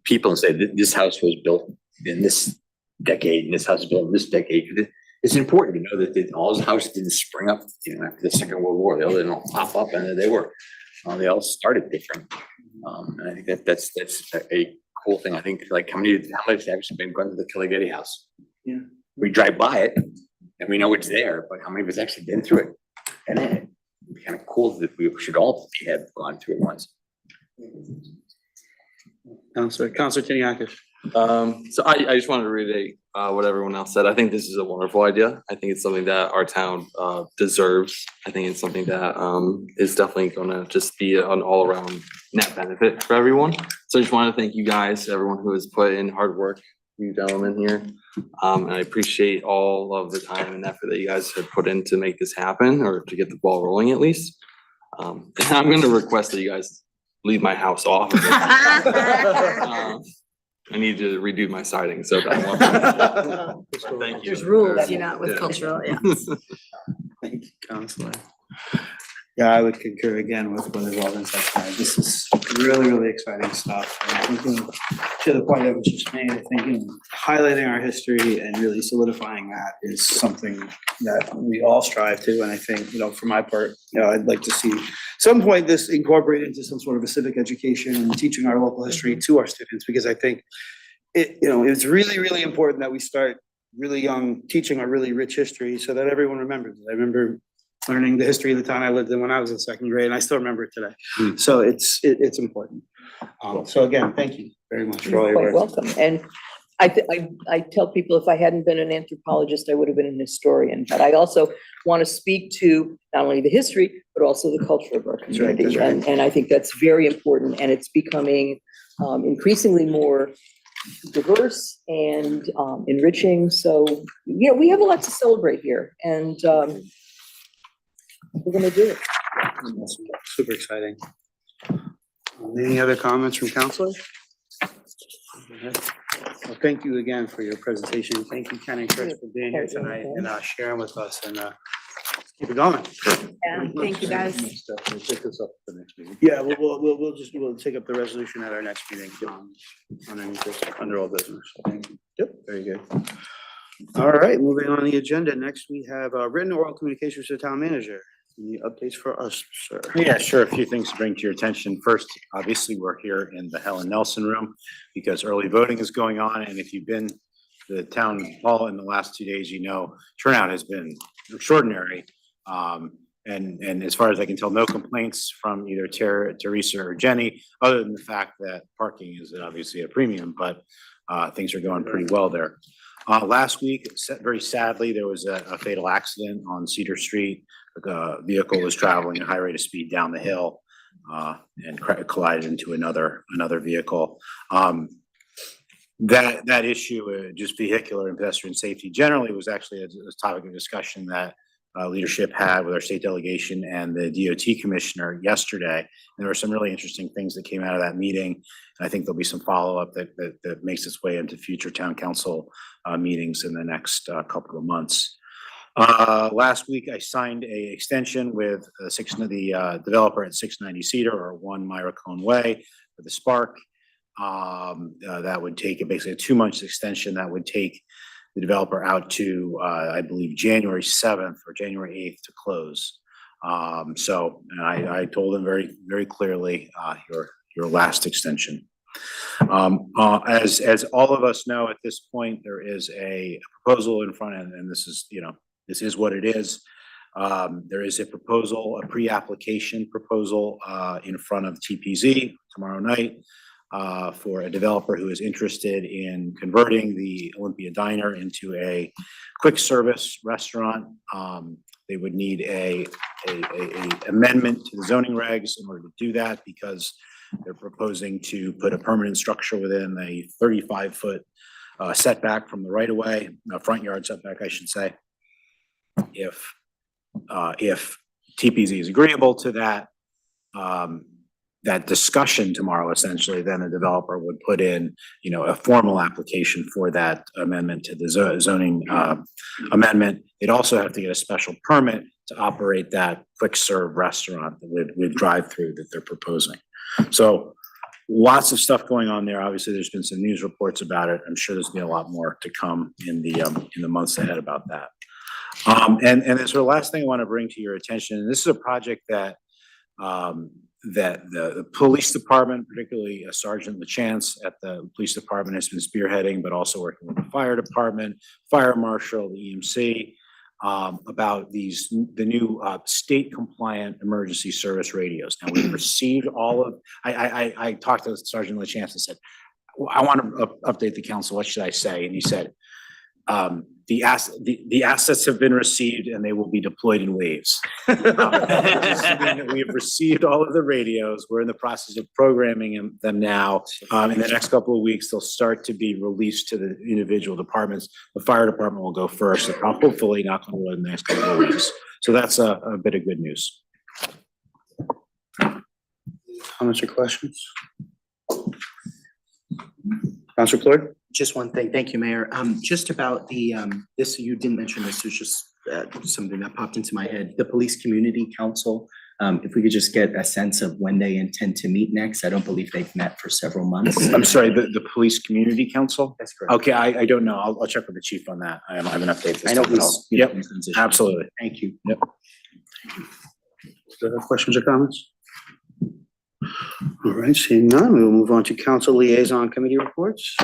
people and say, this house was built in this decade, and this house was built in this decade. It's important to know that all the houses didn't spring up, after the Second World War. They all didn't pop up, and they all started different. And I think that's a cool thing. I think, like, how many have been going to the Kellogg House? Yeah. We drive by it and we know it's there, but how many of us actually been through it? And it'd be kind of cool that we should all have gone through it once. Councilor Tiniakis. So I just wanted to reiterate what everyone else said. I think this is a wonderful idea. I think it's something that our town deserves. I think it's something that is definitely gonna just be an all around net benefit for everyone. So I just want to thank you guys, everyone who has put in hard work, you gentlemen here. And I appreciate all of the time and effort that you guys have put in to make this happen, or to get the ball rolling at least. I'm gonna request that you guys leave my house off. I need to redo my siding, so that thank you. There's rules, not with cultural, yes. Thank you, Counselor. Yeah, I would concur again with what has all been said tonight. This is really, really exciting stuff. And thinking to the point that was just made, I think highlighting our history and really solidifying that is something that we all strive to. And I think, for my part, I'd like to see some point this incorporated into some sort of a civic education and teaching our local history to our students, because I think it's really, really important that we start really young teaching our really rich history so that everyone remembers. I remember learning the history of the town I lived in when I was in second grade, and I still remember it today. So it's important. So again, thank you very much for all your Quite work. welcome. And I tell people, if I hadn't been an anthropologist, I would have been an historian. But I also want to speak to not only the history, but also the culture of our community. That's right. And I think that's very important, and it's becoming increasingly more diverse and enriching. So, we have a lot to celebrate here, and we're gonna do it. Super exciting. Any other comments from council? Well, thank you again for your presentation. Thank you, Ken and Chris, for being here tonight and sharing with us, and keep it going. Yeah, thank you, guys. We'll pick this up at the next meeting. Yeah, we'll take up the resolution at our next meeting, under all business. Thank you. Yep, very good. All right, moving on the agenda. Next, we have written oral communications to the town manager. Any updates for us, sir? Yeah, sure. A few things to bring to your attention. First, obviously, we're here in the Helen Nelson room because early voting is going on. And if you've been to the town hall in the last 2 days, turnout has been extraordinary. And as far as I can tell, no complaints from either Teresa or Jenny, other than the fact that parking is obviously a premium, but things are going pretty well there. Last week, very sadly, there was a fatal accident on Cedar Street. The vehicle was traveling at a high rate of speed down the hill and collided into another vehicle. That issue, just vehicular and pedestrian safety generally, was actually a topic of discussion that leadership had with our state delegation and the DOT commissioner yesterday. And there were some really interesting things that came out of that meeting. And I think there'll be some follow-up that makes its way into future town council meetings in the next couple of months. Last week, I signed a extension with the developer at 690 Cedar, or 1 Myra Cone Way, for the Spark. That would take basically a 2-month extension that would take the developer out to, I believe, January 7th or January 8th to close. So I told them very, very clearly, your last extension. As all of us know at this point, there is a proposal in front, and this is what it is. There is a proposal, a pre-application proposal in front of TPZ tomorrow night for a developer who is interested in converting the Olympia Diner into a quick service restaurant. They would need a amendment to the zoning regs in order to do that, because they're proposing to put a permanent structure within a 35-foot setback from the right-of-way, front yard setback, I should say. If TPZ is agreeable to that, that discussion tomorrow, essentially, then the developer would put in, a formal application for that amendment to the zoning amendment. They'd also have to get a special permit to operate that quick serve restaurant with drive-through that they're proposing. So lots of stuff going on there. Obviously, there's been some news reports about it. I'm sure there's gonna be a lot more to come in the months ahead about that. And then sort of last thing I want to bring to your attention, and this is a project that the police department, particularly Sergeant LaChance at the police department, has been spearheading, but also working with the fire department, fire marshal, the EMC, about the new state compliant emergency service radios. Now, we've received all of, I talked to Sergeant LaChance and said, I want to update the council. What should I say? And he said, the assets have been received and they will be deployed in waves. We have received all of the radios. We're in the process of programming them now. In the next couple of weeks, they'll start to be released to the individual departments. The fire department will go first, hopefully knock on wood in the next couple of weeks. So that's a bit of good news. Comments or questions? Councilor Floyd? Just one thing. Thank you, Mayor. Just about the, this, you didn't mention this, was just something that popped into my head. The Police Community Council, if we could just get a sense of when they intend to meet next. I don't believe they've met for several months. I'm sorry, the Police Community Council? That's correct. Okay, I don't know. I'll check with the chief on that. I have an update. I know he's. Yep, absolutely. Thank you. Yep. Other questions or comments? All right, seeing none, we will move on to council liaison committee reports.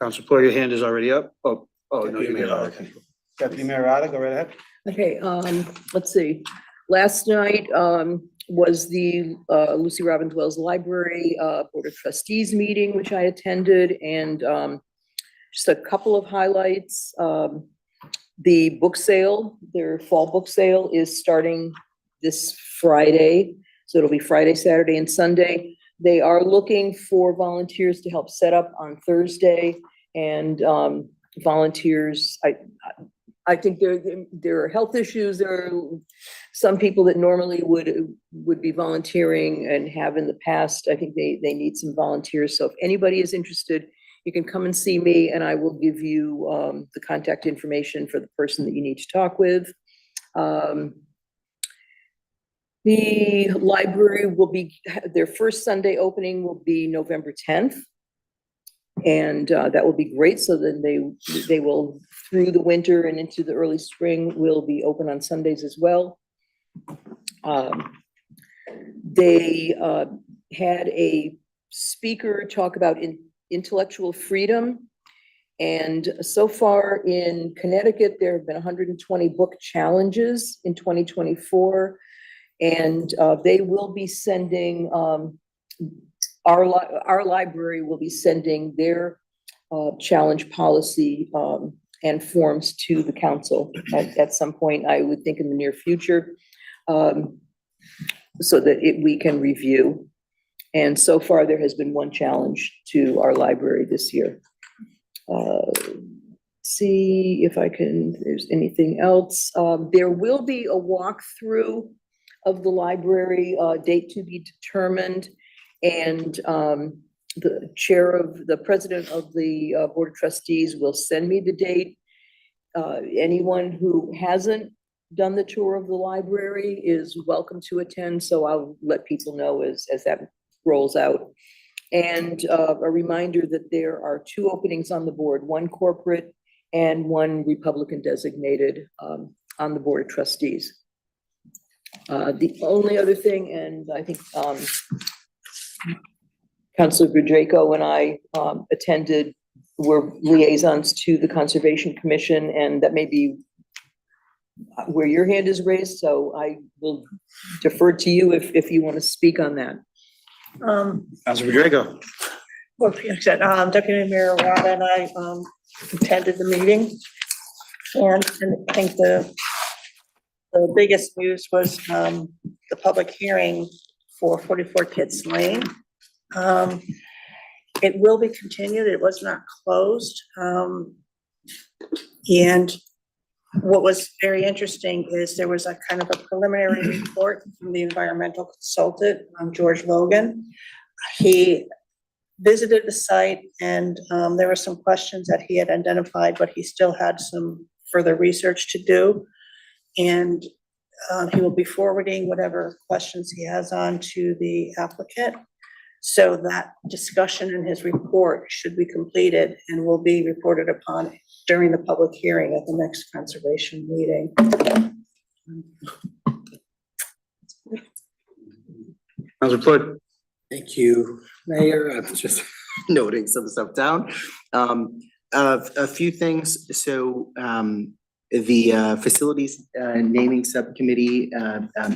Councilor Floyd, your hand is already up. Oh, no, you may not. Deputy Mayor Rada, go right ahead. Okay, let's see. Last night, was the, Lucy Robbins Wells Library, Board of Trustees meeting, which I attended, and, just a couple of highlights. The book sale, their fall book sale is starting this Friday. So it'll be Friday, Saturday, and Sunday. They are looking for volunteers to help set up on Thursday, and volunteers, I think there are health issues. There are some people that normally would be volunteering and have in the past. I think they need some volunteers. So if anybody is interested, you can come and see me, and I will give you the contact information for the person that you need to talk with. The library will be, their first Sunday opening will be November 10th. And that will be great. So then they will, through the winter and into the early spring, will be open on Sundays as well. They had a speaker talk about intellectual freedom. And so far in Connecticut, there have been 120 book challenges in 2024. And they will be sending, our library will be sending their challenge policy and forms to the council at some point, I would think in the near future, so that we can review. And so far, there has been one challenge to our library this year. See if if there's anything else. There will be a walkthrough of the library, date to be determined. And the president of the Board of Trustees will send me the date. Anyone who hasn't done the tour of the library is welcome to attend, so I'll let people know as that rolls out. And a reminder that there are 2 openings on the board, one corporate and one Republican designated on the Board of Trustees. The only other thing, and I think Councilor Gudrejko and I attended, were liaisons to the Conservation Commission, and that may be where your hand is raised, so I will defer to you if you want to speak on that. Councilor Rodrigo. Well, Deputy Mayor Rada and I attended the meeting, and I think the biggest news was the public hearing for 44 Kids Lane. It will be continued. It was not closed. And what was very interesting is there was a kind of a preliminary report from the environmental consultant, George Logan. He visited the site, and there were some questions that he had identified, but he still had some further research to do. And he will be forwarding whatever questions he has on to the applicant. So that discussion in his report should be completed and will be reported upon during the public hearing at the next conservation meeting. Councilor Floyd. Thank you, Mayor. I was just noting some stuff down. A few things. So the facilities naming subcommittee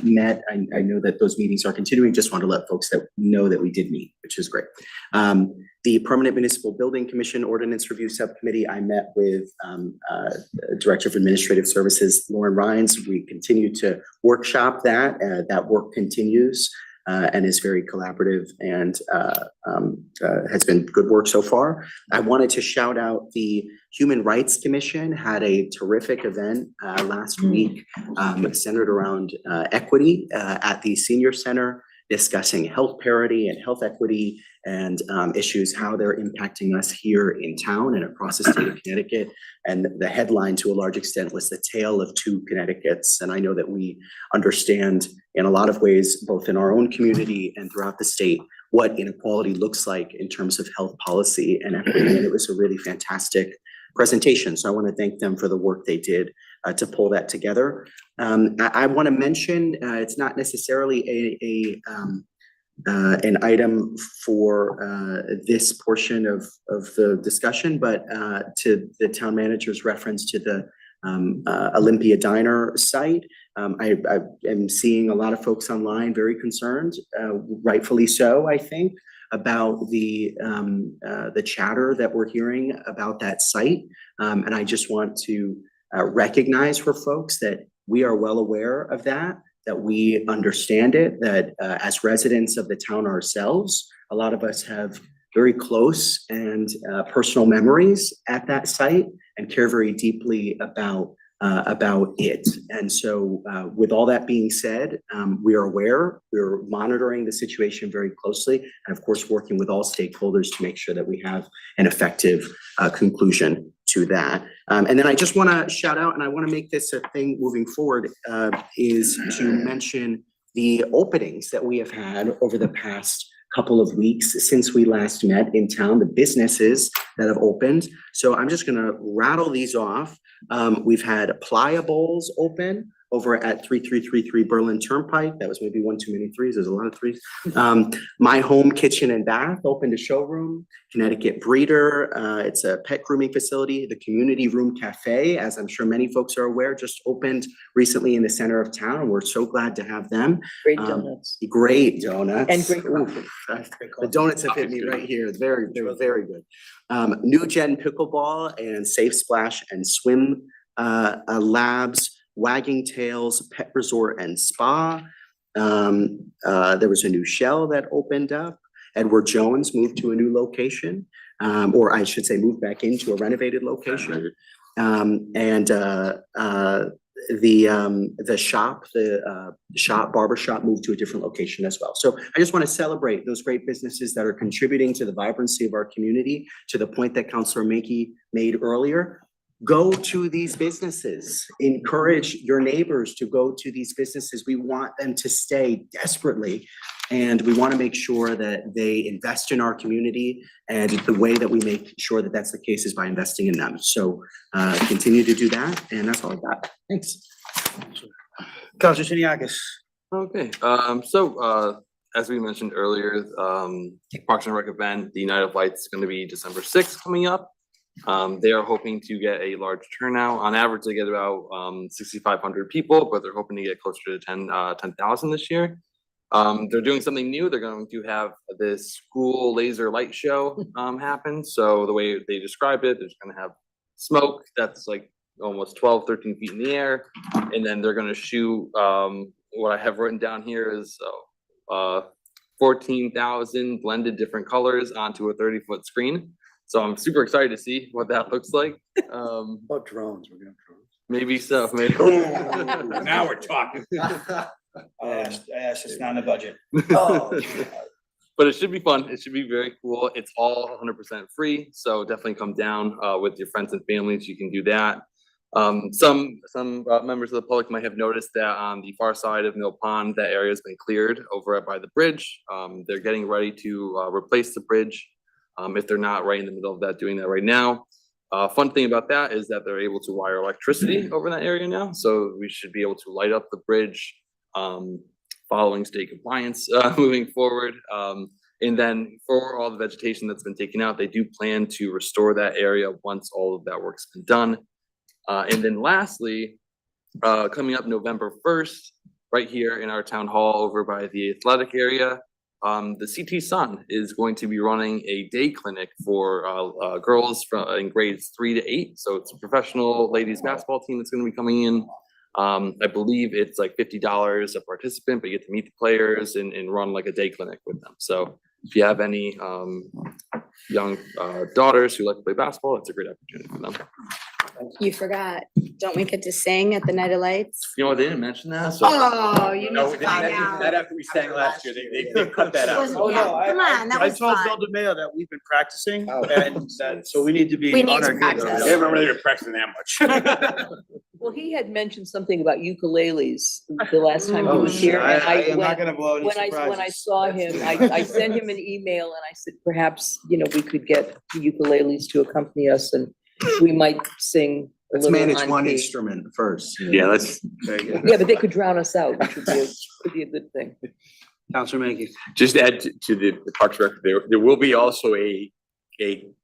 met. I know that those meetings are continuing. Just want to let folks that know that we did meet, which is great. The Permanent Municipal Building Commission Ordinance Review Subcommittee, I met with Director of Administrative Services, Lauren Rhines. We continue to workshop that. That work continues and is very collaborative and has been good work so far. I wanted to shout out the Human Rights Commission had a terrific event last week centered around equity at the Senior Center, discussing health parity and health equity and issues, how they're impacting us here in town and across the state of Connecticut. And the headline to a large extent was the tale of 2 Connecticut's. And I know that we understand in a lot of ways, both in our own community and throughout the state, what inequality looks like in terms of health policy and equity. And it was a really fantastic presentation. So I want to thank them for the work they did to pull that together. I want to mention, it's not necessarily an item for this portion of the discussion, but to the town manager's reference to the Olympia Diner site. I am seeing a lot of folks online very concerned, rightfully so, I think, about the chatter that we're hearing about that site. And I just want to recognize for folks that we are well aware of that we understand it, that as residents of the town ourselves, a lot of us have very close and personal memories at that site and care very deeply about it. And so with all that being said, we are aware, we're monitoring the situation very closely, and of course, working with all stakeholders to make sure that we have an effective conclusion to that. And then I just want to shout out, and I want to make this a thing moving forward, is to mention the openings that we have had over the past couple of weeks since we last met in town, the businesses that have opened. So I'm just going to rattle these off. We've had Pliables open over at 3333 Berlin Turnpike. That was maybe one too many threes. There's a lot of threes. My Home Kitchen and Bath opened a showroom. Connecticut Breeder, it's a pet grooming facility. The Community Room Cafe, as I'm sure many folks are aware, just opened recently in the center of town. And we're so glad to have them. Great donuts. Great donuts. And great Ooh, the donuts have hit me right here. They were very good. New Gen Pickleball and Safe Splash and Swim Labs, Wagging Tails Pet Resort and Spa. There was a new Shell that opened up. Edward Jones moved to a new location, or I should say moved back into a renovated location. The shop barbershop moved to a different location as well. So I just want to celebrate those great businesses that are contributing to the vibrancy of our community, to the point that Councilor Mankey made earlier. Go to these businesses, encourage your neighbors to go to these businesses. We want them to stay desperately, and we want to make sure that they invest in our community. And the way that we make sure that that's the case is by investing in them. So continue to do that, and that's all I got. Thanks. Councilor Siniakis. Okay, as we mentioned earlier, Parks and Rec event, the Night of Lights is going to be December 6th coming up. They are hoping to get a large turnout. On average, they get about 6,500 people, but they're hoping to get closer to 10,000 this year. They're doing something new. They're going to have this school laser light show happen. So the way they describe it, they're just going to have smoke that's like almost 12, 13 feet in the air. And then they're going to shoot, what I have written down here is 14,000 blended different colors onto a 30-foot screen. So I'm super excited to see what that looks like. About drones, we're gonna have drones. Maybe so, maybe. Now we're talking. I asked, it's not in the budget. But it should be fun. It should be very cool. It's all 100% free. So definitely come down with your friends and families. You can do that. Some members of the public might have noticed that on the far side of Mill Pond, that area has been cleared over by the bridge. They're getting ready to replace the bridge. If they're not right in the middle of that, doing that right now. Fun thing about that is that they're able to wire electricity over that area now. So we should be able to light up the bridge following state compliance moving forward. And then for all the vegetation that's been taken out, they do plan to restore that area once all of that work's been done. And then lastly, coming up November 1st, right here in our town hall over by the athletic area, the CT Sun is going to be running a day clinic for girls in grades 3 to 8. So it's a professional ladies basketball team that's going to be coming in. I believe it's like $50 a participant, but you get to meet the players and run like a day clinic with them. So if you have any young daughters who like to play basketball, it's a great opportunity for them. You forgot, don't we get to sing at the Night of Lights? You know, they didn't mention that. So. Oh, you need No, to we didn't find mention out. that after we sang last year. They cut that out. Wasn't- yeah, come on, that I was told fun. Bill DeMayo that we've been practicing, and that, so we need to be We need on to our game. practice. I didn't remember they were practicing that much. Well, he had mentioned something about ukuleles the last time he was here. and I am when- not gonna blow any When I surprises. saw him, I sent him an email and I said, perhaps, we could get the ukuleles to accompany us and we might sing a Let's little manage on one key. instrument first. Yeah, let's. Yeah, but they could drown us out, which would be a good thing. Councilor Mankey. Just add to the Parks Rec, there will be also a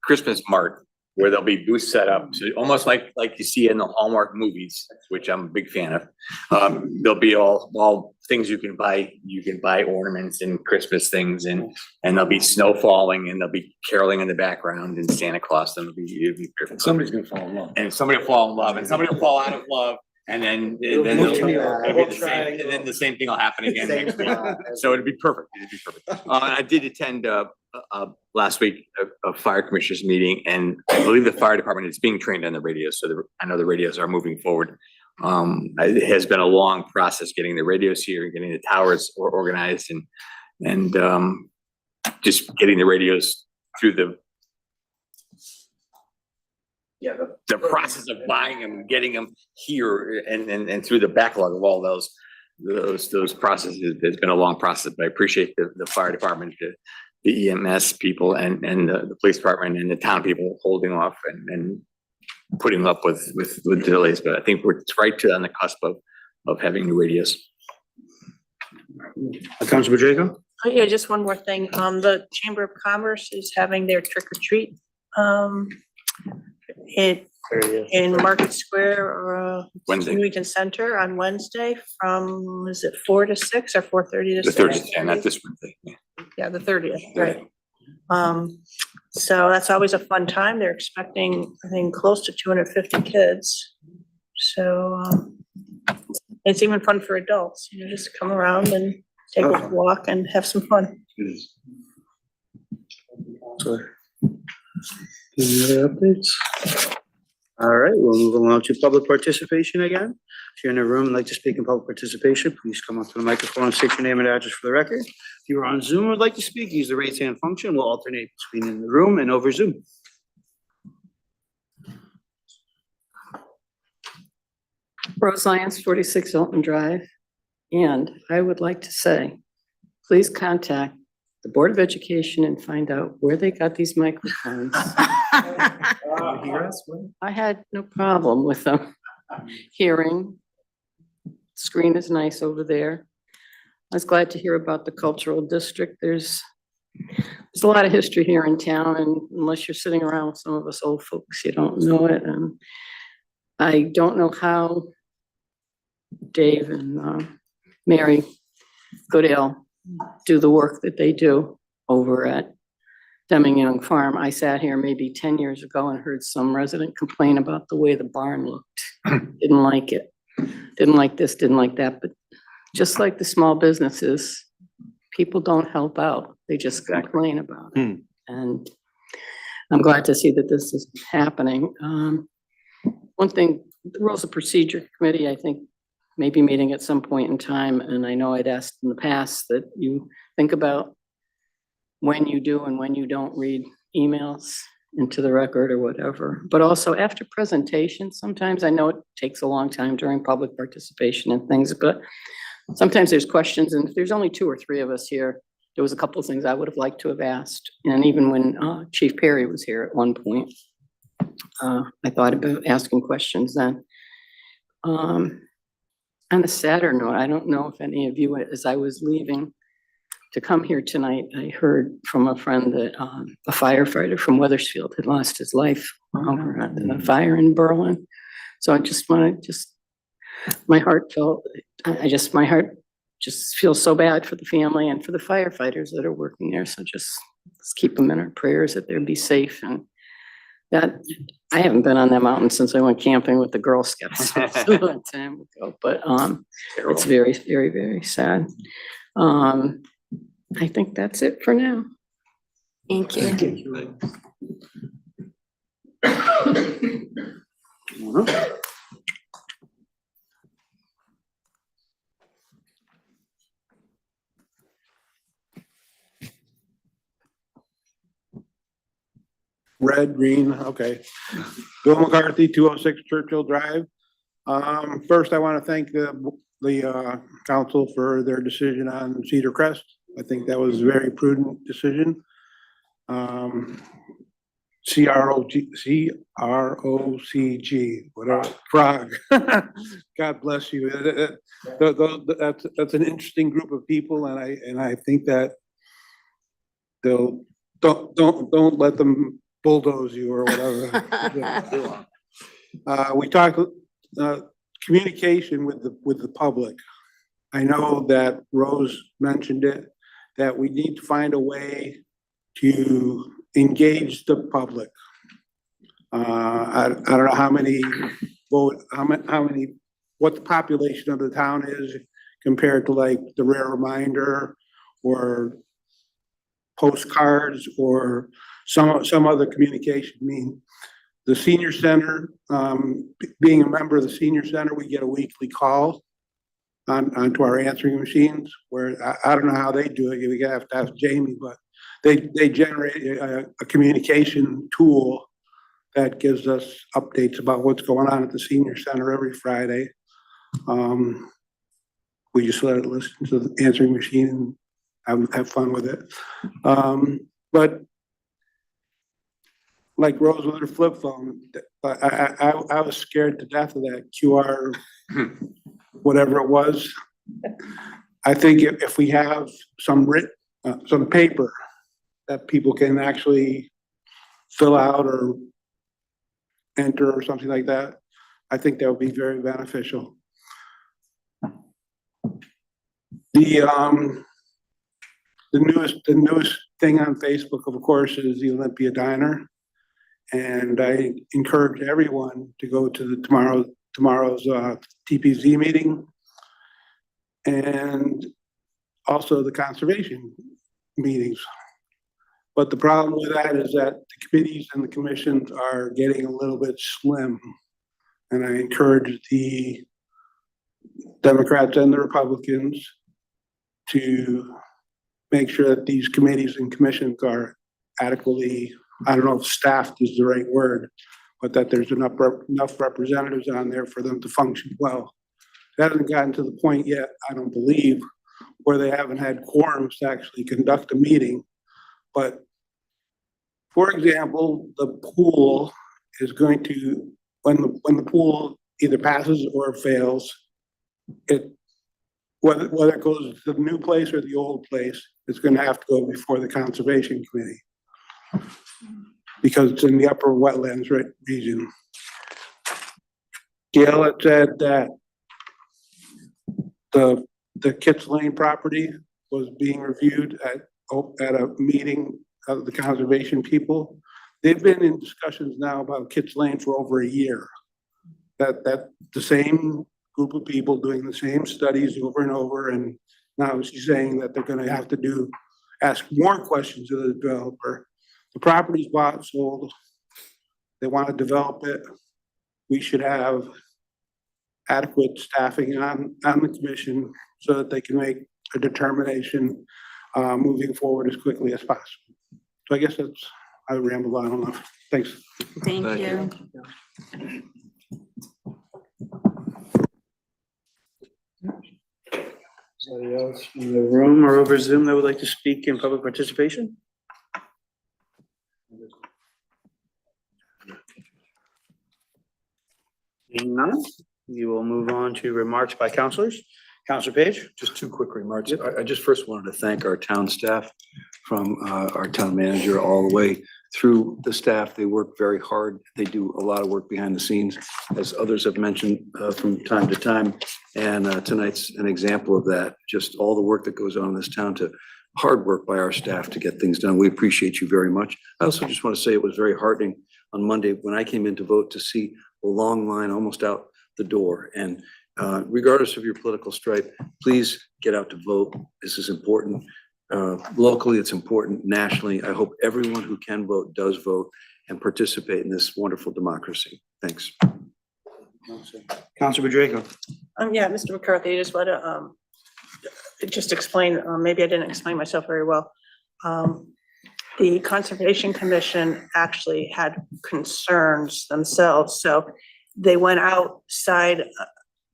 Christmas mart where there'll be booths set up, so almost like you see in the Hallmark movies, which I'm a big fan of. There'll be all things you can buy. You can buy ornaments and Christmas things, and there'll be snow falling, and there'll be caroling in the background, and Santa Claus. And it'll be perfect. Somebody's gonna fall in love. And somebody will fall in love, and somebody will fall out of love. And then it'll be the same, and then the same thing will happen again next week. So it'd be perfect. It'd be perfect. I did attend last week a fire commissioners meeting, and I believe the fire department is being trained on the radios. So I know the radios are moving forward. It has been a long process getting the radios here and getting the towers organized and just getting the radios through the process of buying them, getting them here and through the backlog of all those processes. It's been a long process, but I appreciate the fire department, the EMS people and the police department and the town people holding off and putting up with delays. But I think we're right on the cusp of having new radios. Councilor Pacheco? Oh, yeah, just one more thing. The Chamber of Commerce is having their trick or treat. In Market Square, Wednesday. Newington Center on Wednesday from, is it 4 to 6 or 4:30 to The 6? 30th, yeah, not this Wednesday. Yeah. Yeah, the 30th, right. So that's always a fun time. They're expecting, I think, close to 250 kids. So, it's even fun for adults, you know, just come around and take a walk and have some fun. Any other updates? All right, we'll move along to public participation again. If you're in the room and like to speak in public participation, please come up to the microphone and state your name and address for the record. If you are on Zoom and would like to speak, use the raise hand function. We'll alternate between in the room and over Zoom. Rose Lyons, 46 Hilton Drive. And I would like to say, please contact the Board of Education and find out where they got these microphones. I had no problem with them hearing. Screen is nice over there. I was glad to hear about the cultural district. There's a lot of history here in town, and unless you're sitting around with some of us old folks, you don't know it. And I don't know how Dave and Mary Goodale do the work that they do over at Deming Young Farm. I sat here maybe 10 years ago and heard some resident complain about the way the barn looked. Didn't like it. Didn't like this, didn't like that. But just like the small businesses, people don't help out. They just complain about it. And I'm glad to see that this is happening. One thing, the Rules of Procedure Committee, I think, may be meeting at some point in time. And I know I'd asked in the past that you think about when you do and when you don't read emails into the record or whatever. But also after presentations, sometimes I know it takes a long time during public participation and things, but sometimes there's questions, and if there's only 2 or 3 of us here, there was a couple of things I would have liked to have asked. And even when Chief Perry was here at one point, I thought about asking questions then. On a sadder note, I don't know if any of you, as I was leaving to come here tonight, I heard from a friend that a firefighter from Weathersfield had lost his life over at the fire in Berlin. So I just want to my heart just feels so bad for the family and for the firefighters that are working there. So just let's keep them in our prayers that they'll be safe. And that I haven't been on that mountain since I went camping with the Girl Scouts a long time ago, but it's very, very, very sad. I think that's it for now. Thank you. Thank you. Red, green, okay. Bill McCarthy, 206 Churchill Drive. First, I want to thank the council for their decision on Cedar Crest. I think that was a very prudent decision. CROCG, whatever, frog. God bless you. That's an interesting group of people, and I think that they'll don't let them bulldoze you or whatever. We talked communication with the public. I know that Rose mentioned it, that we need to find a way to engage the public. I don't know how many what the population of the town is compared to like the Rare Reminder or postcards or some other communication. I mean, the senior center, being a member of the senior center, we get a weekly call onto our answering machines, where I don't know how they do it. We have to ask Jamie, but they generate a communication tool that gives us updates about what's going on at the senior center every Friday. We just let it listen to the answering machine and have fun with it. But like Rose with her flip phone, I was scared to death of that QR whatever it was. I think if we have some some paper that people can actually fill out or enter or something like that, I think that would be very beneficial. The newest thing on Facebook, of course, is the Olympia Diner. And I encourage everyone to go to the tomorrow's TPZ meeting and also the conservation meetings. But the problem with that is that the committees and the commissions are getting a little bit slim. And I encourage the Democrats and the Republicans to make sure that these committees and commissions are adequately, I don't know if staffed is the right word, but that there's enough representatives on there for them to function well. It hasn't gotten to the point yet, I don't believe, where they haven't had quorums to actually conduct a meeting. But for example, the pool is going to, when the pool either passes or fails, whether it goes to the new place or the old place, it's going to have to go before the conservation committee because it's in the upper wetlands region. Gail had said that the Kitts Lane property was being reviewed at a meeting of the conservation people. They've been in discussions now about Kitts Lane for over a year. That the same group of people doing the same studies over and over, and now she's saying that they're going to have to ask more questions of the developer. The property's bought, sold. They want to develop it. We should have adequate staffing on the commission so that they can make a determination moving forward as quickly as possible. So I guess I rambled on enough. Thanks. Thank you. Anybody else in the room or over Zoom that would like to speak in public participation? Seeing none, we will move on to remarks by councilors. Councilor Page? Just two quick remarks. I just first wanted to thank our town staff, from our town manager all the way through the staff. They work very hard. They do a lot of work behind the scenes, as others have mentioned from time to time. And tonight's an example of that. Just all the work that goes on in this town, to hard work by our staff to get things done. We appreciate you very much. I also just want to say it was very heartening on Monday when I came in to vote to see a long line almost out the door. And regardless of your political stripe, please get out to vote. This is important. Locally, it's important. Nationally, I hope everyone who can vote does vote and participate in this wonderful democracy. Thanks. Councilor Draco. Yeah, Mr. McCarthy, I just want to just explain, maybe I didn't explain myself very well. The Conservation Commission actually had concerns themselves, so they went outside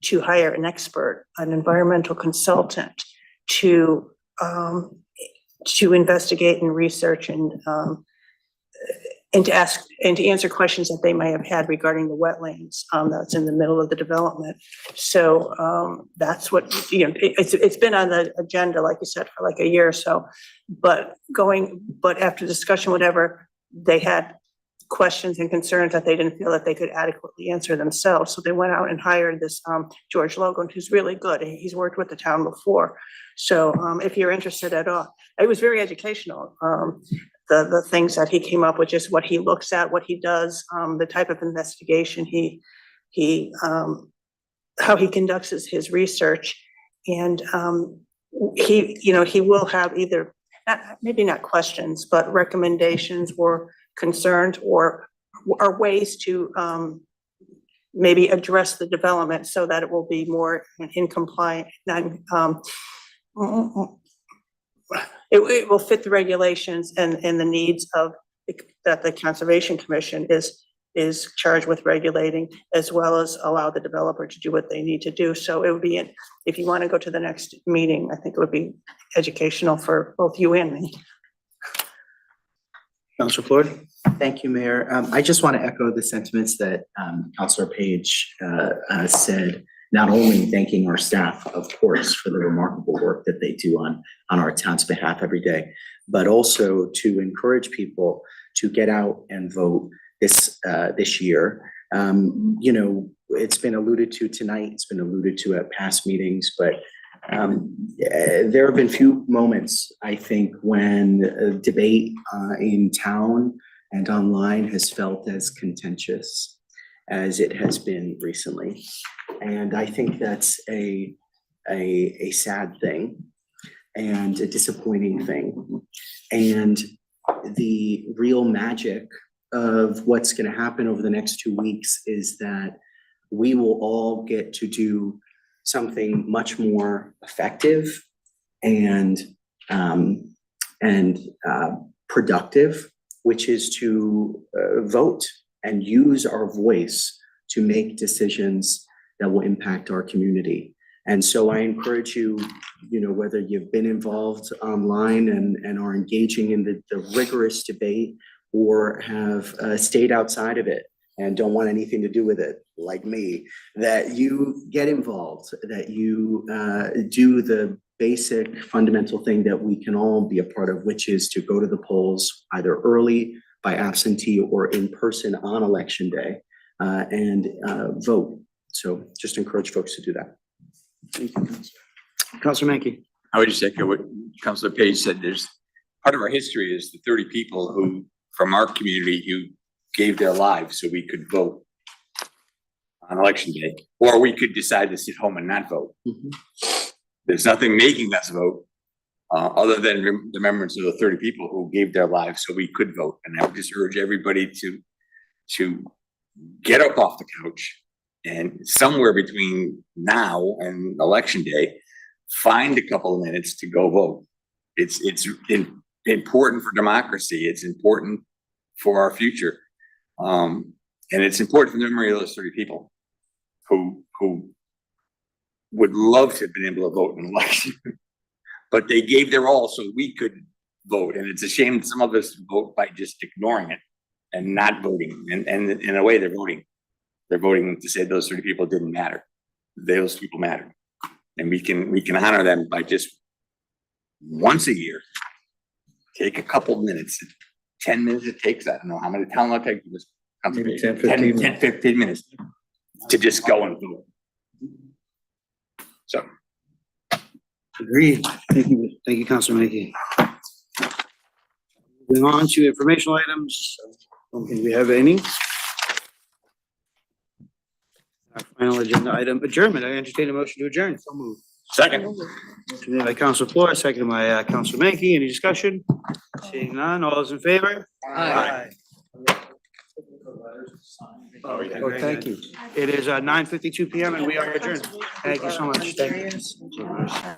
to hire an expert, an environmental consultant, to investigate and research and to ask and to answer questions that they may have had regarding the wetlands that's in the middle of the development. So that's what, it's been on the agenda, like you said, for like a year or so. But after discussion, whatever, they had questions and concerns that they didn't feel that they could adequately answer themselves. So they went out and hired this George Logan, who's really good. He's worked with the town before. So if you're interested at all, it was very educational. The things that he came up with, just what he looks at, what he does, the type of investigation how he conducts his research. And he will have either, maybe not questions, but recommendations or concerns or ways to maybe address the development so that it will be more in compliance. It will fit the regulations and the needs of that the Conservation Commission is charged with regulating, as well as allow the developer to do what they need to do. So it would be, if you want to go to the next meeting, I think it would be educational for both you and me. Councilor Floyd? Thank you, Mayor. I just want to echo the sentiments that Councilor Page said. not only thanking our staff, of course, for the remarkable work that they do on our town's behalf every day, but also to encourage people to get out and vote this year. You know, it's been alluded to tonight, it's been alluded to at past meetings, but there have been few moments, I think, when debate in town and online has felt as contentious as it has been recently. And I think that's a sad thing and a disappointing thing. And the real magic of what's going to happen over the next 2 weeks is that we will all get to do something much more effective and productive, which is to vote and use our voice to make decisions that will impact our community. And so I encourage you, you know, whether you've been involved online and are engaging in the rigorous debate or have stayed outside of it and don't want anything to do with it, like me, that you get involved, that you do the basic fundamental thing that we can all be a part of, which is to go to the polls either early, by absentee, or in person on election day, and vote. So just encourage folks to do that. Thank you, Councilor Menke. I would just echo what Councilor Page said. There's part of our history is the 30 people who, from our community, who gave their lives so we could vote on election day, or we could decide to sit home and not vote. There's nothing making us vote other than the remembrance of the 30 people who gave their lives so we could vote. And I would just urge everybody to get up off the couch and somewhere between now and election day, find a couple of minutes to go vote. It's important for democracy. It's important for our future. And it's important for the memory of those 30 people who would love to have been able to vote in an election, but they gave their all so we could vote. And it's a shame that some of us vote by just ignoring it and not voting. And in a way, they're voting. They're voting to say those 30 people didn't matter. Those people matter. And we can honor them by just once a year, take a couple minutes, 10 minutes it takes. I don't know how many, how long it takes this. 10, 15 minutes to just go and do it. So. Agreed. Thank you, Councilor Menke. Moving on to informational items. Don't think we have any. Our final agenda item, adjournment. I entertain a motion to adjourn. So moved. Second. Motion made by Councilor Flores, seconded by Councilor Menke. Any discussion? Seeing none, all those in favor? Aye. Oh, thank you. It is 9:52 PM and we are adjourned. Thank you so much. Thank you.